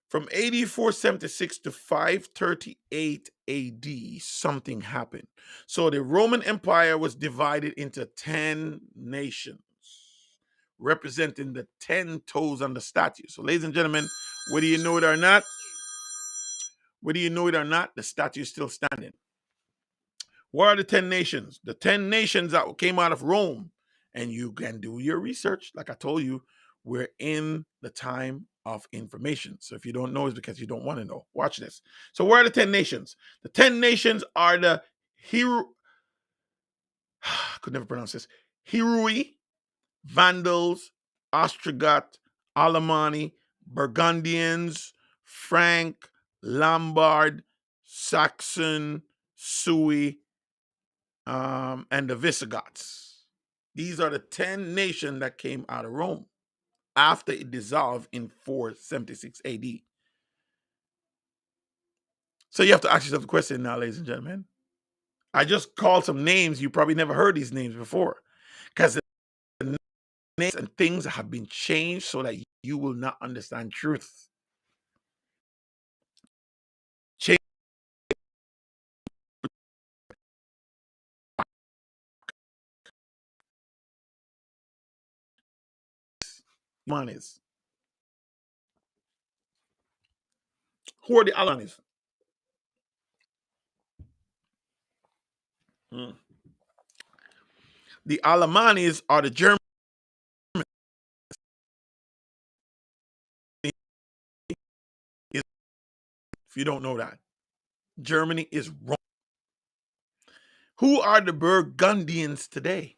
from AD 476 to 538 AD, something happened. So the Roman Empire was divided into 10 nations, representing the 10 toes on the statue. So, ladies and gentlemen, whether you know it or not, the statue is still standing. What are the 10 nations? The 10 nations that came out of Rome. And you can do your research. Like I told you, we're in the time of information. So if you don't know, it's because you don't want to know. Watch this. So where are the 10 nations? The 10 nations are the I could never pronounce this. Herui, Vandals, Ostrogoth, Alemanni, Burgundians, Frank, Lombard, Saxon, Sui, and the Visigoths. These are the 10 nations that came out of Rome after it dissolved in 476 AD. So you have to ask yourself the question now, ladies and gentlemen. I just called some names. You probably never heard these names before, because the names and things have been changed so that you will not understand truth. Change. Alanis. Who are the Alanis? The Alamanis are the Germans. If you don't know that, Germany is wrong. Who are the Burgundians today?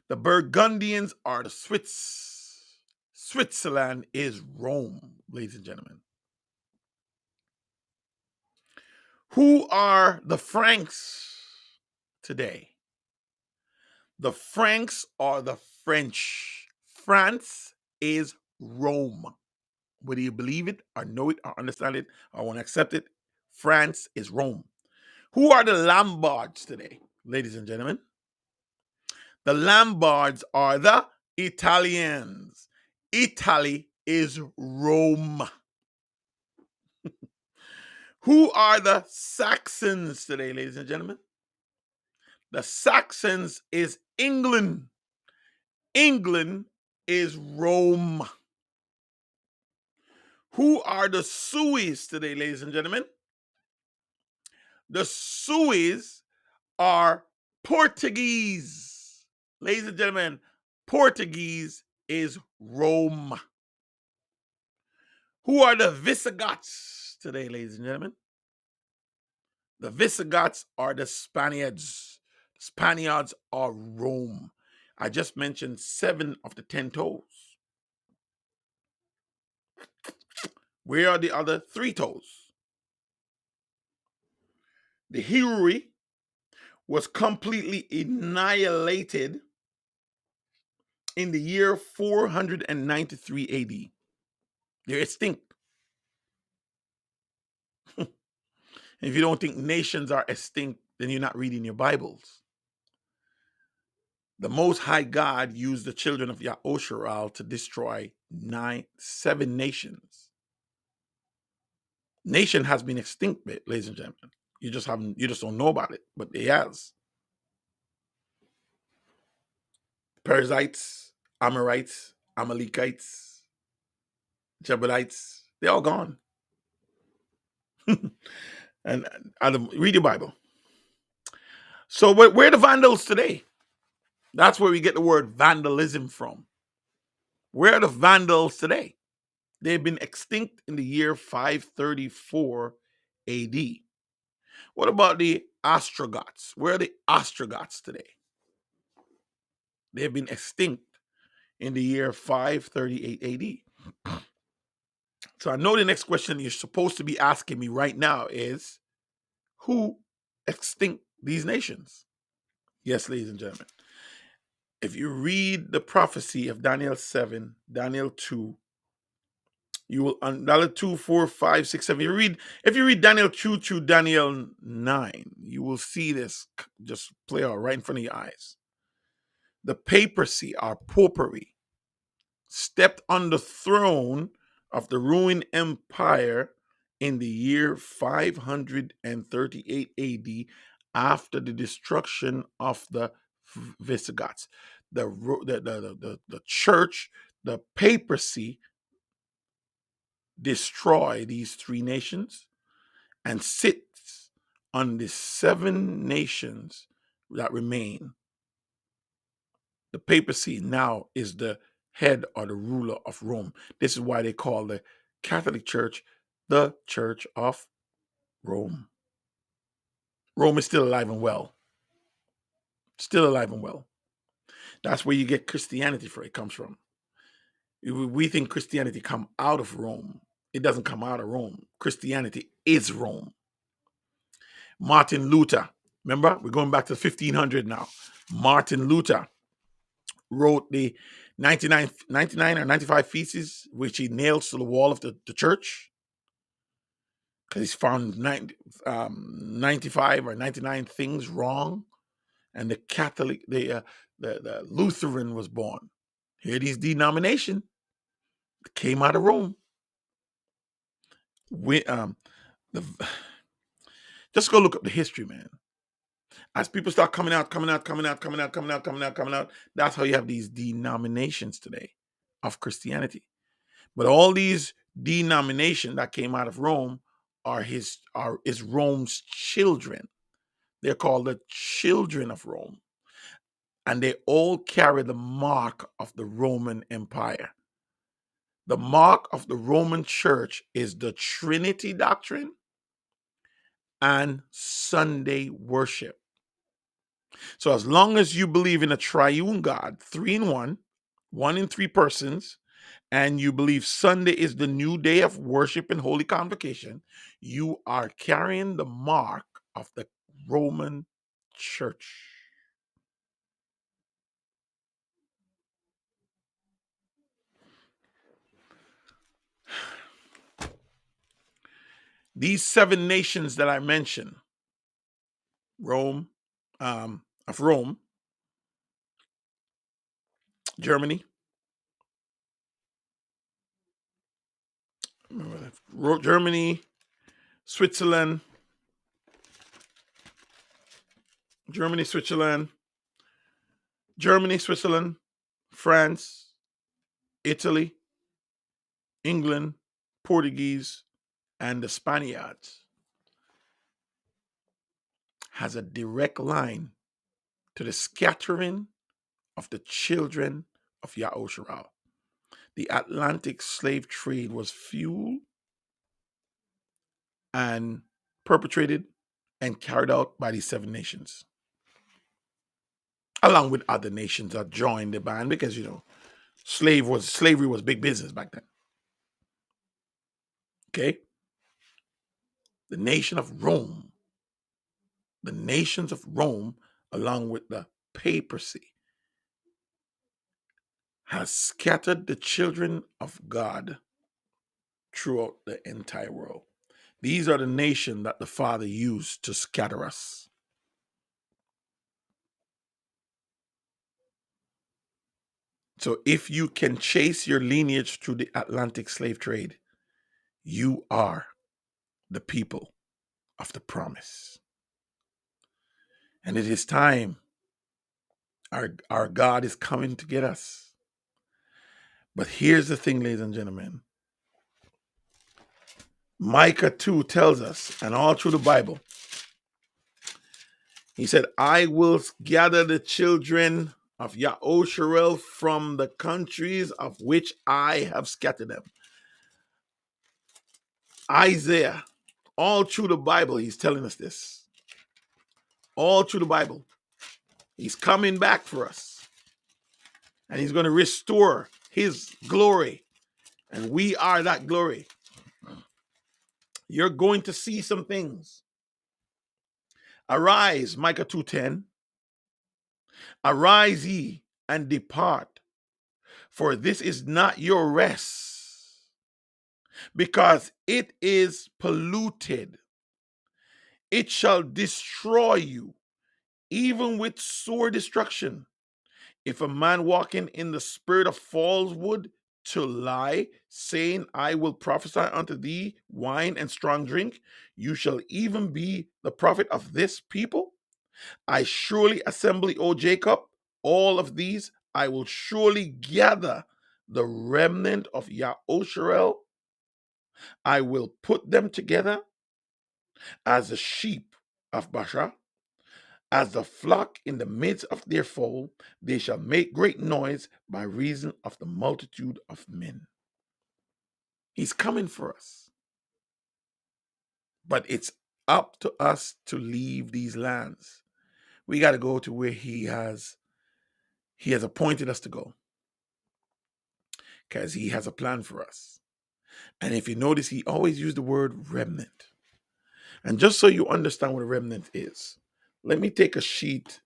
The Burgundians are the Swiss. Switzerland is Rome, ladies and gentlemen. Who are the Franks today? The Franks are the French. France is Rome. Whether you believe it or know it or understand it or want to accept it, France is Rome. Who are the Lombards today, ladies and gentlemen? The Lombards are the Italians. Italy is Rome. Who are the Saxons today, ladies and gentlemen? The Saxons is England. England is Rome. Who are the Suis today, ladies and gentlemen? The Suis are Portuguese. Ladies and gentlemen, Portuguese is Rome. Who are the Visigoths today, ladies and gentlemen? The Visigoths are the Spaniards. The Spaniards are Rome. I just mentioned 7 of the 10 toes. Where are the other 3 toes? The Herui was completely annihilated in the year 493 AD. They're extinct. If you don't think nations are extinct, then you're not reading your Bibles. The Most High God used the children of Yahusha to destroy 7 nations. Nation has been extinct, ladies and gentlemen. You just don't know about it, but it has. Perizzites, Amorites, Amalekites, Jebusites, they're all gone. and read your Bible. So where are the Vandals today? That's where we get the word vandalism from. Where are the Vandals today? They've been extinct in the year 534 AD. What about the Ostrogoths? Where are the Ostrogoths today? They've been extinct in the year 538 AD. So I know the next question you're supposed to be asking me right now is, who extinct these nations? Yes, ladies and gentlemen. If you read the prophecy of Daniel 7, Daniel 2, you will Daniel 2, 4, 5, 6, 7. If you read Daniel 2 to Daniel 9, you will see this just play out right in front of your eyes. The papacy, or popery, stepped on the throne of the ruined empire in the year 538 AD, after the destruction of the Visigoths. The church, the papacy, destroy these three nations and sits on the 7 nations that remain. The papacy now is the head or the ruler of Rome. This is why they call the Catholic Church the Church of Rome. Rome is still alive and well. Still alive and well. That's where you get Christianity from. It comes from. We think Christianity come out of Rome. It doesn't come out of Rome. Christianity is Rome. Martin Luther, remember, we're going back to 1500 now. Martin Luther wrote the 99 or 95 theses, which he nails to the wall of the church, because he's found 95 or 99 things wrong. And the Catholic, the Lutheran was born. Here, these denominations came out of Rome. Just go look up the history, man. As people start coming out, that's how you have these denominations today of Christianity. But all these denominations that came out of Rome is Rome's children. They're called the children of Rome. And they all carry the mark of the Roman Empire. The mark of the Roman Church is the Trinity doctrine and Sunday worship. So as long as you believe in a triune God, 3 in 1, 1 in 3 persons, and you believe Sunday is the new day of worship and holy convocation, you are carrying the mark of the Roman Church. These 7 nations that I mentioned, Rome, Germany, Switzerland, France, Italy, England, Portuguese, and the Spaniards, has a direct line to the scattering of the children of Yahushua. The Atlantic slave trade was fueled and perpetrated and carried out by these 7 nations, along with other nations that joined the band, because slavery was big business back then. Okay? The nations of Rome, along with the papacy, has scattered the children of God throughout the entire world. These are the nations that the Father used to scatter us. So if you can chase your lineage through the Atlantic slave trade, you are the people of the promise. And it is time. Our God is coming to get us. But here's the thing, ladies and gentlemen. Micah 2 tells us, and all through the Bible, he said, I will gather the children of Yahushua from the countries of which I have scattered them. Isaiah, all through the Bible, he's telling us this. All through the Bible. He's coming back for us. And he's going to restore his glory. And we are that glory. You're going to see some things. Arise, Micah 2:10. Arise ye and depart, for this is not your rest, because it is polluted. It shall destroy you, even with sore destruction. If a man walking in the spirit of falsehood to lie, saying, I will prophesy unto thee wine and strong drink, you shall even be the prophet of this people. I surely assembly, O Jacob, all of these I will surely gather the remnant of Yahusharel. I will put them together as the sheep of Bashan. As the flock in the midst of their fold, they shall make great noise by reason of the multitude of men. He's coming for us. But it's up to us to leave these lands. We got to go to where he has appointed us to go, because he has a plan for us. And if you notice, he always used the word remnant. And just so you understand what a remnant is, let me take a sheet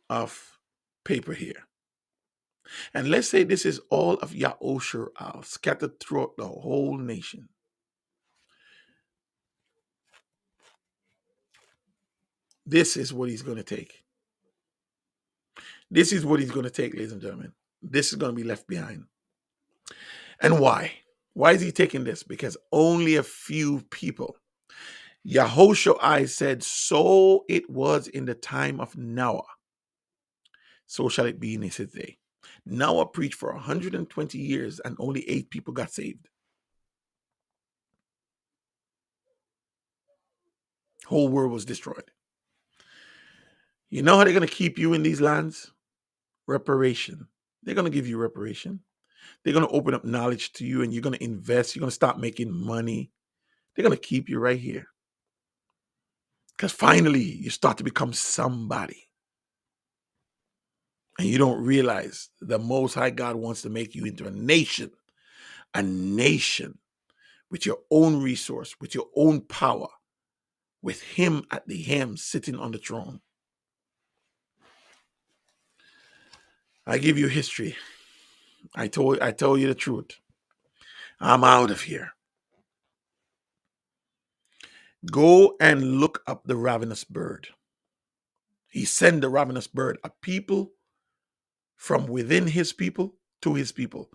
of paper here. And let's say this is all of Yahusharel scattered throughout the whole nation. This is what he's going to take. This is what he's going to take, ladies and gentlemen. This is going to be left behind. And why? Why is he taking this? Because only a few people. Yahushua said, so it was in the time of Noah. So shall it be in his day. Noah preached for 120 years and only 8 people got saved. Whole world was destroyed. You know how they're going to keep you in these lands? Reparation. They're going to give you reparation. They're going to open up knowledge to you and you're going to invest. You're going to start making money. They're going to keep you right here. Because finally, you start to become somebody. And you don't realize the Most High God wants to make you into a nation with your own resource, with your own power, with him at the helm sitting on the throne. I give you history. I tell you the truth. I'm out of here. Go and look up the ravenous bird. He sent the ravenous bird, a people from within his people to his people.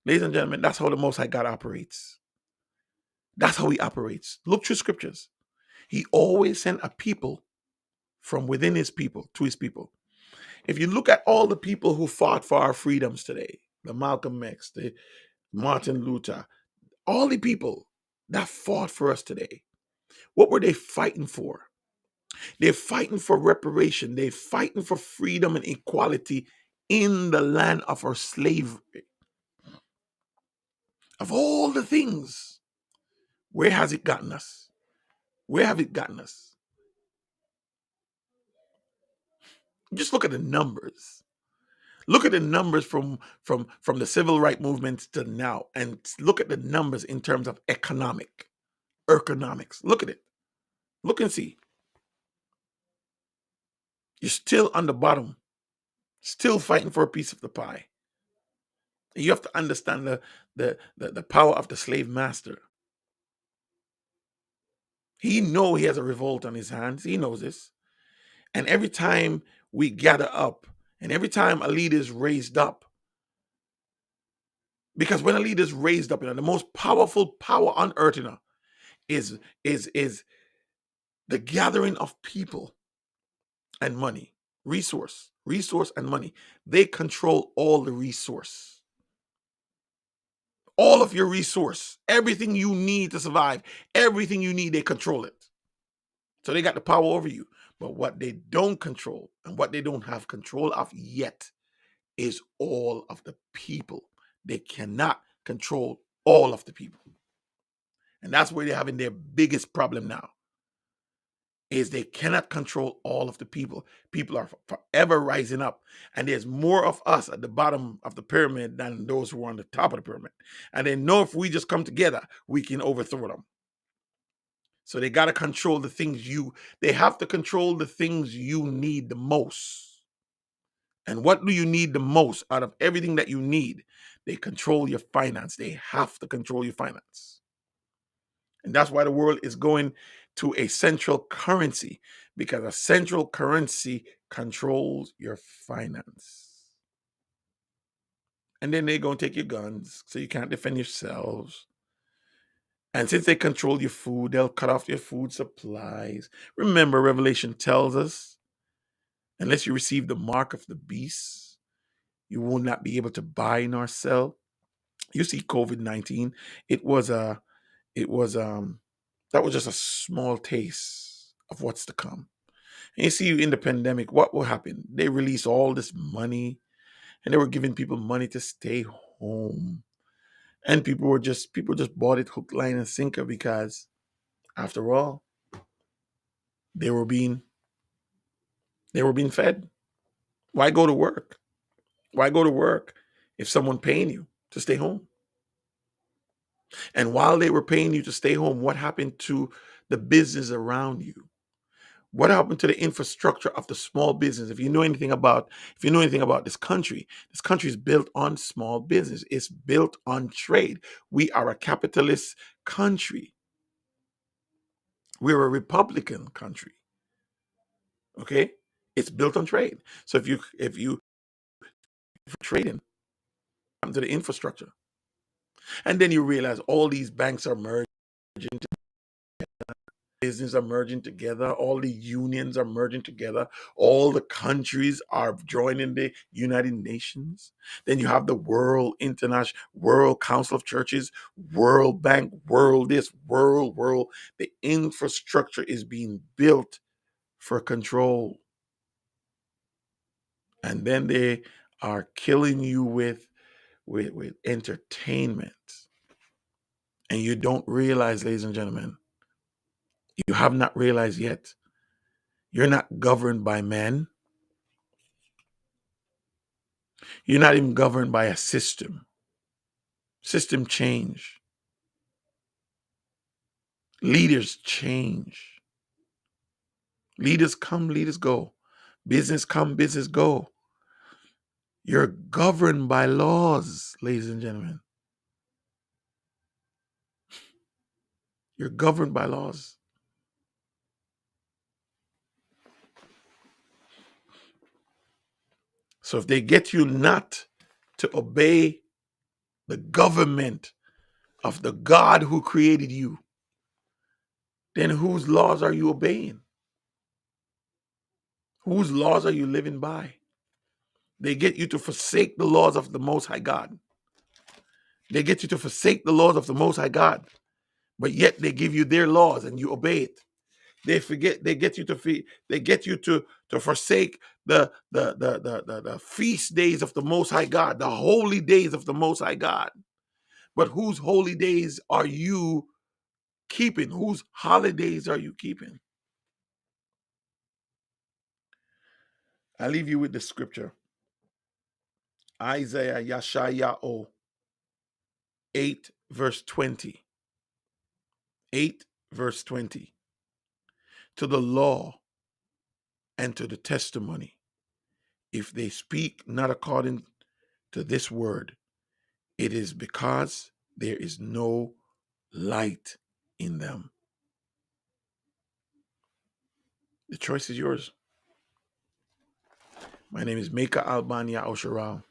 Ladies and gentlemen, that's how the Most High God operates. That's how he operates. Look through scriptures. He always sent a people from within his people to his people. If you look at all the people who fought for our freedoms today, the Malcolm X, the Martin Luther, all the people that fought for us today, what were they fighting for? They're fighting for reparation. They're fighting for freedom and equality in the land of our slavery. Of all the things, where has it gotten us? Where have it gotten us? Just look at the numbers. Look at the numbers from the civil rights movement to now, and look at the numbers in terms of economics. Look at it. Look and see. You're still on the bottom, still fighting for a piece of the pie. You have to understand the power of the slave master. He knows he has a revolt on his hands. He knows this. And every time we gather up, and every time a leader is raised up, because when a leader is raised up, the most powerful power on earth, is the gathering of people and money, resource and money. They control all the resource. All of your resource, everything you need to survive, everything you need, they control it. So they got the power over you. But what they don't control and what they don't have control of yet is all of the people. They cannot control all of the people. And that's where they're having their biggest problem now, is they cannot control all of the people. People are forever rising up. And there's more of us at the bottom of the pyramid than those who are on the top of the pyramid. And they know if we just come together, we can overthrow them. So they got to control the things they have to control the things you need the most. And what do you need the most out of everything that you need? They control your finance. They have to control your finance. And that's why the world is going to a central currency, because a central currency controls your finance. And then they're going to take your guns so you can't defend yourselves. And since they control your food, they'll cut off your food supplies. Remember, Revelation tells us, unless you receive the mark of the beast, you will not be able to buy nor sell. You see, COVID-19, it was that was just a small taste of what's to come. And you see, in the pandemic, what will happen? They release all this money, and they were giving people money to stay home. And people just bought it hook, line, and sinker, because after all, they were being fed. Why go to work? Why go to work if someone paying you to stay home? And while they were paying you to stay home, what happened to the business around you? What happened to the infrastructure of the small business? If you know anything about this country is built on small business. It's built on trade. We are a capitalist country. We're a Republican country. Okay? It's built on trade. So if you trading to the infrastructure, and then you realize all these banks are merging, business are merging together, all the unions are merging together, all the countries are joining the United Nations. Then you have the World Council of Churches, World Bank, World this, World. The infrastructure is being built for control. And then they are killing you with entertainment. And you don't realize, ladies and gentlemen, you have not realized yet, you're not governed by men. You're not even governed by a system. System change. Leaders change. Leaders come, leaders go. Business come, business go. You're governed by laws, ladies and gentlemen. You're governed by laws. So if they get you not to obey the government of the God who created you, then whose laws are you obeying? Whose laws are you living by? They get you to forsake the laws of the Most High God. They get you to forsake the laws of the Most High God, but yet they give you their laws and you obey it. They get you to forsake the feast days of the Most High God, the holy days of the Most High God. But whose holy days are you keeping? Whose holidays are you keeping? I leave you with the scripture. Isaiah Yashayahu 8 verse 20. 8 verse 20. To the law and to the testimony, if they speak not according to this word, it is because there is no light in them. The choice is yours. My name is Meka Albania Osharao.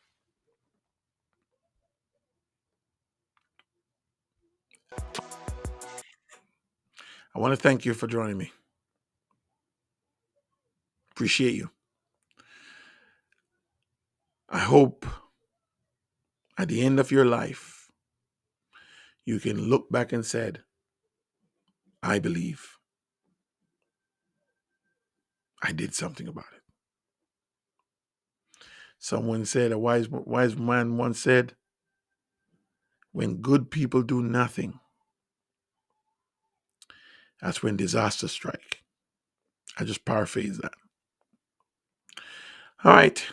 I want to thank you for joining me. Appreciate you. I hope at the end of your life, you can look back and said, I believe I did something about it. Someone said, a wise man once said, when good people do nothing, that's when disaster strike. I just paraphrase that. All right.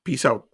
Peace out.